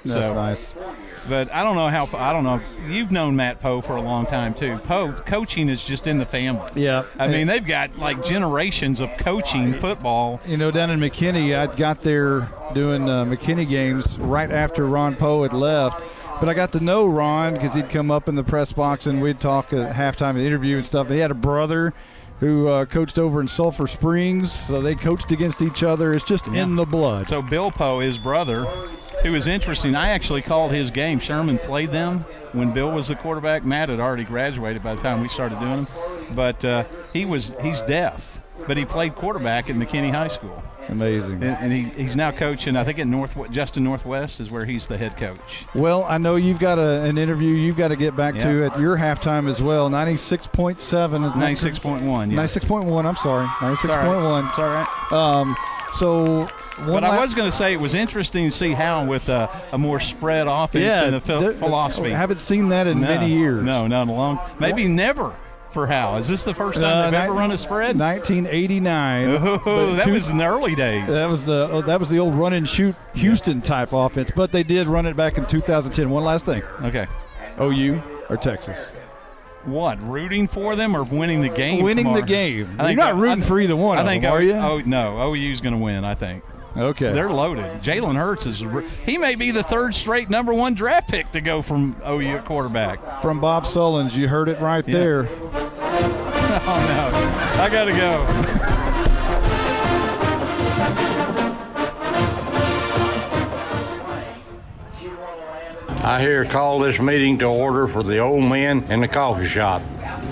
that's nice. But I don't know. You've known Matt Poe for a long time too. Poe, coaching is just in the family. Yeah. I mean, they've got like generations of coaching football. You know, down in McKinney, I got there doing McKinney games right after Ron Poe had left. But I got to know Ron because he'd come up in the press box and we'd talk at halftime and interview and stuff. And he had a brother who coached over in Sulphur Springs, so they coached against each other. It's just in the blood. So Bill Poe, his brother, who was interesting, I actually called his game. Sherman played them when Bill was the quarterback. Matt had already graduated by the time we started doing them. But he's deaf, but he played quarterback at McKinney High School. Amazing. And he's now coaching, I think, at Justin Northwest is where he's the head coach. Well, I know you've got an interview you've got to get back to at your halftime as well. 96.7. 96.1, yeah. 96.1, I'm sorry. 96.1. It's all right. But I was going to say it was interesting to see Howe with a more spread offense and a philosophy. I haven't seen that in many years. No, not long. Maybe never for Howe. Is this the first time they've ever run a spread? 1989. Oh, that was in the early days. That was the old run and shoot Houston type offense, but they did run it back in 2010. One last thing. Okay. OU or Texas? What, rooting for them or winning the game? Winning the game. You're not rooting for either one of them, are you? Oh, no. OU's going to win, I think. Okay. They're loaded. Jalen Hurts he may be the third straight #1 draft pick to go from OU at quarterback. From Bob Sullins, you heard it right there. Oh, no. I got to go. I here call this meeting to order for the old men in the coffee shop.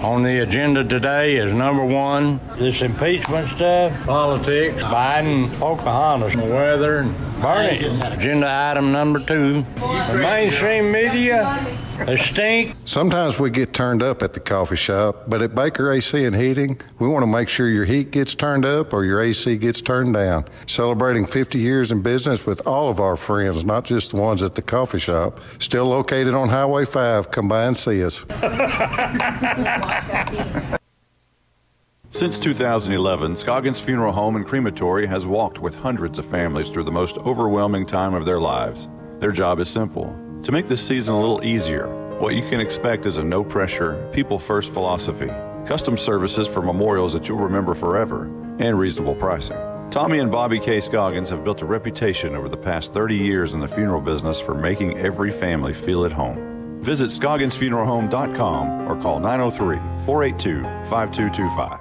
On the agenda today is #1, this impeachment stuff, politics, Biden, Pocahontas, the weather, and Bernie. Agenda item #2, the mainstream media, they stink. Sometimes we get turned up at the coffee shop, but at Baker AC and Heating, we want to make sure your heat gets turned up or your AC gets turned down. Celebrating 50 years in business with all of our friends, not just the ones at the coffee shop. Still located on Highway 5. Come by and see us. Since 2011, Scoggins Funeral Home and Crematory has walked with hundreds of families through the most overwhelming time of their lives. Their job is simple: to make this season a little easier. What you can expect is a no-pressure, people-first philosophy, custom services for memorials that you'll remember forever, and reasonable pricing. Tommy and Bobby K. Scoggins have built a reputation over the past 30 years in the funeral business for making every family feel at home. Visit ScogginsFuneralHome.com or call 903-482-5225.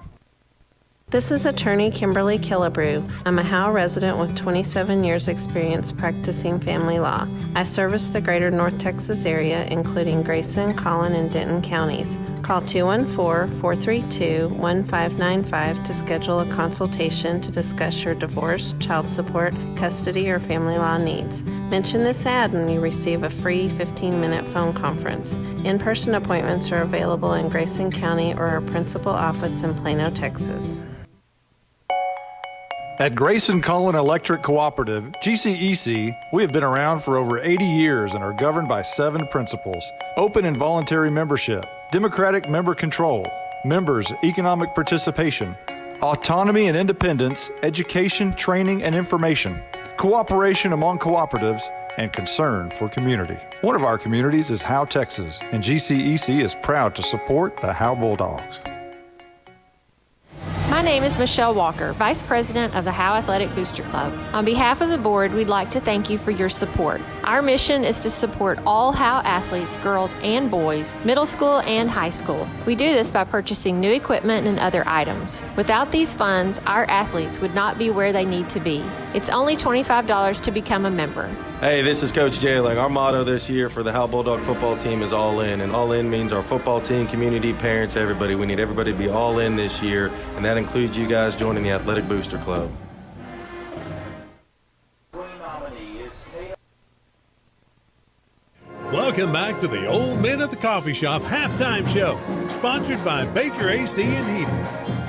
This is attorney Kimberly Killebrew. I'm a Howe resident with 27 years experience practicing family law. I service the greater North Texas area, including Grayson, Collin, and Denton counties. Call 214-432-1595 to schedule a consultation to discuss your divorce, child support, custody, or family law needs. Mention this ad and you receive a free 15-minute phone conference. In-person appointments are available in Grayson County or our principal office in Plano, Texas. At Grayson Collin Electric Cooperative, GCEC, we have been around for over 80 years and are governed by 7 principles: open and voluntary membership, democratic member control, members' economic participation, autonomy and independence, education, training, and information, cooperation among cooperatives, and concern for community. One of our communities is Howe, Texas, and GCEC is proud to support the Howe Bulldogs. My name is Michelle Walker, Vice President of the Howe Athletic Booster Club. On behalf of the board, we'd like to thank you for your support. Our mission is to support all Howe athletes, girls and boys, middle school and high school. We do this by purchasing new equipment and other items. Without these funds, our athletes would not be where they need to be. It's only $25 to become a member. Hey, this is Coach Jailing. Our motto this year for the Howe Bulldog football team is all in. And all in means our football team, community, parents, everybody. We need everybody to be all in this year. And that includes you guys joining the Athletic Booster Club. Welcome back to the Old Men at the Coffee Shop halftime show, sponsored by Baker AC and Heating.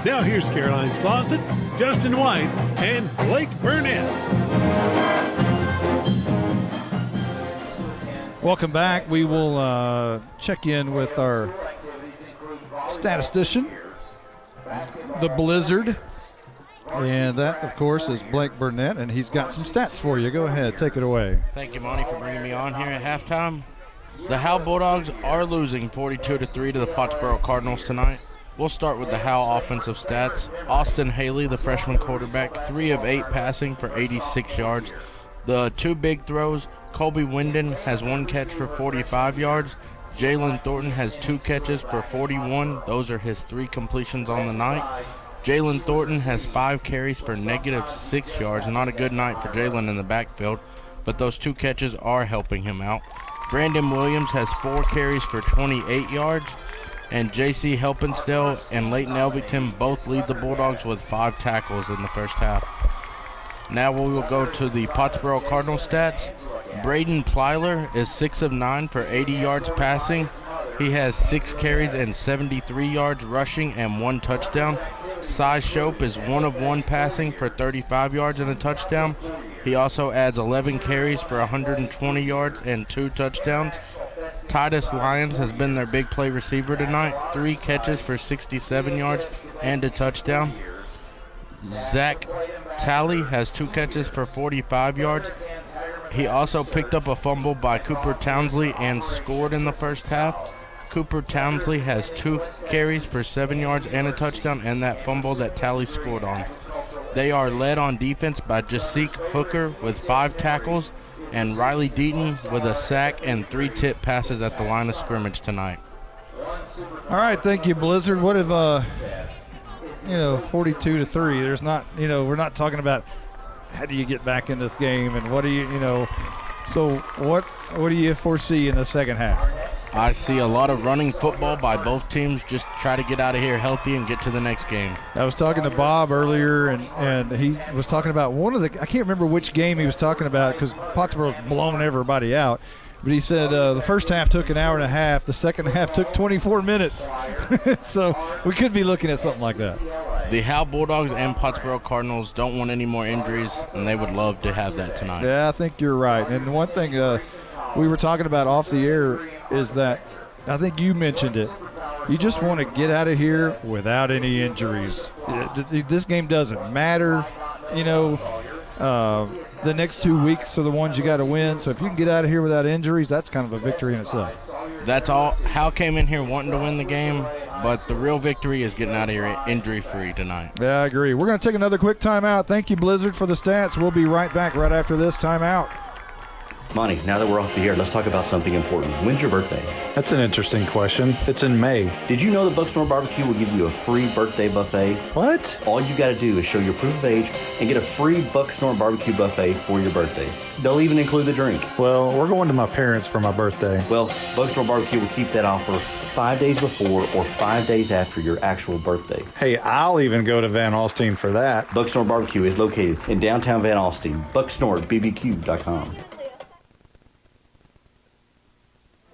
Now here's Caroline Slauson, Justin White, and Blake Burnett. Welcome back. We will check in with our statistician, the Blizzard. And that, of course, is Blake Burnett, and he's got some stats for you. Go ahead, take it away. Thank you, Monty, for bringing me on here at halftime. The Howe Bulldogs are losing 42-3 to the Pottsboro Cardinals tonight. We'll start with the Howe offensive stats. Austin Haley, the freshman quarterback, 3 of 8 passing for 86 yards. The 2 big throws, Colby Winden has 1 catch for 45 yards. Jalen Thornton has 2 catches for 41. Those are his 3 completions on the night. Jalen Thornton has 5 carries for -6 yards. Not a good night for Jalen in the backfield, but those 2 catches are helping him out. Brandon Williams has 4 carries for 28 yards, and J.C. Helpenstell and Leighton Elvington both lead the Bulldogs with 5 tackles in the first half. Now we will go to the Pottsboro Cardinal stats. Braden Plyler is 6 of 9 for 80 yards passing. He has 6 carries and 73 yards rushing and 1 touchdown. Cy Shope is 1 of 1 passing for 35 yards and a touchdown. He also adds 11 carries for 120 yards and 2 touchdowns. Titus Lyons has been their big play receiver tonight. 3 catches for 67 yards and a touchdown. Zach Talley has 2 catches for 45 yards. He also picked up a fumble by Cooper Townsley and scored in the first half. Cooper Townsley has 2 carries for 7 yards and a touchdown, and that fumble that Talley scored on. They are led on defense by Jasique Hooker with 5 tackles and Riley Deaton with a sack and 3 tip passes at the line of scrimmage tonight. All right, thank you, Blizzard. What if, 42-3, there's not, we're not talking about how do you get back in this game and what do so what do you foresee in the second half? I see a lot of running football by both teams. Just try to get out of here healthy and get to the next game. I was talking to Bob earlier, and he was talking about I can't remember which game he was talking about because Pottsboro's blown everybody out. But he said the first half took an hour and a half. The second half took 24 minutes. So we could be looking at something like that. The Howe Bulldogs and Pottsboro Cardinals don't want any more injuries, and they would love to have that tonight. Yeah, I think you're right. And one thing we were talking about off the air is that I think you mentioned it. You just want to get out of here without any injuries. This game doesn't matter. The next 2 weeks are the ones you got to win. So if you can get out of here without injuries, that's kind of a victory in itself. That's all. Howe came in here wanting to win the game, but the real victory is getting out of here injury-free tonight. Yeah, I agree. We're going to take another quick timeout. Thank you, Blizzard, for the stats. We'll be right back right after this timeout. Monty, now that we're off the air, let's talk about something important. When's your birthday? That's an interesting question. It's in May. Did you know that Bucksnore Barbecue will give you a free birthday buffet? What? All you got to do is show your proof of age and get a free Bucksnore Barbecue buffet for your birthday. They'll even include the drink. Well, we're going to my parents for my birthday. Well, Bucksnore Barbecue will keep that offer 5 days before or 5 days after your actual birthday. Hey, I'll even go to Van Alstyne for that. Bucksnore Barbecue is located in downtown Van Alstyne. BucksnoreBBQ.com.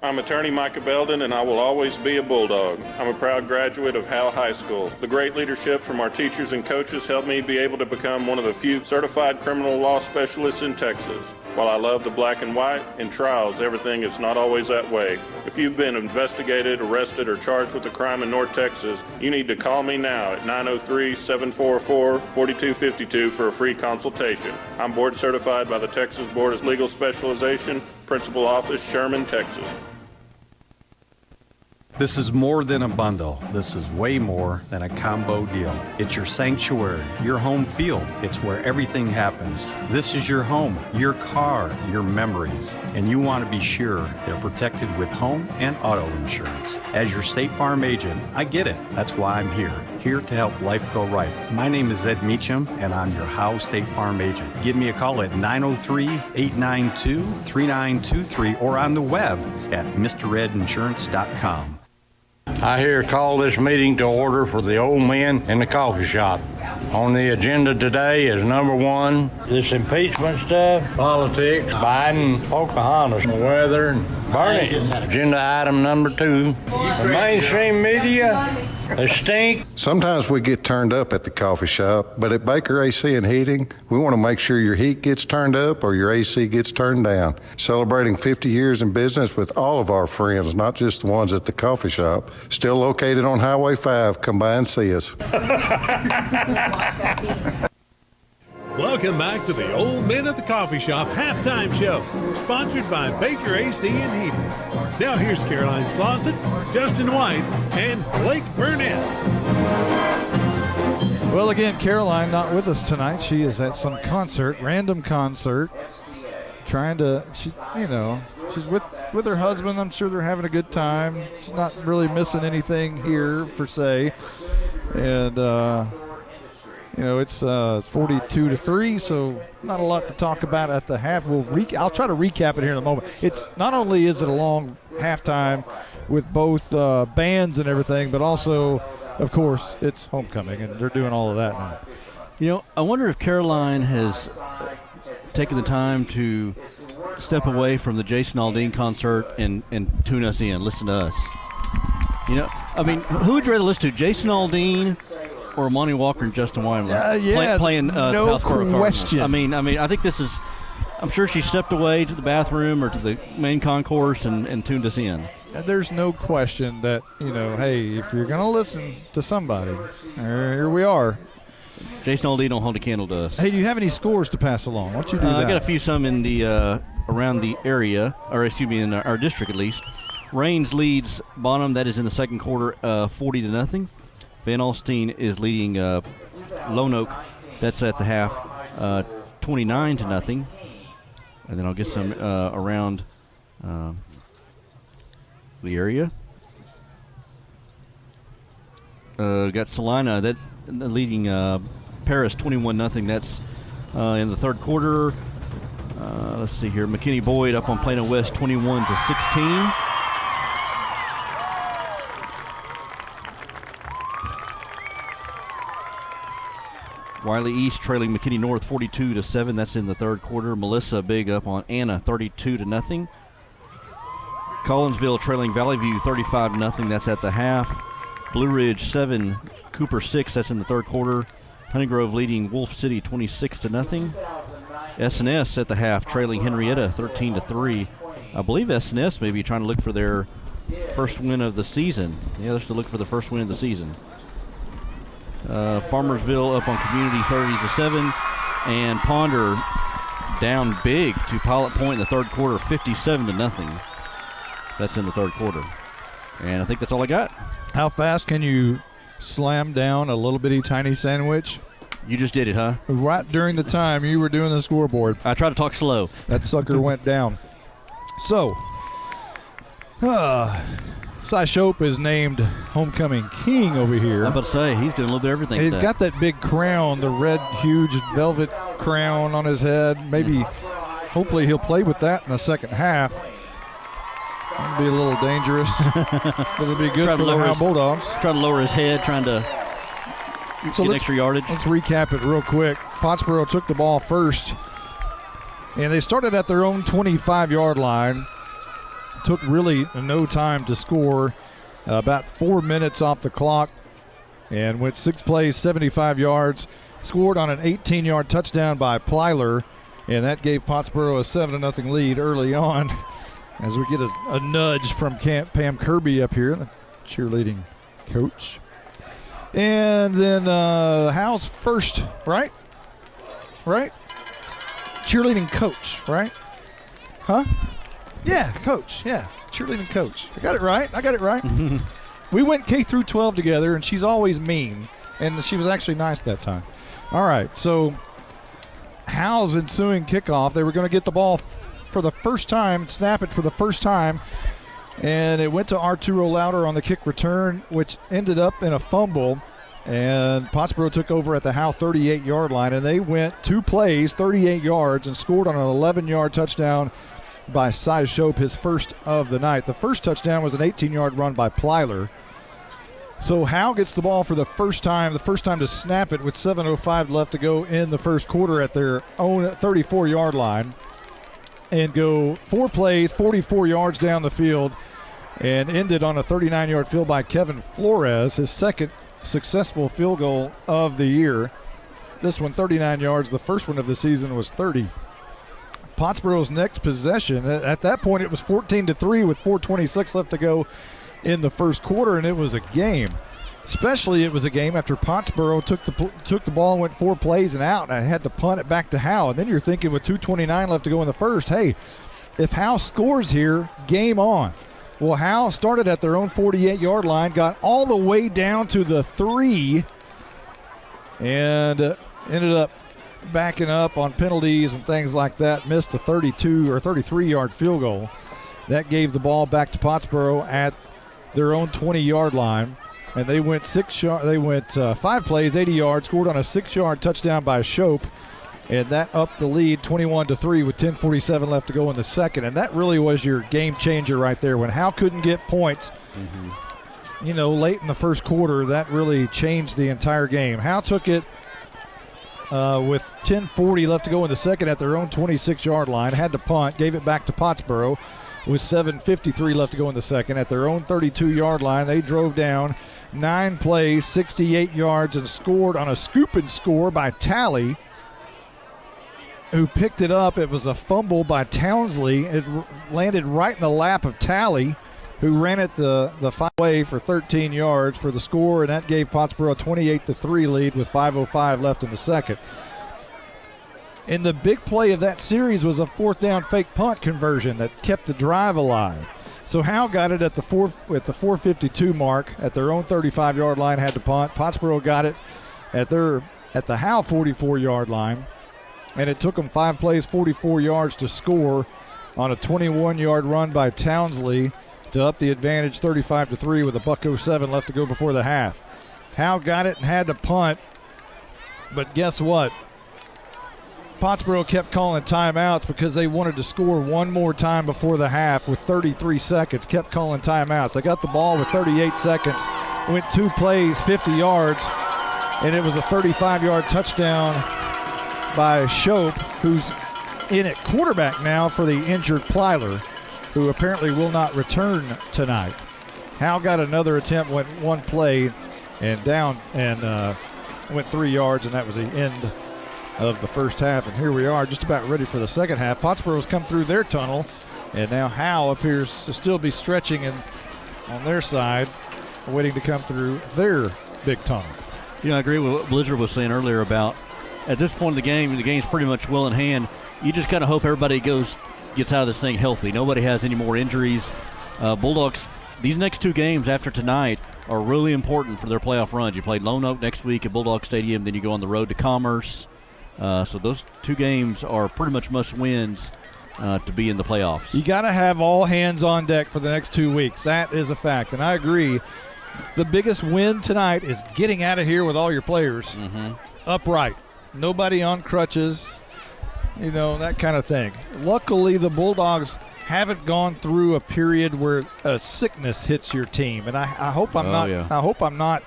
I'm attorney Micah Belden, and I will always be a Bulldog. I'm a proud graduate of Howe High School. The great leadership from our teachers and coaches helped me be able to become one of the few certified criminal law specialists in Texas. While I love the black and white, in trials, everything is not always that way. If you've been investigated, arrested, or charged with a crime in North Texas, you need to call me now at 903-744-4252 for a free consultation. I'm board certified by the Texas Board of Legal Specialization, Principal Office, Sherman, Texas. This is more than a bundle. This is way more than a combo deal. It's your sanctuary, your home field. It's where everything happens. This is your home, your car, your memories. And you want to be sure they're protected with home and auto insurance. As your State Farm agent, I get it. That's why I'm here to help life go right. My name is Ed Meacham, and I'm your Howe State Farm agent. Give me a call at 903-892-3923 or on the web at MrRedInsurance.com. I here call this meeting to order for the old men in the coffee shop. On the agenda today is number 1, this impeachment stuff, politics, Biden, Pocahontas, the weather, and Bernie. Agenda item number 2, the mainstream media They stink. Sometimes we get turned up at the coffee shop, but at Baker AC and Heating, we want to make sure your heat gets turned up or your AC gets turned down. Celebrating 50 years in business with all of our friends, not just the ones at the coffee shop. Still located on Highway 5. Come by and see us. Welcome back to the Old Men at the Coffee Shop halftime show, sponsored by Baker AC and Heating. Now here's Caroline Slauson, Justin White, and Blake Burnett. Well, again, Caroline not with us tonight. She is at some concert, random concert, she's with her husband. I'm sure they're having a good time. She's not really missing anything here, per se. And, it's 42-3, so not a lot to talk about at the half. I'll try to recap it here in a moment. It's not only is it a long halftime with both bands and everything, but also, of course, it's homecoming, and they're doing all of that now. I wonder if Caroline has taken the time to step away from the Jason Aldean concert and tune us in, listen to us. Who would you rather listen to, Jason Aldean or Monty Walker and Justin Wyman playing no question. I think this is. I'm sure she stepped away to the bathroom or to the main concourse and tuned us in. There's no question that hey, if you're gonna listen to somebody, here we are. Jason Aldean don't hold a candle to us. Hey, do you have any scores to pass along? Why don't you do that? I got a few some in the around the area, or excuse me, in our district at least. Raines leads Bonham. That is in the second quarter, 40-0. Van Alstyne is leading Lone Oak. That's at the half, 29-0. And then I'll get some around the area. Got Salina that leading Paris 21-0. That's in the third quarter. Let's see here. McKinney Boyd up on Plano West 21-16. Wiley East trailing McKinney North 42-7. That's in the third quarter. Melissa Big up on Anna 32-0. Collinsville trailing Valley View 35-0. That's at the half. Blue Ridge 7, Cooper 6. That's in the third quarter. Honeygrove leading Wolf City 26-0. S&S at the half trailing Henrietta 13-3. I believe S&S may be trying to look for their first win of the season. Yeah, they're still looking for the first win of the season. Farmersville up on Community 30-7, and Ponder down big to Pilot Point in the third quarter, 57-0. That's in the third quarter, and I think that's all I got. How fast can you slam down a little bitty tiny sandwich? You just did it, huh? Right during the time you were doing the scoreboard. I tried to talk slow. That sucker went down. So, Cy Shope is named homecoming king over here. I'm about to say, he's doing a little bit of everything. He's got that big crown, the red, huge velvet crown on his head. Maybe, hopefully he'll play with that in the second half. That'll be a little dangerous. It'll be good for the Howe Bulldogs. Trying to lower his head, trying to get extra yardage. Let's recap it real quick. Pottsboro took the ball first, and they started at their own 25-yard line. Took really no time to score, about 4 minutes off the clock, and went 6 plays, 75 yards. Scored on an 18-yard touchdown by Plyler, and that gave Pottsboro a 7-0 lead early on as we get a nudge from Pam Kirby up here, the cheerleading coach. And then Howe's first, right? Cheerleading coach, right? Huh? Yeah, coach. Yeah, cheerleading coach. I got it right. We went K through 12 together, and she's always mean, and she was actually nice that time. All right, so Howe's ensuing kickoff. They were going to get the ball for the first time, snap it for the first time, and it went to Arturo Louder on the kick return, which ended up in a fumble, and Pottsboro took over at the Howe 38-yard line, and they went 2 plays, 38 yards, and scored on an 11-yard touchdown by Cy Shope, his first of the night. The first touchdown was an 18-yard run by Plyler. So Howe gets the ball for the first time to snap it with 7:05 left to go in the first quarter at their own 34-yard line, and go 4 plays, 44 yards down the field and ended on a 39-yard field by Kevin Flores, his second successful field goal of the year. This one 39 yards. The first one of the season was 30. Pottsboro's next possession, at that point it was 14-3 with 4:26 left to go in the first quarter, and it was a game. Especially it was a game after Pottsboro took the ball and went 4 plays and out, and I had to punt it back to Howe. And then you're thinking with 2:29 left to go in the first, hey, if Howe scores here, game on. Well, Howe started at their own 48-yard line, got all the way down to the 3, and ended up backing up on penalties and things like that. Missed a 32 or 33-yard field goal. That gave the ball back to Pottsboro at their own 20-yard line. And they went 5 plays, 80 yards, scored on a 6-yard touchdown by Shope, and that upped the lead 21-3 with 10:47 left to go in the second. And that really was your game changer right there. When Howe couldn't get points, late in the first quarter, that really changed the entire game. Howe took it with 10:40 left to go in the second at their own 26-yard line, had to punt, gave it back to Pottsboro with 7:53 left to go in the second. At their own 32-yard line, they drove down 9 plays, 68 yards, and scored on a scoop and score by Talley, who picked it up. It was a fumble by Townsley. It landed right in the lap of Talley, who ran it the 5-way for 13 yards for the score, and that gave Pottsboro a 28-3 lead with 5:05 left in the second. And the big play of that series was a 4th down fake punt conversion that kept the drive alive. So Howe got it at the 4:52 mark at their own 35-yard line, had to punt. Pottsboro got it at the Howe 44-yard line, and it took them 5 plays, 44 yards to score on a 21-yard run by Townsley to up the advantage 35-3 with a $1:07 left to go before the half. Howe got it and had to punt, but guess what? Pottsboro kept calling timeouts because they wanted to score one more time before the half with 33 seconds, kept calling timeouts. They got the ball with 38 seconds, went 2 plays, 50 yards, and it was a 35-yard touchdown by Shope, who's in at quarterback now for the injured Plyler, who apparently will not return tonight. Howe got another attempt, went 1 play and down, and went 3 yards, and that was the end of the first half. And here we are just about ready for the second half. Pottsboro's come through their tunnel, and now Howe appears to still be stretching on their side, waiting to come through their big tunnel. I agree with what Blizzard was saying earlier about at this point in the game's pretty much well in hand. You just kind of hope everybody gets out of this thing healthy. Nobody has any more injuries. Bulldogs, these next 2 games after tonight are really important for their playoff runs. You play Lone Oak next week at Bulldog Stadium, then you go on the road to Commerce. So those 2 games are pretty much must-wins to be in the playoffs. You got to have all hands on deck for the next 2 weeks. That is a fact, and I agree. The biggest win tonight is getting out of here with all your players upright. Nobody on crutches, that kind of thing. Luckily, the Bulldogs haven't gone through a period where a sickness hits your team, and I hope I'm not. Yeah. I hope I'm not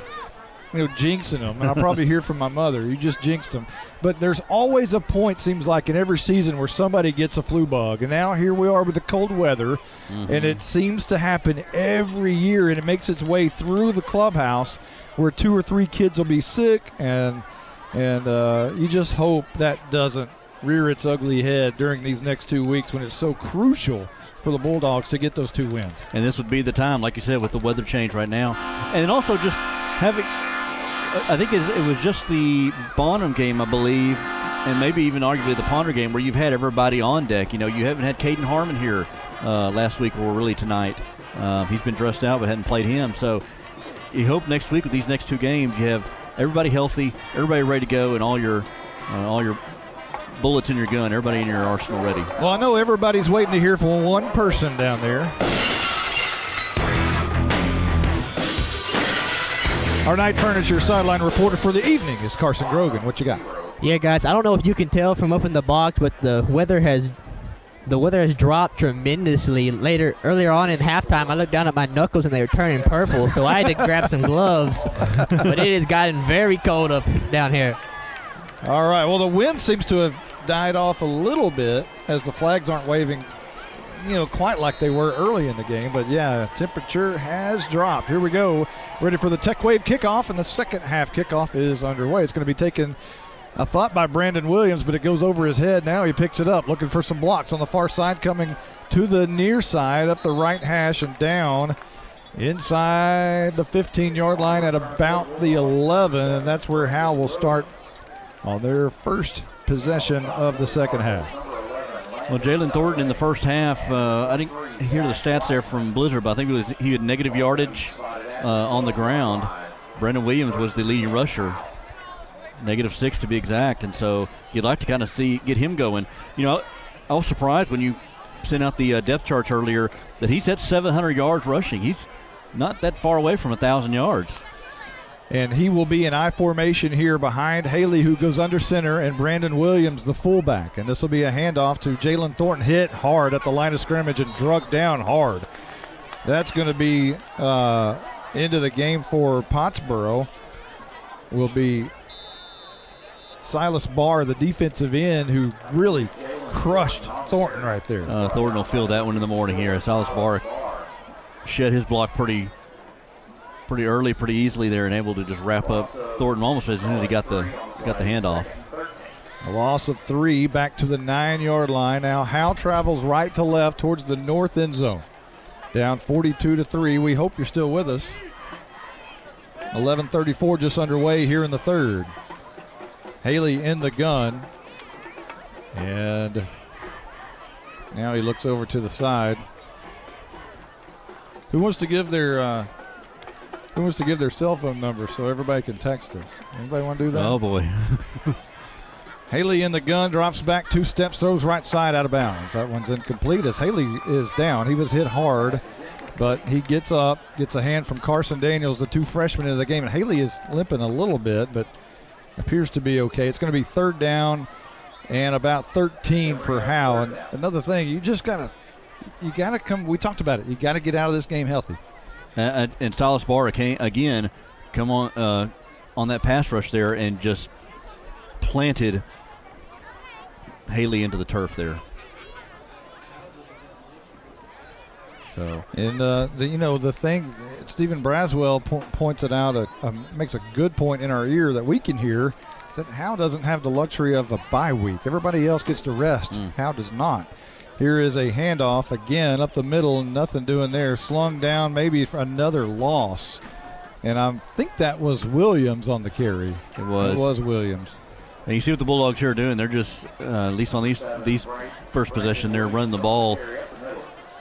jinxing them, and I'll probably hear from my mother, you just jinxed them. But there's always a point, seems like, in every season where somebody gets a flu bug. And now here we are with the cold weather, and it seems to happen every year, and it makes its way through the clubhouse where 2 or 3 kids will be sick, and you just hope that doesn't rear its ugly head during these next 2 weeks when it's so crucial for the Bulldogs to get those 2 wins. And this would be the time, like you said, with the weather change right now. And also just having – I think it was just the Bonham game, I believe, and maybe even arguably the Ponder game where you've had everybody on deck. You haven't had Caden Harmon here last week or really tonight. He's been dressed out but hadn't played him. So you hope next week with these next 2 games you have everybody healthy, everybody ready to go, and all your bullets in your gun, everybody in your arsenal ready. Well, I know everybody's waiting to hear from one person down there. Our Night Furniture sideline reporter for the evening is Carson Grogan. What you got? Yeah, guys, I don't know if you can tell from up in the box, but the weather has dropped tremendously. Earlier on in halftime, I looked down at my knuckles and they were turning purple, so I had to grab some gloves. But it has gotten very cold up down here. All right. Well, the wind seems to have died off a little bit as the flags aren't waving quite like they were early in the game. But, yeah, temperature has dropped. Here we go. Ready for the Tech Wave kickoff, and the second half kickoff is underway. It's going to be taken, I thought, by Brandon Williams, but it goes over his head. Now he picks it up, looking for some blocks on the far side, coming to the near side, up the right hash and down inside the 15-yard line at about the 11, and that's where Howe will start on their first possession of the second half. Well, Jalen Thornton in the first half, I didn't hear the stats there from Blizzard, but I think he had negative yardage on the ground. Brandon Williams was the leading rusher, -6 to be exact, and so you'd like to kind of get him going. I was surprised when you sent out the depth charts earlier that he's at 700 yards rushing. He's not that far away from 1,000 yards. And he will be in I formation here behind Haley, who goes under center, and Brandon Williams, the fullback. And this will be a handoff to Jalen Thornton, hit hard at the line of scrimmage and drug down hard. That's going to be into the game for Pottsboro. Will be Silas Barr, the defensive end, who really crushed Thornton right there. Thornton will feel that one in the morning here. Silas Barr shed his block pretty early, pretty easily there, and able to just wrap up Thornton almost as soon as he got the handoff. A loss of 3 back to the 9-yard line. Now Howe travels right to left towards the north end zone. Down 42-3. We hope you're still with us. 11:34 just underway here in the third. Haley in the gun. And now he looks over to the side. Who wants to give their cell phone number so everybody can text us? Anybody want to do that? Oh, boy. Haley in the gun, drops back 2 steps, throws right side out of bounds. That one's incomplete as Haley is down. He was hit hard, but he gets up, gets a hand from Carson Daniels, the 2 freshmen in the game. And Haley is limping a little bit, but appears to be okay. It's going to be 3rd down and about 13 for Howe. And another thing, you got to come, we talked about it, you got to get out of this game healthy. And Silas Barr again come on that pass rush there and just planted Haley into the turf there. So, and the thing, Stephen Braswell points it out, makes a good point in our ear that we can hear, is that Howe doesn't have the luxury of a bye week. Everybody else gets to rest. Howe does not. Here is a handoff again up the middle, and nothing doing there. Slung down, maybe for another loss. And I think that was Williams on the carry. It was Williams. And you see what the Bulldogs here are doing. They're just, at least on these first possession, they're running the ball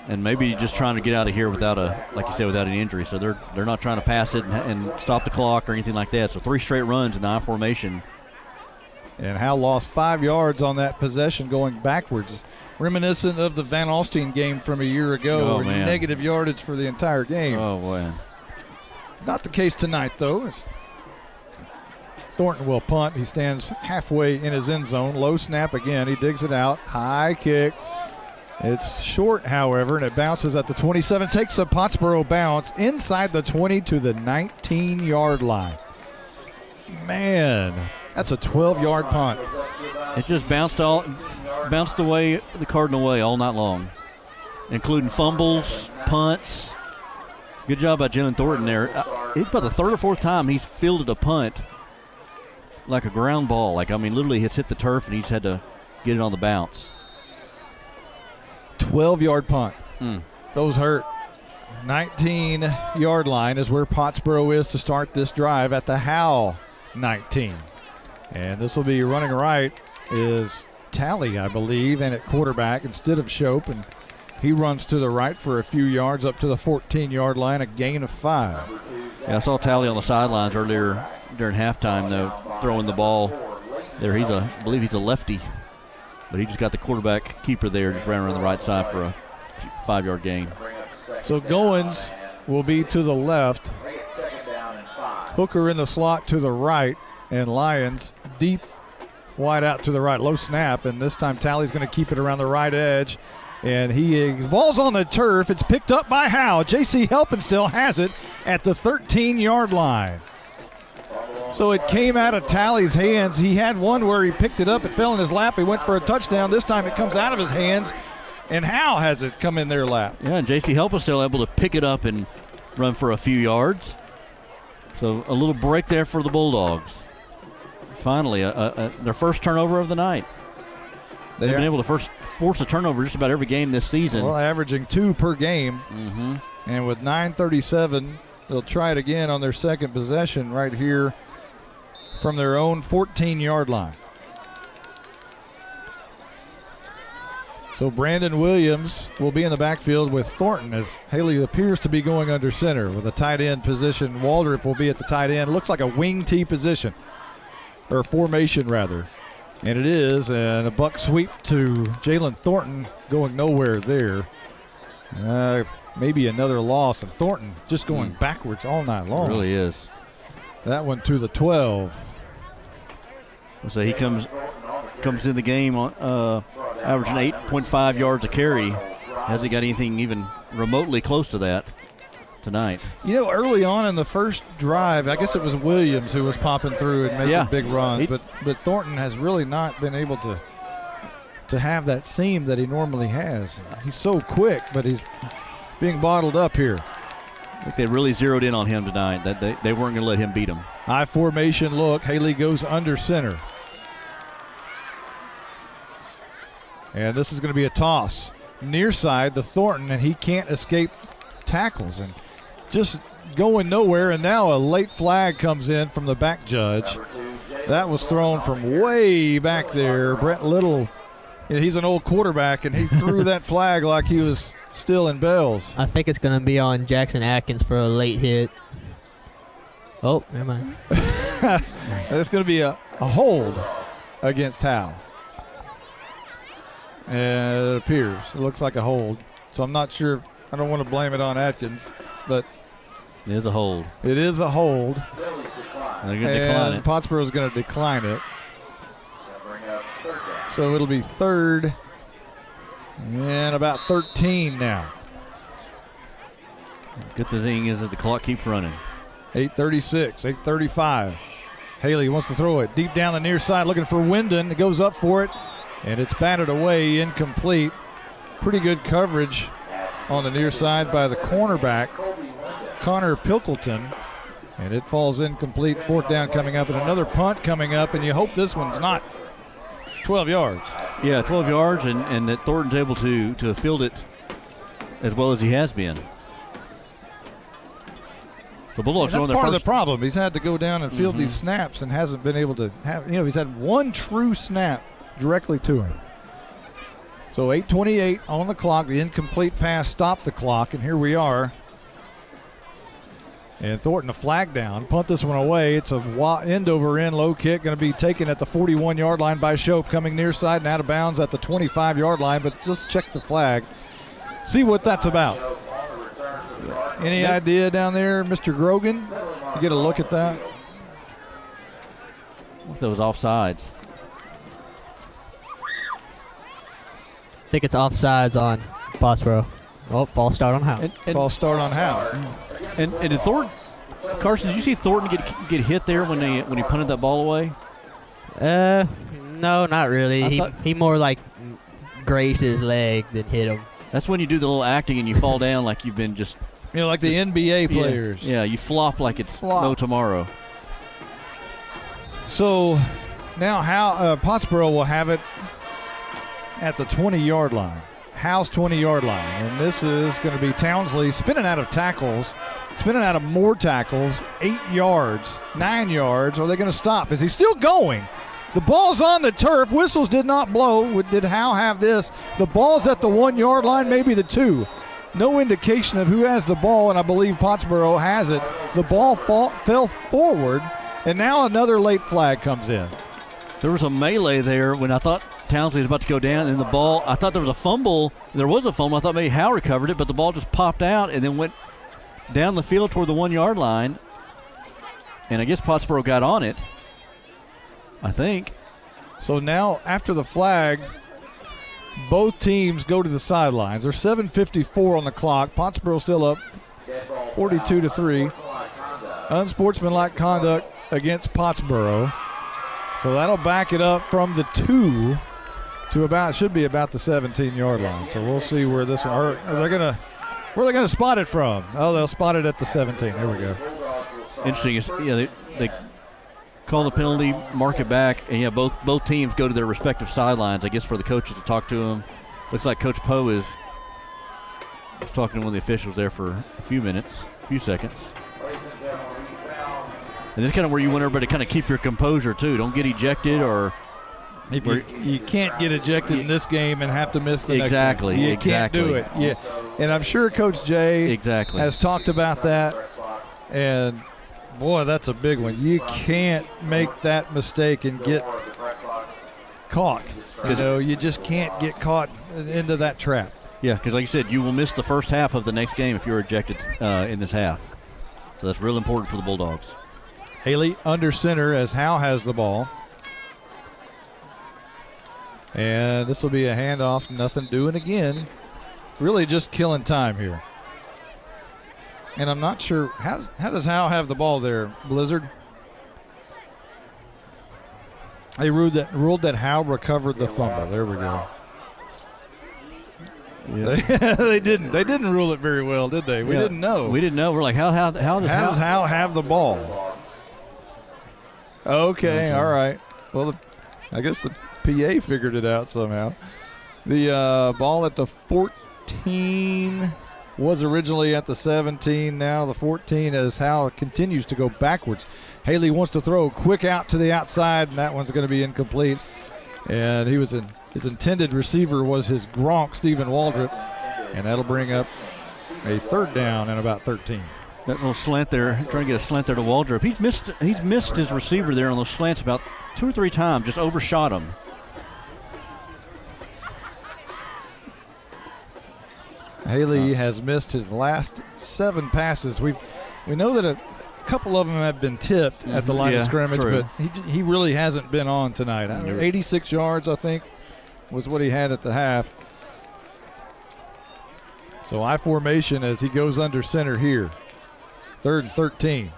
and maybe just trying to get out of here without any injury. So they're not trying to pass it and stop the clock or anything like that. So 3 straight runs in the I formation. And Howe lost 5 yards on that possession going backwards. Reminiscent of the Van Alstyne game from a year ago, negative yardage for the entire game. Oh, boy. Not the case tonight, though. Thornton will punt. He stands halfway in his end zone. Low snap again. He digs it out. High kick. It's short, however, and it bounces at the 27. Takes a Pottsboro bounce inside the 20 to the 19-yard line. Man, that's a 12-yard punt. It just bounced away the Cardinal way all night long, including fumbles, punts. Good job by Jalen Thornton there. It's about the 3rd or 4th time he's fielded a punt like a ground ball. Literally it's hit the turf and he's had to get it on the bounce. 12-yard punt. Those hurt. 19-yard line is where Pottsboro is to start this drive at the Howe 19. And this will be running right is Talley, I believe, and at quarterback instead of Shope, and he runs to the right for a few yards up to the 14-yard line, a gain of 5. Yeah, I saw Talley on the sidelines earlier during halftime, though, throwing the ball there. I believe he's a lefty, but he just got the quarterback keeper there, just ran around the right side for a 5-yard gain. So Goins will be to the left, Hooker in the slot to the right, and Lyons deep wide out to the right. Low snap, and this time Talley's going to keep it around the right edge. And ball's on the turf. It's picked up by Howe. J.C. Helpenstill has it at the 13-yard line. So it came out of Talley's hands. He had one where he picked it up. It fell in his lap. He went for a touchdown. This time it comes out of his hands And Howe has it come in their lap. Yeah, and J.C. Help is still able to pick it up and run for a few yards. So a little break there for the Bulldogs. Finally, their first turnover of the night. They've been able to force a turnover just about every game this season. Well, averaging 2 per game. Mm-hmm. And with 9:37, they'll try it again on their second possession right here from their own 14-yard line. So Brandon Williams will be in the backfield with Thornton as Haley appears to be going under center with a tight end position. Waldrop will be at the tight end. Looks like a wing T position, or formation rather. And it is, and a buck sweep to Jalen Thornton going nowhere there. Maybe another loss, and Thornton just going backwards all night long. It really is. That one to the 12. So he comes in the game on averaging 8.5 yards a carry. Hasn't got anything even remotely close to that tonight. You know, early on in the first drive, I guess it was Williams who was popping through and making big runs, but Thornton has really not been able to have that seam that he normally has. He's so quick, but he's being bottled up here. I think they really zeroed in on him tonight, that they weren't going to let him beat him. High formation look. Haley goes under center. And this is going to be a toss. Near side to Thornton, and he can't escape tackles. And just going nowhere, and now a late flag comes in from the back judge. That was thrown from way back there. Brett Little, he's an old quarterback, and he threw that flag like he was still in bells. I think it's going to be on Jackson Atkins for a late hit. Oh, never mind. It's going to be a hold against Howe. And it appears. It looks like a hold. So I'm not sure. I don't want to blame it on Atkins, but it is a hold. It is a hold. And they're going to decline it. Pottsboro is going to decline it. So it'll be third and about 13 now. Good thing is that the clock keeps running. 8:36, 8:35. Haley wants to throw it deep down the near side, looking for Wyndon. It goes up for it, and it's batted away, incomplete. Pretty good coverage on the near side by the cornerback, Connor Pilkington, and it falls incomplete. Fourth down coming up, and another punt coming up, and you hope this one's not 12 yards. Yeah, 12 yards, and that Thornton's able to field it as well as he has been. So Bulldogs that's on their part of first. the problem. He's had to go down and field these snaps and hasn't been able to have, he's had one true snap directly to him. So 8:28 on the clock. The incomplete pass stopped the clock, and here we are. And Thornton a flag down. Punt this one away. It's a end over end low kick, going to be taken at the 41-yard line by Shope, coming near side and out of bounds at the 25-yard line, but just check the flag. See what that's about. Any idea down there, Mr. Grogan? You get a look at that? I think that was offsides. I think it's offsides on Pottsboro. Oh, false start on Howe. False start on Howe. And did Thornton, Carson, did you see Thornton get hit there when he punted that ball away? No, not really. He more like grazed his leg than hit him. That's when you do the little acting and you fall down like you've been just. Like the NBA players. Yeah, you flop like it's no tomorrow. So now Pottsboro will have it at the 20-yard line. Howe's 20-yard line. And this is going to be Townsley spinning out of tackles, spinning out of more tackles, 8 yards, 9 yards. Are they going to stop? Is he still going? The ball's on the turf. Whistles did not blow. Did Howe have this? The ball's at the 1-yard line, maybe the 2. No indication of who has the ball, and I believe Pottsboro has it. The ball fell forward, and now another late flag comes in. There was a melee there when I thought Townsley was about to go down, and the ball, I thought there was a fumble. There was a fumble. I thought maybe Howe recovered it, but the ball just popped out and then went down the field toward the 1-yard line. And I guess Pottsboro got on it, I think. So now, after the flag, both teams go to the sidelines. There's 7:54 on the clock. Pottsboro still up 42-3. Unsportsmanlike conduct against Pottsboro. So that'll back it up from the 2 should be about the 17-yard line. So we'll see where this one, where are they gonna spot it from? Oh, they'll spot it at the 17. There we go. Interesting. They call the penalty, mark it back, and both teams go to their respective sidelines, I guess, for the coaches to talk to them. Looks like Coach Poe is talking to one of the officials there for a few seconds. And this is kind of where you want everybody to kind of keep your composure too. Don't get ejected or. If you can't get ejected in this game and have to miss the next one. You can't do it. Yeah, and I'm sure Coach Jay has talked about that. And boy, that's a big one. You can't make that mistake and get caught. You just can't get caught into that trap. Yeah, because like you said, you will miss the first half of the next game if you're ejected in this half. So that's real important for the Bulldogs. Haley under center as Howe has the ball. And this will be a handoff, nothing doing again. Really just killing time here. And I'm not sure, how does Howe have the ball there, Blizzard? They ruled that Howe recovered the fumble. There we go. Yeah. They didn't rule it very well, did they? We didn't know. We didn't know. We're like, how does Howe have the ball? Okay, all right. Well, I guess the PA figured it out somehow. The ball at the 14 was originally at the 17. Now the 14 as Howe continues to go backwards. Haley wants to throw quick out to the outside, and that one's going to be incomplete. And his intended receiver was his Gronk, Stephen Waldrop, and that'll bring up a third down and about 13. That little slant there, trying to get a slant there to Waldrop. He's missed his receiver there on those slants about 2 or 3 times, just overshot him. Haley has missed his last 7 passes. We know that a couple of them have been tipped at the line of scrimmage, true. but he really hasn't been on tonight. 86 yards, I think, was what he had at the half. So I formation as he goes under center here. 3rd and 13.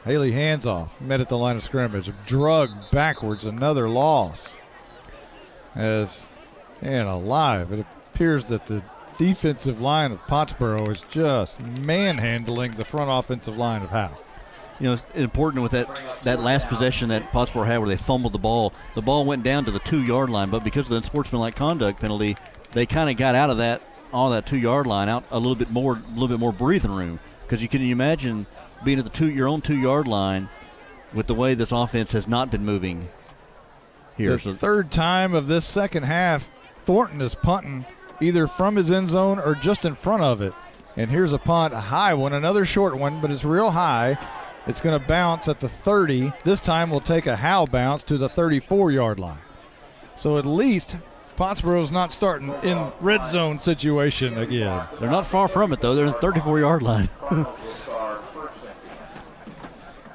Haley hands off, met at the line of scrimmage. Drug backwards, another loss. And alive. It appears that the defensive line of Pottsboro is just manhandling the front offensive line of Howe. It's important with that last possession that Pottsboro had where they fumbled the ball. The ball went down to the 2-yard line, but because of the unsportsmanlike conduct penalty, they kind of got out of that 2-yard line, out a little bit more breathing room. Because you can imagine being at your own 2-yard line with the way this offense has not been moving here. The third time of this second half, Thornton is punting either from his end zone or just in front of it. And here's a punt, a high one, another short one, but it's real high. It's going to bounce at the 30. This time we'll take a Howe bounce to the 34-yard line. So at least Pottsboro's not starting in red zone situation again. They're not far from it, though. They're in the 34-yard line.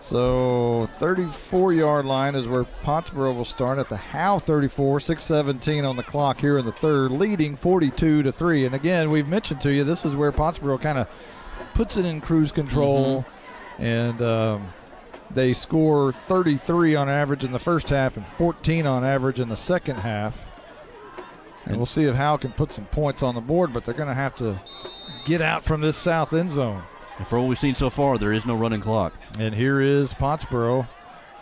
So 34-yard line is where Pottsboro will start at the Howe 34, 6:17 on the clock here in the third, leading 42-3. And again, we've mentioned to you, this is where Pottsboro kind of puts it in cruise control. And they score 33 on average in the first half and 14 on average in the second half. And we'll see if Howe can put some points on the board, but they're going to have to get out from this south end zone. And for what we've seen so far, there is no running clock. And here is Pottsboro,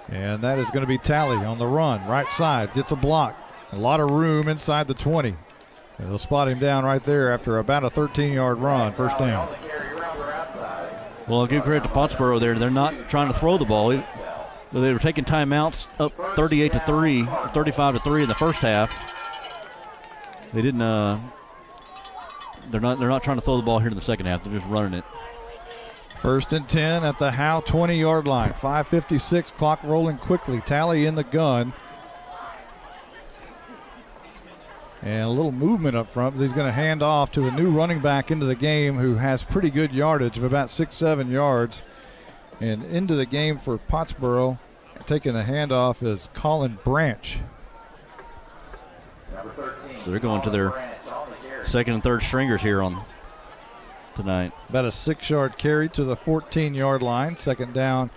and that is going to be Talley on the run, right side, gets a block. A lot of room inside the 20. And they'll spot him down right there after about a 13-yard run, first down. Well, I'll give credit to Pottsboro there. They're not trying to throw the ball. They were taking timeouts up 38-3, 35-3 in the first half. They didn't. They're not trying to throw the ball here in the second half. They're just running it. 1st and 10 at the Howe 20-yard line. 5:56, clock rolling quickly. Talley in the gun. And a little movement up front. He's going to hand off to a new running back into the game who has pretty good yardage of about 6-7 yards. And into the game for Pottsboro, taking the handoff is Colin Branch. So they're going to their second and third stringers here on tonight. About a 6-yard carry to the 14-yard line. 2nd down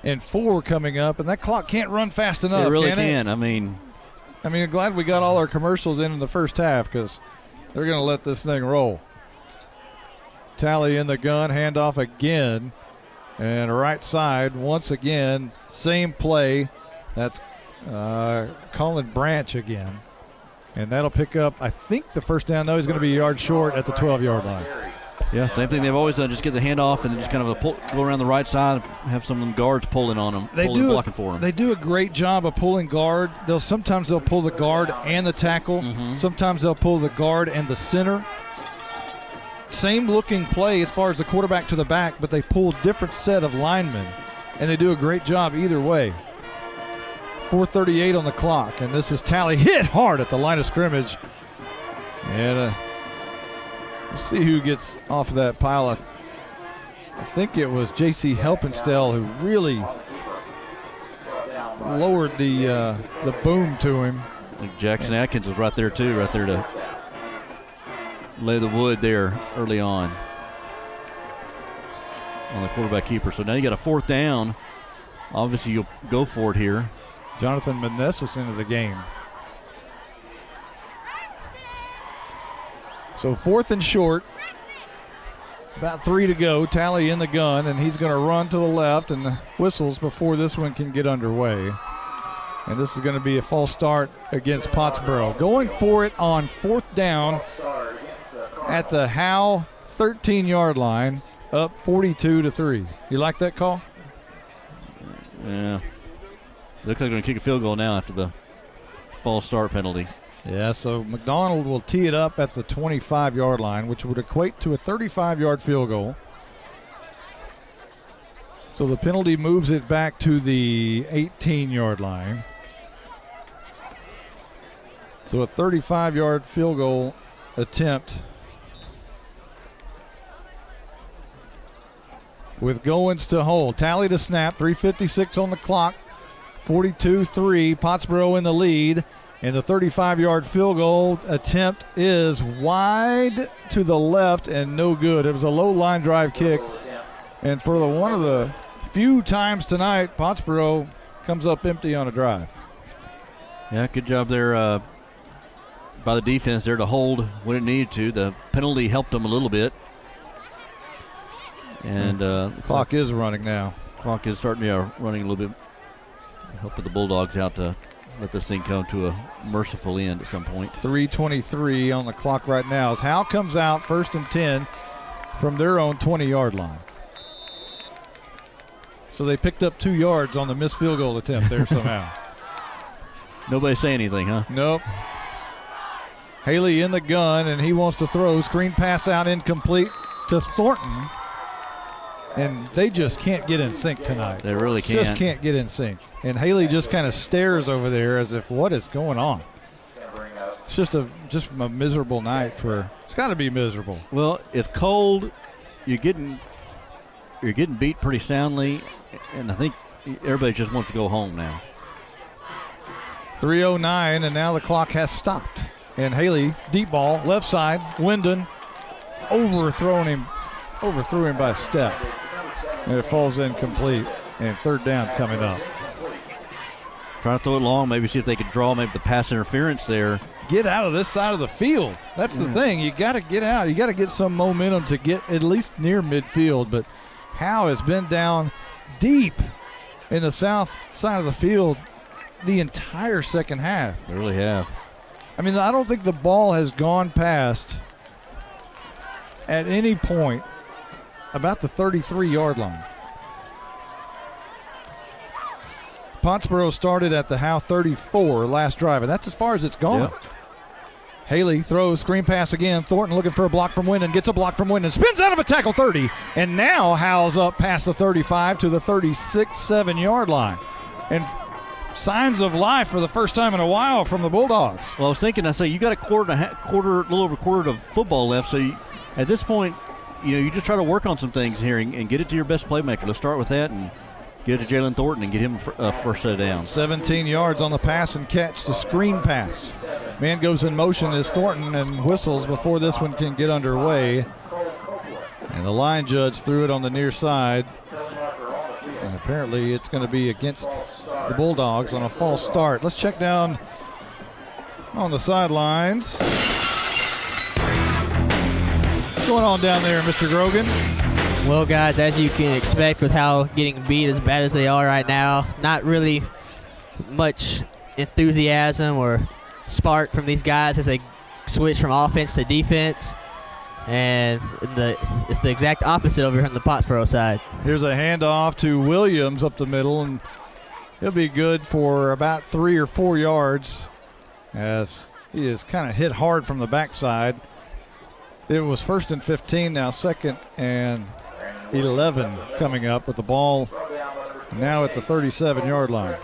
and 4 coming up. And that clock can't run fast enough, It really can it? can. I mean, I mean, glad we got all our commercials in the first half because they're going to let this thing roll. Tally in the gun, handoff again. And right side, once again, same play. That's Colin Branch again. And that'll pick up, I think, the first down. No, he's going to be a yard short at the 12-yard line. Yeah, same thing they've always done. Just get the handoff and then just kind of go around the right side, have some of them guards pulling on them, blocking for them. They do a great job of pulling guard. Sometimes they'll pull the guard and the tackle. Mm-hmm. Sometimes they'll pull the guard and the center. Same looking play as far as the quarterback to the back, but they pull different set of linemen, and they do a great job either way. 4:38 on the clock, and this is Tally hit hard at the line of scrimmage. And we'll see who gets off of that pile. I think it was J.C. Helpenstell who really lowered the boom to him. I think Jackson Atkins was right there too, right there to lay the wood there early on the quarterback keeper. So now you got a 4th down. Obviously you'll go for it here. Jonathan Manessis into the game. So 4th and short. About 3 to go. Tally in the gun, and he's going to run to the left and whistles before this one can get underway. And this is going to be a false start against Pottsboro. Going for it on 4th down at the Howe 13-yard line, up 42-3. You like that call? Yeah. Looks like they're going to kick a field goal now after the false start penalty. Yeah, so McDonald will tee it up at the 25-yard line, which would equate to a 35-yard field goal. So the penalty moves it back to the 18-yard line. So a 35-yard field goal attempt with Goins to hold. Tally to snap, 3:56 on the clock, 42-3, Pottsboro in the lead. And the 35-yard field goal attempt is wide to the left and no good. It was a low line drive kick. And for one of the few times tonight, Pottsboro comes up empty on a drive. Yeah, good job there by the defense there to hold when it needed to. The penalty helped them a little bit. And the clock is running now. Clock is starting running a little bit. Helping the Bulldogs out to let this thing come to a merciful end at some point. 3:23 on the clock right now as Howe comes out 1st and 10 from their own 20-yard line. So they picked up 2 yards on the missed field goal attempt there somehow. Nobody say anything, huh? Nope. Haley in the gun, and he wants to throw. Screen pass out incomplete to Thornton. And they just can't get in sync tonight. They really can't. Just can't get in sync. And Haley just kind of stares over there as if, what is going on? It's just a miserable night for. It's got to be miserable. Well, it's cold. You're getting beat pretty soundly, and I think everybody just wants to go home now. 3:09, and now the clock has stopped. And Haley, deep ball, left side, Wyndon overthrew him by a step. And it falls incomplete, and 3rd down coming up. Trying to throw it long, maybe see if they could draw maybe the pass interference there. Get out of this side of the field. That's the thing. You got to get out. You got to get some momentum to get at least near midfield. But Howe has been down deep in the south side of the field the entire second half. They really have. I mean, I don't think the ball has gone past at any point about the 33-yard line. Pottsboro started at the Howe 34 last drive, and that's as far as it's gone. Yep. Haley throws, screen pass again. Thornton looking for a block from Wyndon, gets a block from Wyndon, spins out of a tackle 30, and now Howe's up past the 35 to the 36-7-yard line. And signs of life for the first time in a while from the Bulldogs. Well, I was thinking, I say you got a little over a quarter of football left, so at this point, you just try to work on some things here and get it to your best playmaker. Let's start with that and get it to Jalen Thornton and get him a first set of downs. 17 yards on the pass and catch, the screen pass. Man goes in motion as Thornton and whistles before this one can get underway. And the line judge threw it on the near side. And apparently it's going to be against the Bulldogs on a false start. Let's check down on the sidelines. What's going on down there, Mr. Grogan? Well, guys, as you can expect with how getting beat as bad as they are right now, not really much enthusiasm or spark from these guys as they switch from offense to defense. And it's the exact opposite over here on the Pottsboro side. Here's a handoff to Williams up the middle, and he'll be good for about 3 or 4 yards as he is kind of hit hard from the backside. It was 1st and 15, now 2nd and 11 coming up with the ball now at the 37-yard line.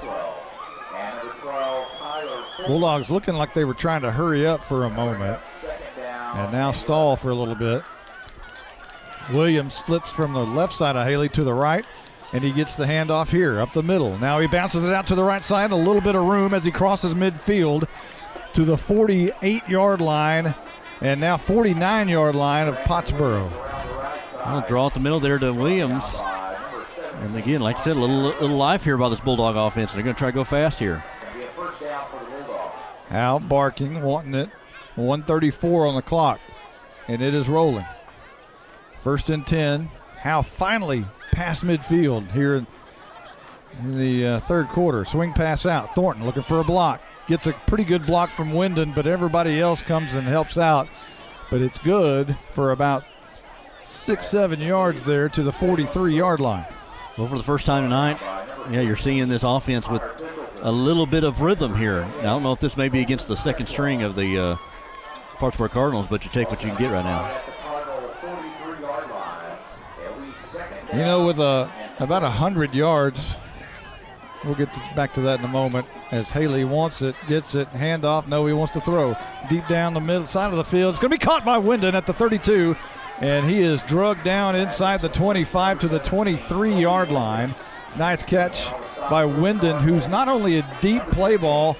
Bulldogs looking like they were trying to hurry up for a moment and now stall for a little bit. Williams flips from the left side of Haley to the right, and he gets the handoff here up the middle. Now he bounces it out to the right side, a little bit of room as he crosses midfield to the 48-yard line and now 49-yard line of Pottsboro. I'll draw up the middle there to Williams. And again, like I said, a little life here by this Bulldog offense. They're going to try to go fast here. Howe barking, wanting it. 1:34 on the clock, and it is rolling. 1st and 10. Howe finally past midfield here in the third quarter. Swing pass out. Thornton looking for a block. Gets a pretty good block from Wyndon, but everybody else comes and helps out. But it's good for about 6-7 yards there to the 43-yard line. Well, for the first time tonight, yeah, you're seeing this offense with a little bit of rhythm here. Now, I don't know if this may be against the second string of the Pottsboro Cardinals, but you take what you can get right now. You know, with about 100 yards, we'll get back to that in a moment, as Haley wants it, gets it, handoff. No, he wants to throw. Deep down the middle side of the field. It's going to be caught by Wyndon at the 32, and he is drugged down inside the 25 to the 23-yard line. Nice catch by Wyndon, who's not only a deep play ball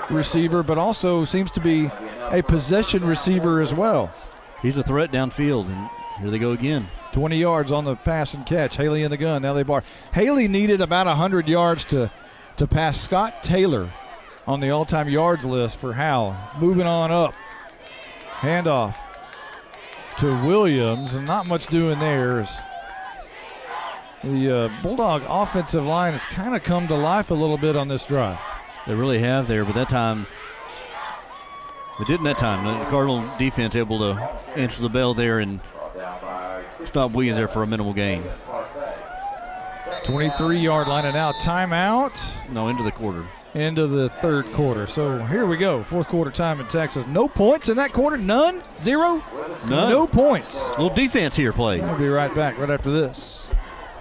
receiver, but also seems to be a possession receiver as well. He's a threat downfield, and here they go again. 20 yards on the pass and catch. Haley in the gun. Now they bar. Haley needed about 100 yards to pass Scott Taylor on the all-time yards list for Howe. Moving on up. Handoff to Williams, and not much doing there. The Bulldog offensive line has kind of come to life a little bit on this drive. They really have there, but that time, they didn't that time. The Cardinal defense able to answer the bell there and stop Williams there for a minimal gain. 23-yard line, and now timeout. No, into the quarter. Into the third quarter. So here we go. Fourth quarter time in Texas. No points in that quarter. None. Zero. None. No points. A little defense here played. We'll be right back right after this.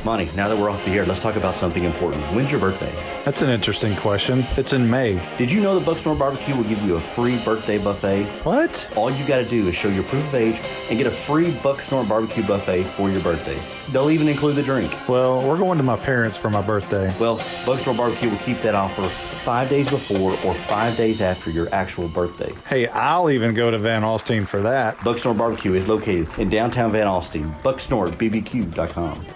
Monty, now that we're off the air, let's talk about something important. When's your birthday? That's an interesting question. It's in May. Did you know that Bucksnor Barbecue will give you a free birthday buffet? What? All you got to do is show your proof of age and get a free Bucksnor Barbecue buffet for your birthday. They'll even include the drink. Well, we're going to my parents for my birthday. Well, Bucksnor Barbecue will keep that offer 5 days before or 5 days after your actual birthday. Hey, I'll even go to Van Alstyne for that. Bucksnor Barbecue is located in downtown Van Alstyne. BucksnorBBQ.com.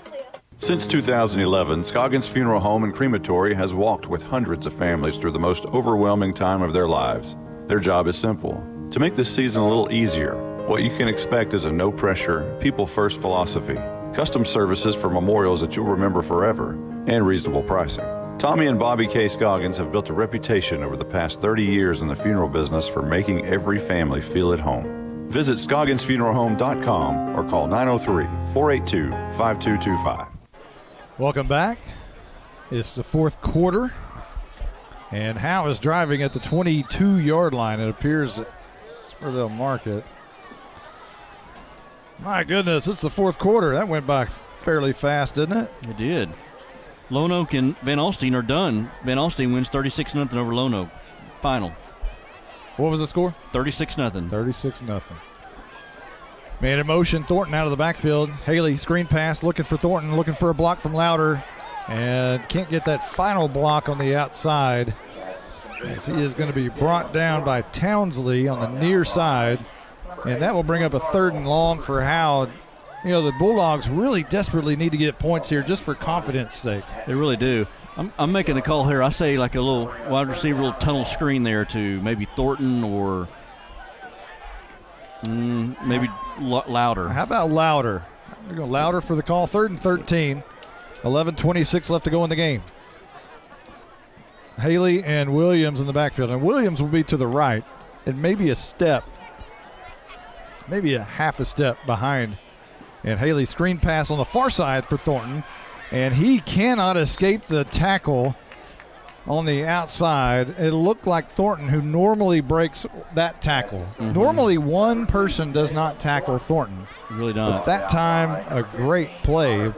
Since 2011, Scoggins Funeral Home and Crematory has walked with hundreds of families through the most overwhelming time of their lives. Their job is simple: to make this season a little easier. What you can expect is a no-pressure, people-first philosophy, custom services for memorials that you'll remember forever, and reasonable pricing. Tommy and Bobby K. Scoggins have built a reputation over the past 30 years in the funeral business for making every family feel at home. Visit ScogginsFuneralHome.com or call 903-482-5225. Welcome back. It's the fourth quarter, and Howe is driving at the 22-yard line. It appears that's where they'll mark it. My goodness, it's the fourth quarter. That went by fairly fast, didn't it? It did. Lone Oak and Van Alstyne are done. Van Alstyne wins 36-0 over Lone Oak. Final. What was the score? 36-0. 36-0. Man in motion, Thornton out of the backfield. Haley, screen pass, looking for Thornton, looking for a block from Louder, and can't get that final block on the outside, as he is going to be brought down by Townsley on the near side, and that will bring up a 3rd and long for Howe. You know, the Bulldogs really desperately need to get points here just for confidence sake. They really do. I'm making the call here. I say like a little wide receiver, little tunnel screen there to maybe Thornton or maybe Louder. How about Louder? We're going Louder for the call. 3rd and 13. 11:26 left to go in the game. Haley and Williams in the backfield. And Williams will be to the right and maybe a step, maybe a half a step behind. And Haley screen pass on the far side for Thornton. And he cannot escape the tackle on the outside. It looked like Thornton, who normally breaks that tackle. Mm-hmm. Normally one person does not tackle Thornton. Really not. But that time, a great play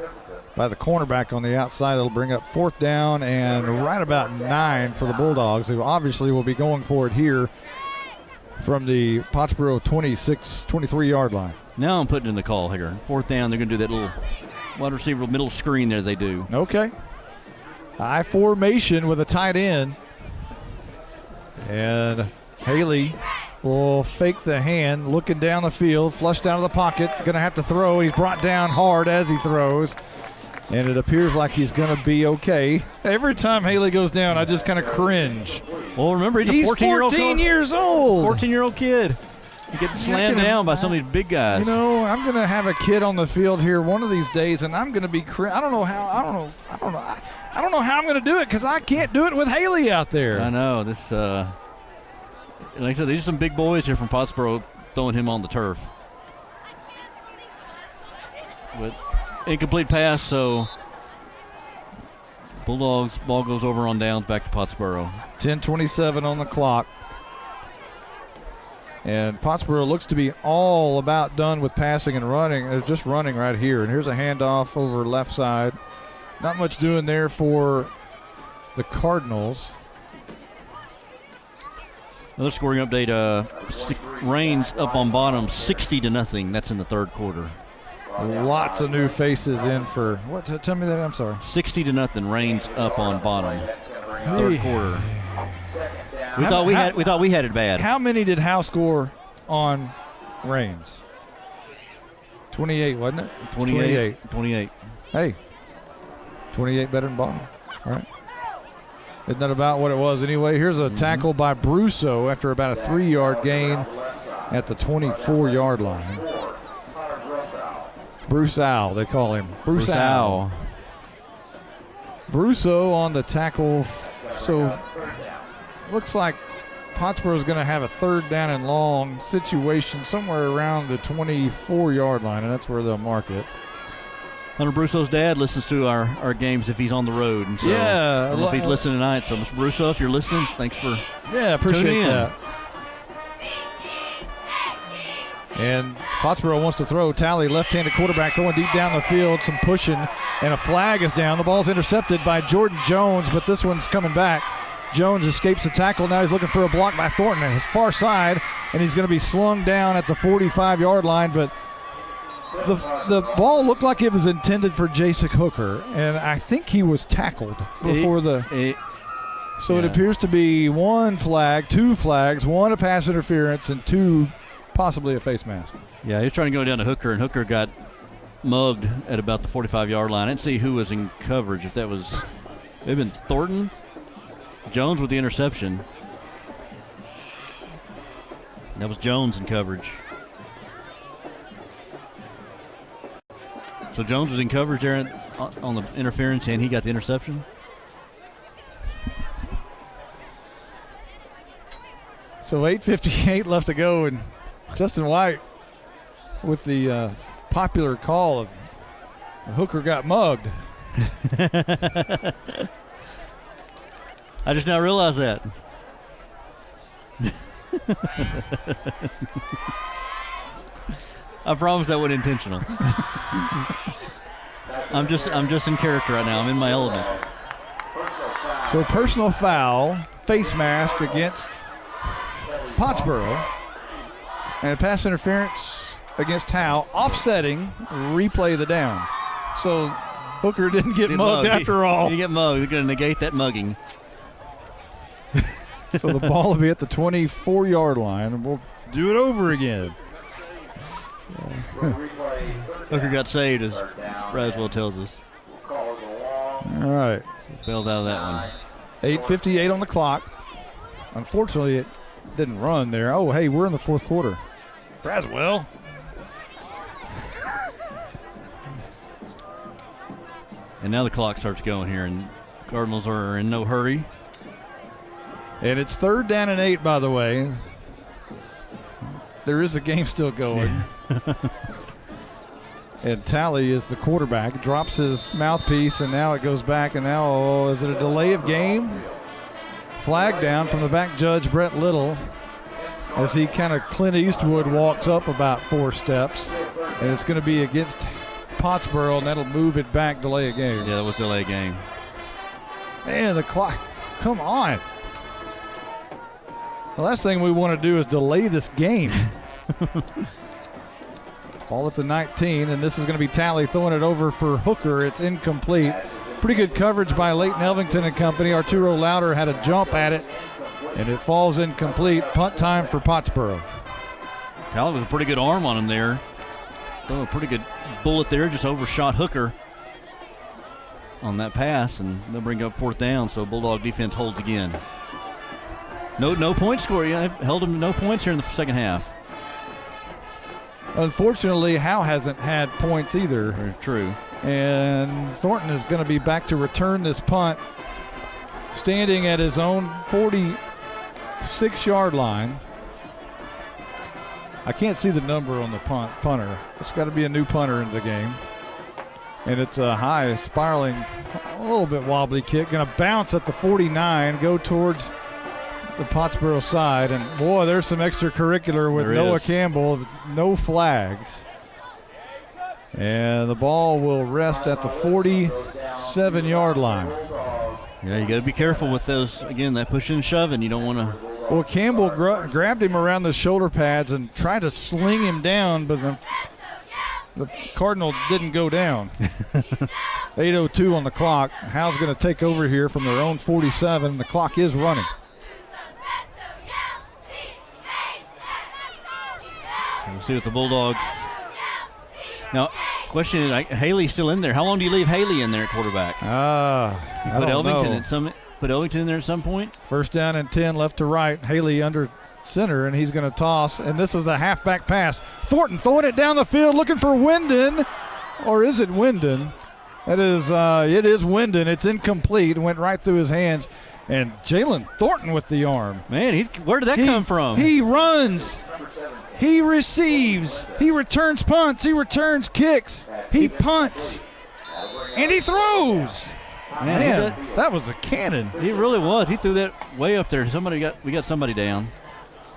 by the cornerback on the outside. It'll bring up 4th down and right about 9 for the Bulldogs, who obviously will be going for it here from the Pottsboro 23-yard line. Now I'm putting in the call here. 4th down, they're going to do that little wide receiver middle screen there they do. Okay. High formation with a tight end. And Haley will fake the hand, looking down the field, flush down to the pocket, going to have to throw. He's brought down hard as he throws. And it appears like he's going to be okay. Every time Haley goes down, I just kind of cringe. Well, remember, he's a 14 years old. 14-year-old kid. He gets slammed down by some of these big guys. You know, I'm going to have a kid on the field here one of these days, and I'm going to be I don't know how I'm going to do it because I can't do it with Haley out there. I know. This, like I said, these are some big boys here from Pottsboro throwing him on the turf. But incomplete pass, so Bulldogs ball goes over on downs back to Pottsboro. 10:27 on the clock. And Pottsboro looks to be all about done with passing and running. They're just running right here. And here's a handoff over left side. Not much doing there for the Cardinals. Another scoring update. Reigns up on bottom 60-0. That's in the 3rd quarter. Lots of new faces in for what? Tell me that. I'm sorry. 60-0. Reigns up on bottom. 3rd quarter. We thought we had it bad. How many did Howe score on Reigns? 28, wasn't it? 28. Hey, 28 better than bottom. All right. Isn't that about what it was anyway? Here's a tackle by Brusso after about a 3-yard gain at the 24-yard line. Brusso, they call him. Brusso. Brusso on the tackle. So looks like Pottsboro is going to have a 3rd down and long situation somewhere around the 24-yard line, and that's where they'll mark it. Hunter Brusso's dad listens to our games if he's on the road. And so yeah. I don't know if he's listening tonight. So, Mr. Brusso, if you're listening, thanks for appreciate tuning in. that. And Pottsboro wants to throw. Talley, left-handed quarterback, throwing deep down the field, some pushing, and a flag is down. The ball's intercepted by Jordan Jones, but this one's coming back. Jones escapes the tackle. Now he's looking for a block by Thornton at his far side, and he's going to be slung down at the 45-yard line. But the ball looked like it was intended for Jasek Hooker, and I think he was tackled before So it appears to be 1 flag, 2 flags, 1 a pass interference, and 2 possibly a face mask. Yeah, he was trying to go down to Hooker, and Hooker got mugged at about the 45-yard line. I didn't see who was in coverage. If that was maybe Thornton. Jones with the interception. That was Jones in coverage. So Jones was in coverage there on the interference, and he got the interception. So 8:58 left to go, and Justin White with the popular call of Hooker got mugged. I just now realized that. I promise that wasn't intentional. I'm just in character right now. I'm in my element. So personal foul, face mask against Pottsboro, and a pass interference against Howe, offsetting replay the down. So Hooker didn't get mugged after all. He didn't get mugged. They're going to negate that mugging. So the ball will be at the 24-yard line, and we'll do it over again. Hooker got saved, as Braswell tells us. All right. Bailed out of that one. 8:58 on the clock. Unfortunately, it didn't run there. Oh, hey, we're in the fourth quarter. Braswell. And now the clock starts going here, and Cardinals are in no hurry. And it's 3rd down and 8, by the way. There is a game still going. And Talley is the quarterback. Drops his mouthpiece, and now it goes back. And now, is it a delay of game? Flag down from the back judge, Brett Little, as he kind of Clint Eastwood walks up about 4 steps. And it's going to be against Pottsboro, and that'll move it back, delay a game. Yeah, that was delay a game. Man, the clock. Come on. The last thing we want to do is delay this game. Ball at the 19, and this is going to be Talley throwing it over for Hooker. It's incomplete. Pretty good coverage by Leighton Elvington and company. Arturo Louder had a jump at it, and it falls incomplete. Punt time for Pottsboro. Talley with a pretty good arm on him there. Oh, a pretty good bullet there, just overshot Hooker on that pass, and they'll bring up 4th down, so Bulldog defense holds again. No point score. Yeah, held them to no points here in the second half. Unfortunately, Howe hasn't had points either. Very true. And Thornton is going to be back to return this punt, standing at his own 46-yard line. I can't see the number on the punter. It's got to be a new punter in the game. And it's a high, spiraling, a little bit wobbly kick. Going to bounce at the 49, go towards the Pottsboro side. And, boy, there's some extracurricular with Noah Campbell. No flags. And the ball will rest at the 47-yard line. Yeah, you got to be careful with those. Again, that pushing and shoving. You don't want to. Well, Campbell grabbed him around the shoulder pads and tried to sling him down, but the Cardinal didn't go down. 8:02 on the clock. Howe's going to take over here from their own 47. The clock is running. We'll see what the Bulldogs. Now, question is, Haley's still in there. How long do you leave Haley in there at quarterback? I don't know. Put Elvington in there at some point? 1st down and 10, left to right. Haley under center, and he's going to toss. And this is a halfback pass. Thornton throwing it down the field, looking for Wyndon. Or is it Wyndon? It is Wyndon. It's incomplete. Went right through his hands. And Jalen Thornton with the arm. Man, where did that come from? He runs. He receives. He returns punts. He returns kicks. He punts. And he throws. Man, that was a cannon. He really was. He threw that way up there. We got somebody down.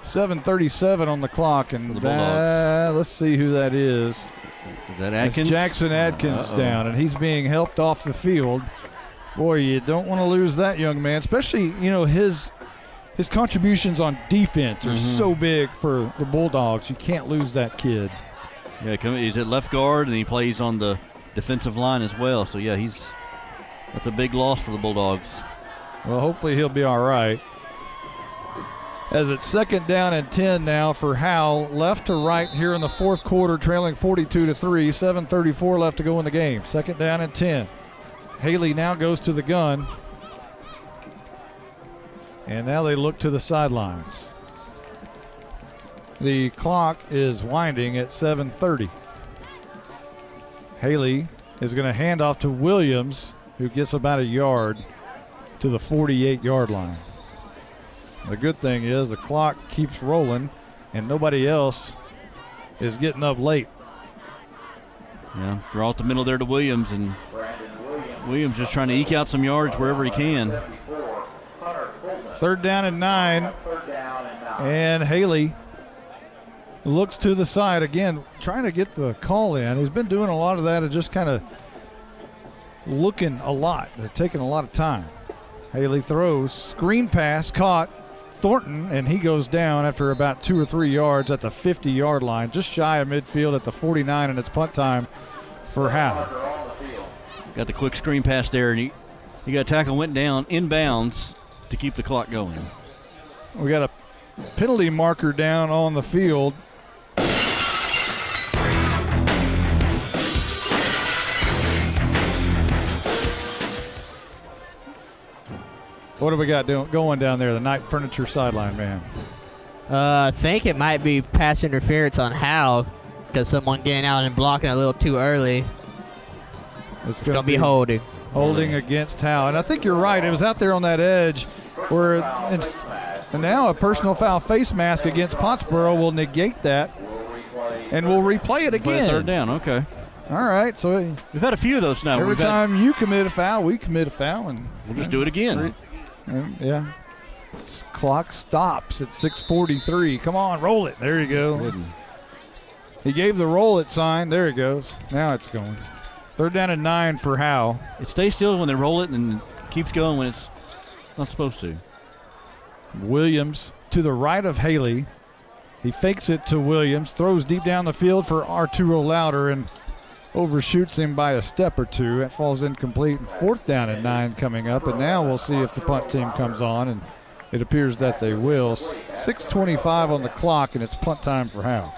7:37 on the clock, and let's see who that is. Is that Adkins? It's Jackson Adkins down, and he's being helped off the field. Boy, you don't want to lose that young man, especially, his contributions on defense are so big for the Bulldogs. You can't lose that kid. Yeah, he's at left guard, and he plays on the defensive line as well. So, yeah, that's a big loss for the Bulldogs. Well, hopefully he'll be all right. As it's 2nd down and 10 now for Howe, left to right here in the fourth quarter, trailing 42-3, 7:34 left to go in the game. 2nd down and 10. Haley now goes to the gun. And now they look to the sidelines. The clock is winding at 7:30. Haley is going to hand off to Williams, who gets about a yard to the 48-yard line. The good thing is the clock keeps rolling and nobody else is getting up late. Yeah, draw it the middle there to Williams, and Williams just trying to eke out some yards wherever he can. 3rd down and 9, and Haley looks to the side again, trying to get the call in. He's been doing a lot of that and just kind of looking a lot, taking a lot of time. Haley throws, screen pass, caught Thornton, and he goes down after about 2 or 3 yards at the 50-yard line, just shy of midfield at the 49, and it's punt time for Howe. Got the quick screen pass there, and he got a tackle, went down inbounds to keep the clock going. We got a penalty marker down on the field. What do we got going down there, the Knight Furniture sideline, man? I think it might be pass interference on Howe because someone getting out and blocking a little too early. It's going to be holding. Holding against Howe. And I think you're right. It was out there on that edge where and now a personal foul face mask against Pottsboro will negate that, and we'll replay it again. Third down, okay. All right, so we've had a few of those now. Every time you commit a foul, we commit a foul, and we'll just do it again. Yeah. Clock stops at 6:43. Come on, roll it. There you go. He gave the roll it sign. There it goes. Now it's going. 3rd down and 9 for Howe. It stays still when they roll it and keeps going when it's not supposed to. Williams to the right of Haley. He fakes it to Williams, throws deep down the field for Arturo Lauder, and overshoots him by a step or two. That falls incomplete. 4th down and 9 coming up, and now we'll see if the punt team comes on, and it appears that they will. 6:25 on the clock, and it's punt time for Howe.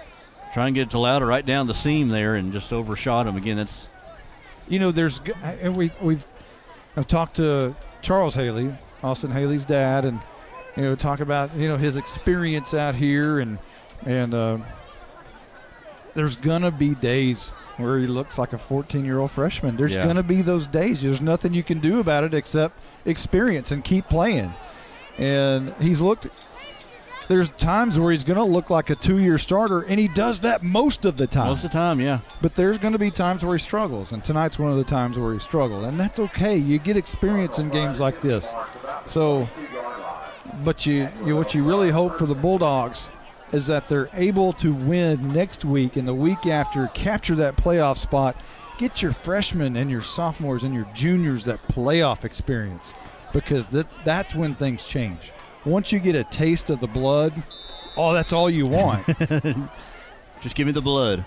Try and get it to Lauder right down the seam there and just overshot him again. That's, and I've talked to Charles Haley, Austin Haley's dad, and talk about his experience out here, and there's gonna be days where he looks like a 14-year-old freshman. There's gonna be those days. There's nothing you can do about it except experience and keep playing. And there's times where he's going to look like a 2-year starter, and he does that most of the time. Most of the time, yeah. But there's going to be times where he struggles, and tonight's one of the times where he struggled. And that's okay. You get experience in games like this. So, but what you really hope for the Bulldogs is that they're able to win next week and the week after, capture that playoff spot, get your freshmen and your sophomores and your juniors that playoff experience, because that's when things change. Once you get a taste of the blood, that's all you want. Just give me the blood.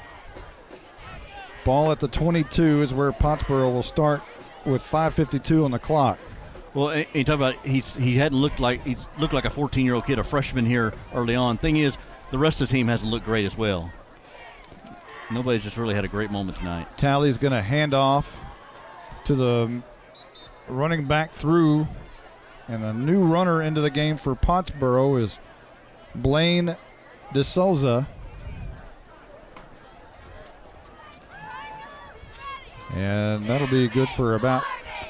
Ball at the 22 is where Pottsboro will start with 5:52 on the clock. Well, you talk about he's looked like a 14-year-old kid, a freshman here early on. Thing is, the rest of the team hasn't looked great as well. Nobody's just really had a great moment tonight. Talley's going to hand off to the running back through, and a new runner into the game for Pottsboro is Blaine DeSouza. And that'll be good for about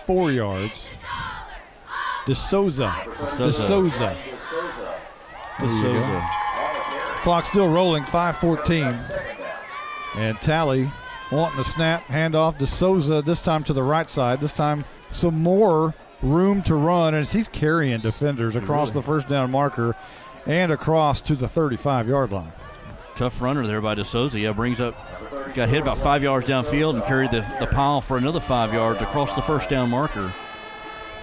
4 yards. DeSouza. Clock still rolling, 5:14. And Talley wanting the snap, handoff to Souza, this time to the right side. This time some more room to run, and he's carrying defenders across the first down marker and across to the 35-yard line. Tough runner there by DeSouza. Yeah, got hit about 5 yards downfield and carried the pile for another 5 yards across the first down marker.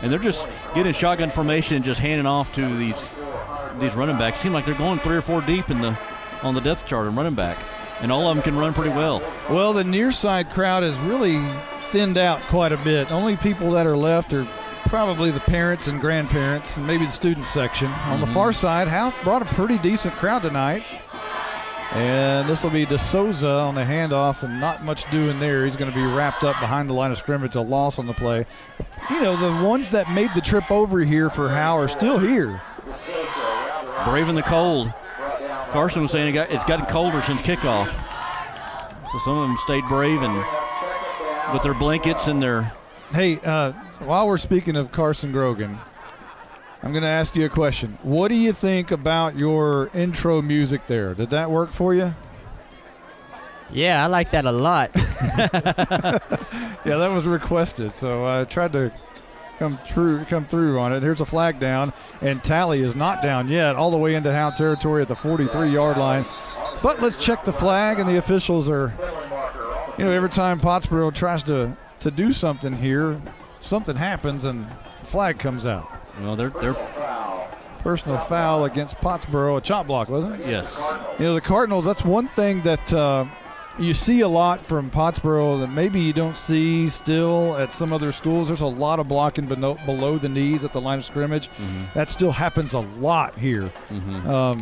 And they're just getting shotgun formation and just handing off to these running backs. Seem like they're going 3 or 4 deep on the depth chart and running back, and all of them can run pretty well. Well, the near side crowd has really thinned out quite a bit. Only people that are left are probably the parents and grandparents and maybe the student section. On the far side, Howe brought a pretty decent crowd tonight. And this will be DeSouza on the handoff, and not much doing there. He's going to be wrapped up behind the line of scrimmage, a loss on the play. The ones that made the trip over here for Howe are still here. Braving the cold. Carson was saying it's gotten colder since kickoff. So some of them stayed brave and with their blankets and their... Hey, while we're speaking of Carson Grogan, I'm going to ask you a question. What do you think about your intro music there? Did that work for you? Yeah, I like that a lot. Yeah, that was requested, so I tried to come through on it. Here's a flag down, and Talley is not down yet, all the way into Howe territory at the 43-yard line. But let's check the flag, and the officials are, every time Pottsboro tries to do something here, something happens, and the flag comes out. Well, they're personal foul against Pottsboro, a chop block, wasn't it? Yes. The Cardinals, that's one thing that you see a lot from Pottsboro that maybe you don't see still at some other schools. There's a lot of blocking below the knees at the line of scrimmage. Mm-hmm. That still happens a lot here. Mm-hmm.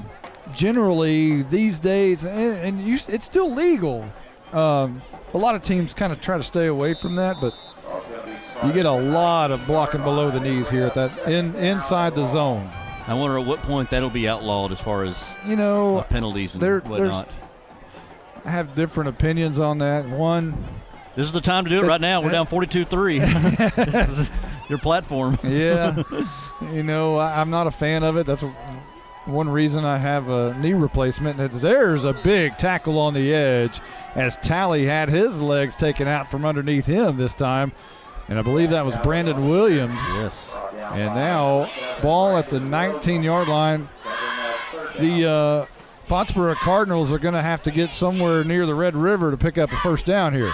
Generally, these days, it's still legal. A lot of teams kind of try to stay away from that, but You get a lot of blocking below the knees here at that inside the zone. I wonder at what point that'll be outlawed as far as penalties and whatnot. I have different opinions on that. This is the time to do it right now. We're down 42-3. This is your platform. Yeah. I'm not a fan of it. That's one reason I have a knee replacement. There's a big tackle on the edge as Talley had his legs taken out from underneath him this time. And I believe that was Brandon Williams. Yes. And now ball at the 19-yard line. The Pottsboro Cardinals are going to have to get somewhere near the Red River to pick up a first down here.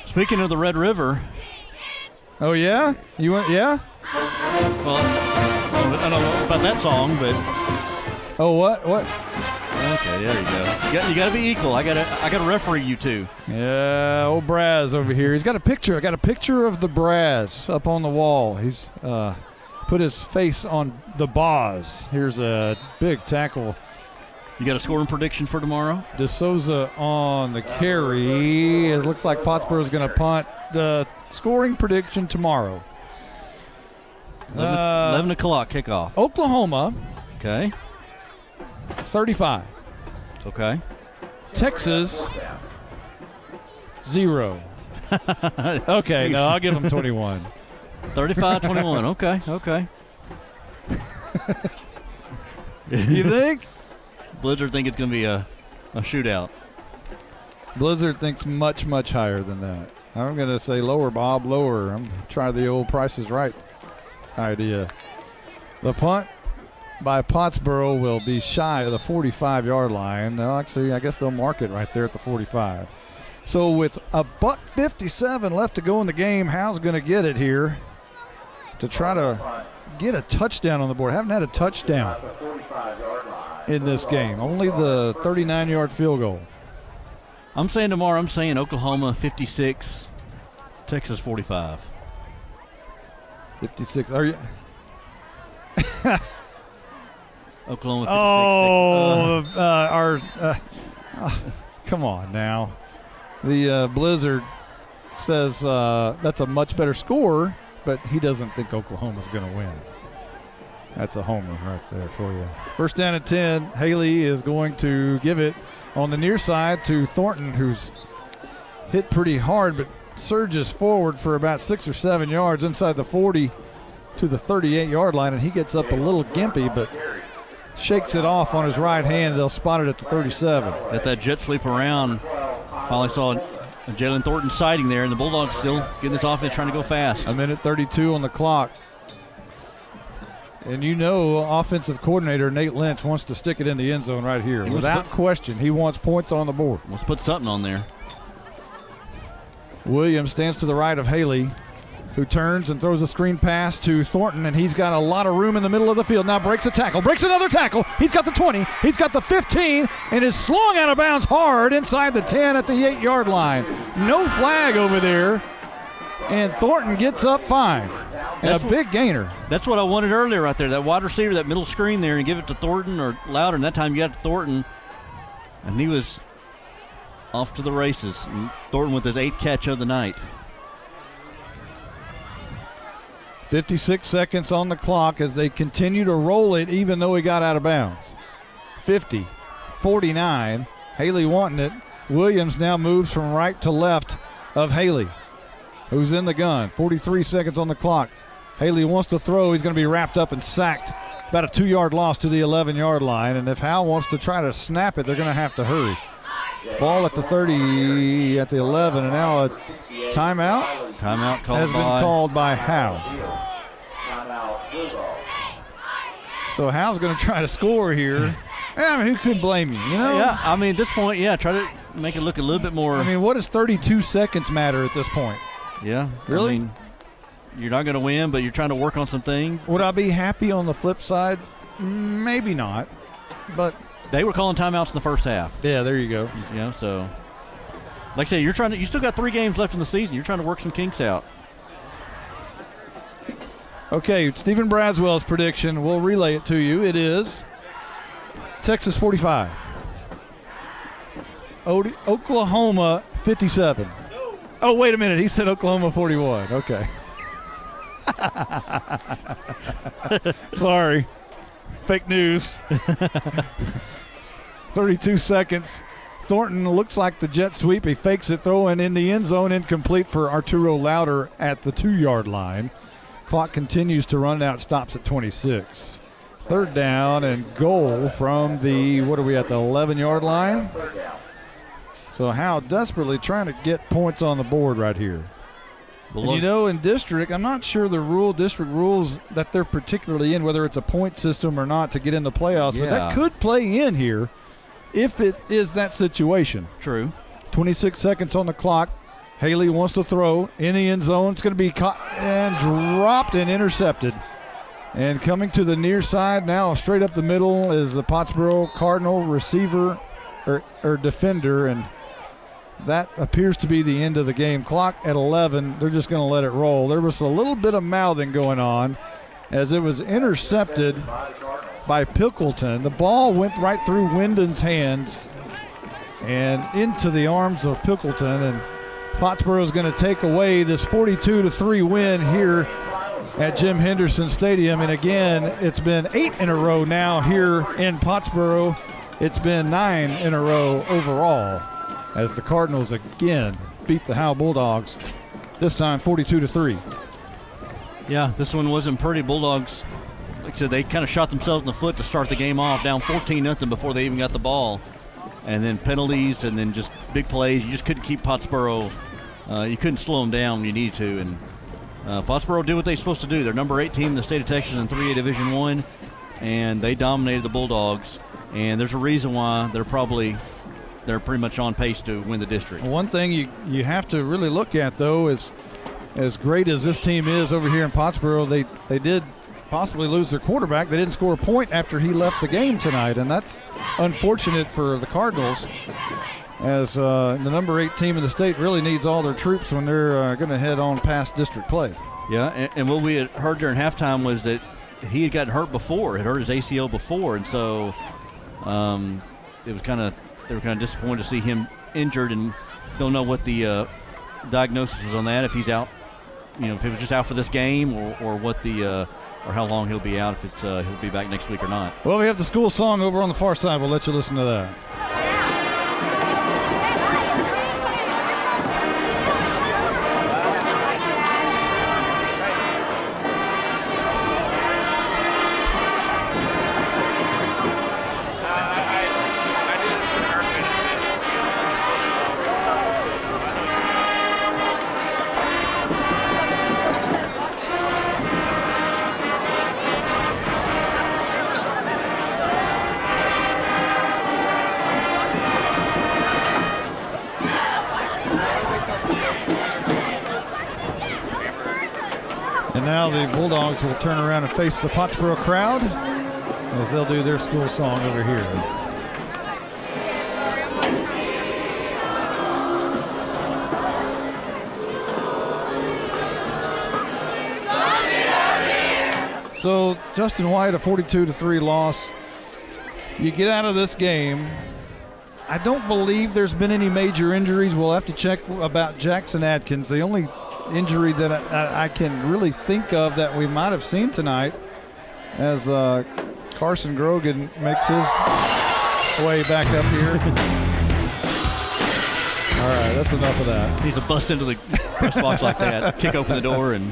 Speaking of the Red River. Oh, yeah? You went, yeah? Well, I don't know about that song, but. Oh, what? Okay, there you go. You got to be equal. I got to referee you two. Yeah, old Braz over here. He's got a picture. I got a picture of the Braz up on the wall. He's put his face on the Boz. Here's a big tackle. You got a scoring prediction for tomorrow? DeSouza on the carry. It looks like Pottsboro's going to punt. The scoring prediction tomorrow. 11 o'clock kickoff. Oklahoma. Okay. 35. Okay. Texas, 0. Okay, no, I'll give them 21. 35-21. Okay. You think? Blizzard think it's going to be a shootout. Blizzard thinks much, much higher than that. I'm going to say lower, Bob, lower. I'm trying the old Price is Right idea. The punt by Pottsboro will be shy of the 45-yard line. Actually, I guess they'll mark it right there at the 45. So with a $1:57 left to go in the game, Howe's going to get it here to try to get a touchdown on the board. Haven't had a touchdown in this game. Only the 39-yard field goal. I'm saying tomorrow, Oklahoma 56, Texas 45. 56. Are you? Oklahoma 56. Come on now. The Blizzard says that's a much better score, but he doesn't think Oklahoma's going to win. That's a homer right there for you. First down and 10. Haley is going to give it on the near side to Thornton, who's hit pretty hard, but surges forward for about 6 or 7 yards inside the 40 to the 38-yard line, and he gets up a little gimpy, but shakes it off on his right hand. They'll spot it at the 37. Let that jet sweep around. Finally saw Jalen Thornton sighting there, and the Bulldogs still getting this offense trying to go fast. A minute 32 on the clock. And offensive coordinator Nate Lynch wants to stick it in the end zone right here. Without question, he wants points on the board. Let's put something on there. Williams stands to the right of Haley, who turns and throws a screen pass to Thornton, and he's got a lot of room in the middle of the field. Now breaks a tackle, breaks another tackle. He's got the 20, he's got the 15, and is slung out of bounds hard inside the 10 at the 8-yard line. No flag over there, and Thornton gets up fine. And a big gainer. That's what I wanted earlier right there. That wide receiver, that middle screen there, and give it to Thornton or Louder. And that time you got to Thornton, and he was off to the races. And Thornton with his 8th catch of the night. 56 seconds on the clock as they continue to roll it, even though he got out of bounds. 50, 49. Haley wanting it. Williams now moves from right to left of Haley, who's in the gun. 43 seconds on the clock. Haley wants to throw. He's going to be wrapped up and sacked. About a 2-yard loss to the 11-yard line. And if Howe wants to try to snap it, they're going to have to hurry. Ball at the 30, at the 11, and now a timeout. Timeout has been called by Howe. So Howe's going to try to score here. Who could blame you? Yeah, at this point, try to make it look a little bit more. What does 32 seconds matter at this point? Yeah. Really? You're not going to win, but you're trying to work on some things. Would I be happy on the flip side? Maybe not. But they were calling timeouts in the first half. Yeah, there you go. So like I say, you still got 3 games left in the season. You're trying to work some kinks out. Okay, Stephen Braswell's prediction. We'll relay it to you. It is Texas 45. Oklahoma 57. Oh, wait a minute. He said Oklahoma 41. Okay. Sorry. Fake news. 32 seconds. Thornton looks like the jet sweep. He fakes it, throwing in the end zone, incomplete for Arturo Louder at the 2-yard line. Clock continues to run out, stops at 26. Third down and goal from the, what are we at, the 11-yard line? So Howe desperately trying to get points on the board right here. And you know, in district, I'm not sure the district rules that they're particularly in, whether it's a point system or not to get in the playoffs, but that could play in here if it is that situation. True. 26 seconds on the clock. Haley wants to throw in the end zone. It's going to be caught and dropped and intercepted. And coming to the near side now, straight up the middle, is the Pottsboro Cardinal receiver or defender, and that appears to be the end of the game. Clock at 11. They're just going to let it roll. There was a little bit of mouthing going on as it was intercepted by Pickleton. The ball went right through Wyndon's hands and into the arms of Pickleton, and Pottsboro is going to take away this 42-3 win here at Jim Henderson Stadium. And again, it's been 8 in a row now here in Pottsboro. It's been 9 in a row overall as the Cardinals again beat the Howe Bulldogs, this time 42-3. Yeah, this one wasn't pretty. Bulldogs, like I said, they kind of shot themselves in the foot to start the game off, down 14-0 before they even got the ball. And then penalties and then just big plays. You just couldn't keep Pottsboro. You couldn't slow them down when you needed to. And Pottsboro did what they're supposed to do. They're number 8 team in the state of Texas in 3A Division I, and they dominated the Bulldogs. And there's a reason why they're pretty much on pace to win the district. One thing you have to really look at, though, is as great as this team is over here in Pottsboro, they did possibly lose their quarterback. They didn't score a point after he left the game tonight, and that's unfortunate for the Cardinals, as the number 8 team in the state really needs all their troops when they're going to head on past district play. Yeah, and what we had heard during halftime was that he had gotten hurt before, had hurt his ACL before, and so they were kind of disappointed to see him injured, and don't know what the diagnosis was on that, if he's out, if he was just out for this game or what the or how long he'll be out, if it's he'll be back next week or not. Well, we have the school song over on the far side. We'll let you listen to that. And now the Bulldogs will turn around and face the Pottsboro crowd as they'll do their school song over here. So Justin White, a 42-3 loss. You get out of this game. I don't believe there's been any major injuries. We'll have to check about Jackson Adkins. The only injury that I can really think of that we might have seen tonight, as Carson Grogan makes his way back up here. All right, that's enough of that. Needs to bust into the press box like that, kick open the door, and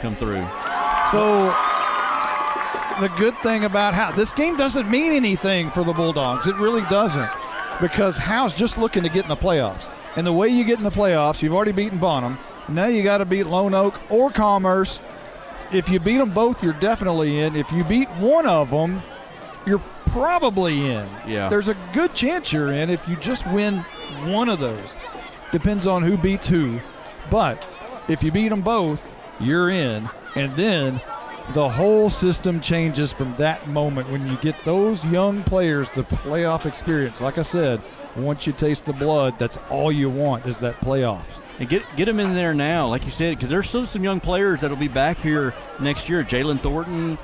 come through. So the good thing about Howe, this game doesn't mean anything for the Bulldogs. It really doesn't, because Howe's just looking to get in the playoffs. And the way you get in the playoffs, you've already beaten Bonham. Now you got to beat Lone Oak or Commerce. If you beat them both, you're definitely in. If you beat one of them, you're probably in. Yeah. There's a good chance you're in if you just win one of those. Depends on who beats who. But if you beat them both, you're in. And then the whole system changes from that moment when you get those young players the playoff experience. Like I said, once you taste the blood, that's all you want is that playoffs. And get them in there now, like you said, because there's still some young players that'll be back here next year. Jalen Thornton,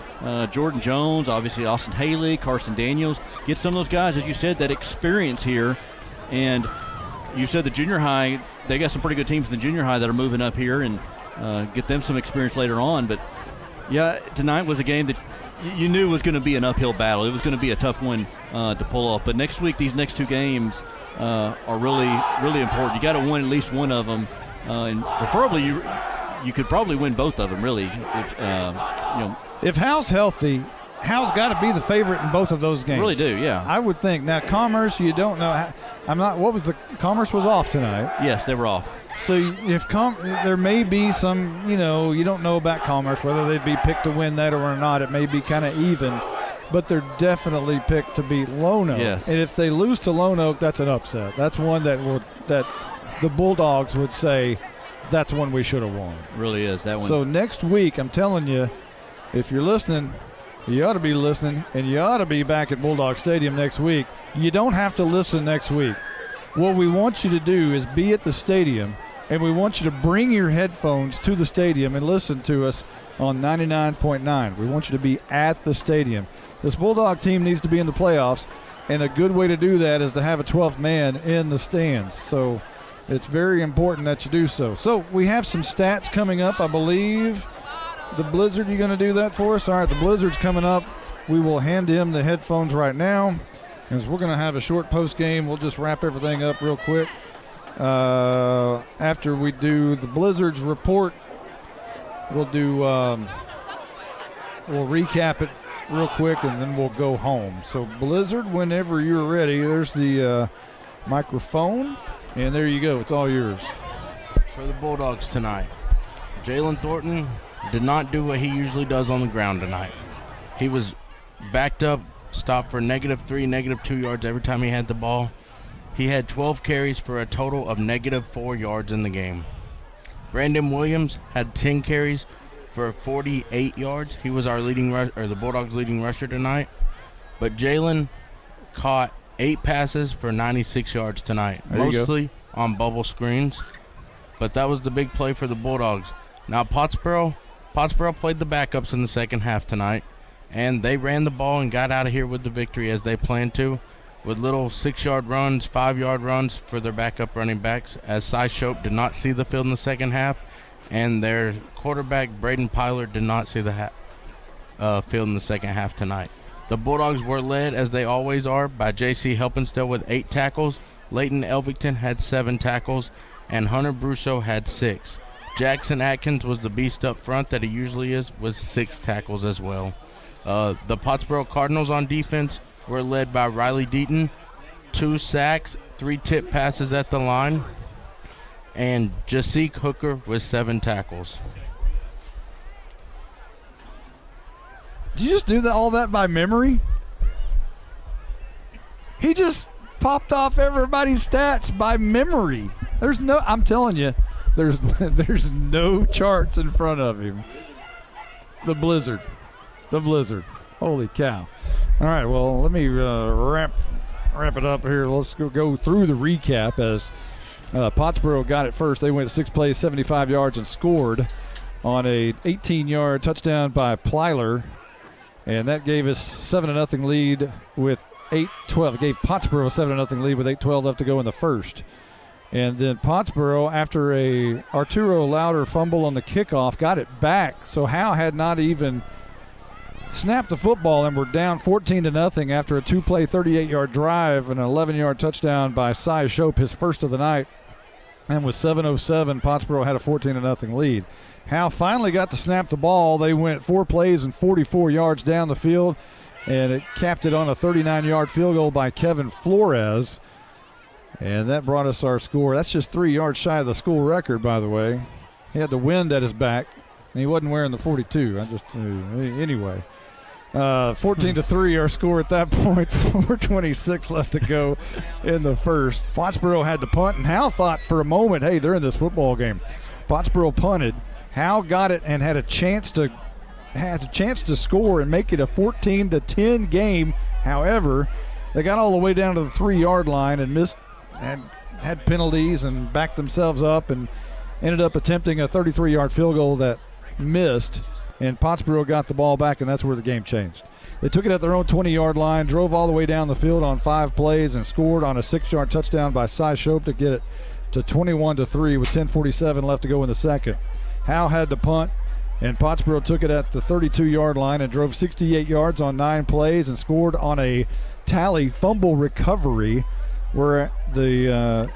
Jordan Jones, obviously Austin Haley, Carson Daniels. Get some of those guys, as you said, that experience here. And you said the junior high, they got some pretty good teams in the junior high that are moving up here and get them some experience later on. But, yeah, tonight was a game that you knew was going to be an uphill battle. It was going to be a tough one to pull off. But next week, these next two games are really, really important. You got to win at least one of them, and preferably you could probably win both of them. Really, if Howe's healthy, Howe's got to be the favorite in both of those games. Really do, yeah. I would think. Now, Commerce, you don't know. Commerce was off tonight. Yes, they were off. So if there may be some, you don't know about Commerce, whether they'd be picked to win that or not. It may be kind of even, but they're definitely picked to beat Lone Oak. Yes. And if they lose to Lone Oak, that's an upset. That's one that the Bulldogs would say that's one we should have won. It really is, that one. So next week, I'm telling you, if you're listening, you ought to be listening, and you ought to be back at Bulldog Stadium next week. You don't have to listen next week. What we want you to do is be at the stadium, and we want you to bring your headphones to the stadium and listen to us on 99.9. We want you to be at the stadium. This Bulldog team needs to be in the playoffs, and a good way to do that is to have a 12th man in the stands. So it's very important that you do so. So we have some stats coming up, I believe. The Blizzard, you going to do that for us? All right, the Blizzard's coming up. We will hand him the headphones right now. As we're going to have a short post game, we'll just wrap everything up real quick. After we do the Blizzard's report, we'll recap it real quick, and then we'll go home. So Blizzard, whenever you're ready, there's the microphone, and there you go. It's all yours. For the Bulldogs tonight, Jalen Thornton did not do what he usually does on the ground tonight. He was backed up, stopped for -3, -2 yards every time he had the ball. He had 12 carries for a total of -4 yards in the game. Brandon Williams had 10 carries for 48 yards. He was our the Bulldogs' leading rusher tonight. But Jalen caught 8 passes for 96 yards tonight, mostly on bubble screens. But that was the big play for the Bulldogs. Now Pottsboro played the backups in the second half tonight, and they ran the ball and got out of here with the victory as they planned to, with little 6-yard runs, 5-yard runs for their backup running backs, as Cy Shope did not see the field in the second half, and their quarterback, Braden Pyler, did not see the field in the second half tonight. The Bulldogs were led, as they always are, by J.C. Helpenstiel with 8 tackles. Leighton Elvington had 7 tackles, and Hunter Brusso had 6. Jackson Atkins was the beast up front that he usually is, with 6 tackles as well. The Pottsboro Cardinals on defense were led by Riley Deaton, 2 sacks, 3 tip passes at the line, and Jasique Hooker with 7 tackles. Did you just do all that by memory? He just popped off everybody's stats by memory. I'm telling you, there's no charts in front of him. The Blizzard. Holy cow. All right, well, let me wrap it up here. Let's go through the recap as Pottsboro got it first. They went 6 plays, 75 yards, and scored on a 18-yard touchdown by Plyler. And that gave us 7-0 lead with 8:12. It gave Pottsboro a 7-0 lead with 8:12 left to go in the first. And then Pottsboro, after a Arturo Lauder fumble on the kickoff, got it back. So Howe had not even snapped the football, and we're down 14-0 after a 2-play, 38-yard drive and an 11-yard touchdown by Cy Shope, his first of the night. And with 7:07, Pottsboro had a 14-0 lead. Howe finally got to snap the ball. They went 4 plays and 44 yards down the field, and it capped it on a 39-yard field goal by Kevin Flores. And that brought us our score. That's just 3 yards shy of the school record, by the way. He had the wind at his back, and he wasn't wearing the 42. Anyway. 14-3 our score at that point. 4:26 left to go in the first. Pottsboro had to punt, and Howe thought for a moment, hey, they're in this football game. Pottsboro punted. Howe got it and had a chance to score and make it a 14-10 game. However, they got all the way down to the 3-yard line and missed and had penalties and backed themselves up and ended up attempting a 33-yard field goal that missed, and Pottsboro got the ball back, and that's where the game changed. They took it at their own 20-yard line, drove all the way down the field on 5 plays, and scored on a 6-yard touchdown by Cy Shope to get it to 21-3 with 10:47 left to go in the second. Howe had to punt, and Pottsboro took it at the 32-yard line and drove 68 yards on 9 plays and scored on a tally fumble recovery where the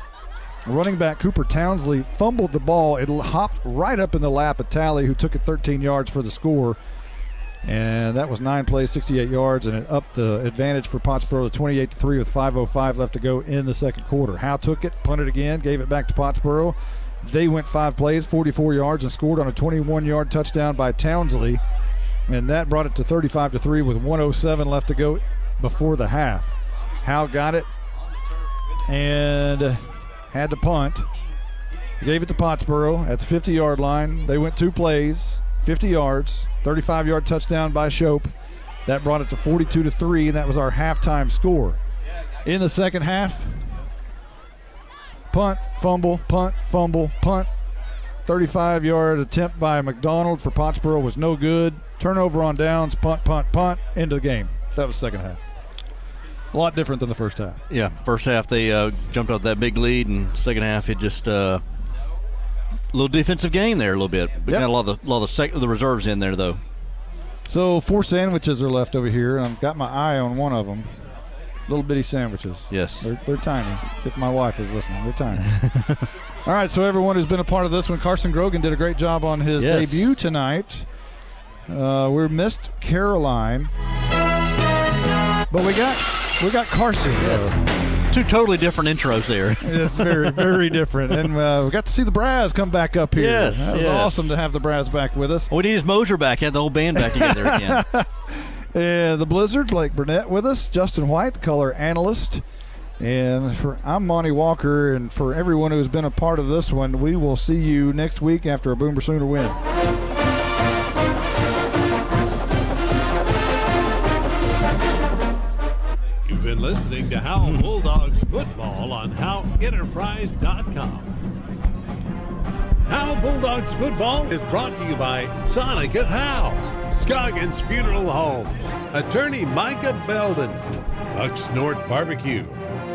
running back Cooper Townsley fumbled the ball. It hopped right up in the lap of Tally, who took it 13 yards for the score. And that was 9 plays, 68 yards, and it upped the advantage for Pottsboro to 28-3 with 5:05 left to go in the second quarter. Howe took it, punted again, gave it back to Pottsboro. They went 5 plays, 44 yards, and scored on a 21-yard touchdown by Townsley. And that brought it to 35-3 with 1:07 left to go before the half. Howe got it and had to punt. Gave it to Pottsboro at the 50-yard line. They went 2 plays, 50 yards, 35-yard touchdown by Shope. That brought it to 42-3, and that was our halftime score. In the second half, punt, fumble, punt, fumble, punt. 35-yard attempt by McDonald for Pottsboro was no good. Turnover on downs, punt, punt, punt, into the game. That was second half. A lot different than the first half. Yeah, first half they jumped out that big lead, and second half it just a little defensive game there a little bit. We got a lot of the reserves in there though. So 4 sandwiches are left over here, and I've got my eye on one of them. Little bitty sandwiches. Yes. They're tiny. If my wife is listening, they're tiny. All right, so everyone who's been a part of this one, Carson Grogan did a great job on his debut tonight. We missed Caroline, but we got Carson. Yes. 2 totally different intros there. It's very, very different. And we got to see the Brass come back up here. Yes. That was awesome to have the Brass back with us. Well, we need his Mosier back. Had the whole band back together again. And the Blizzard, Blake Burnett with us, Justin White, color analyst. And I'm Monty Walker, and for everyone who's been a part of this one, we will see you next week after a Boomer Sooner win. You've been listening to Howe Bulldogs football on HoweEnterprise.com. Howe Bulldogs football is brought to you by Sonic at Howe, Scoggins Funeral Home, Attorney Micah Belden, Bucksnort Barbecue,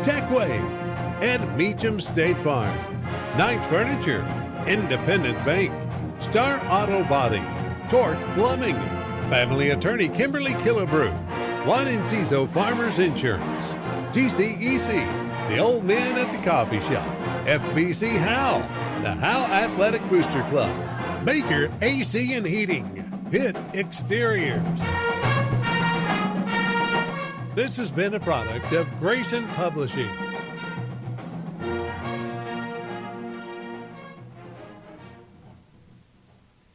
TechWave, and Meacham State Farm, Knight Furniture, Independent Bank, Star Auto Body, Torque Plumbing, Family Attorney Kimberly Killebrew, Juan Enciso Farmers Insurance, GCEC, the Old Man at the Coffee Shop, FBC Howe, the Howe Athletic Booster Club, Baker AC and Heating, Pitt Exteriors. This has been a product of Grayson Publishing.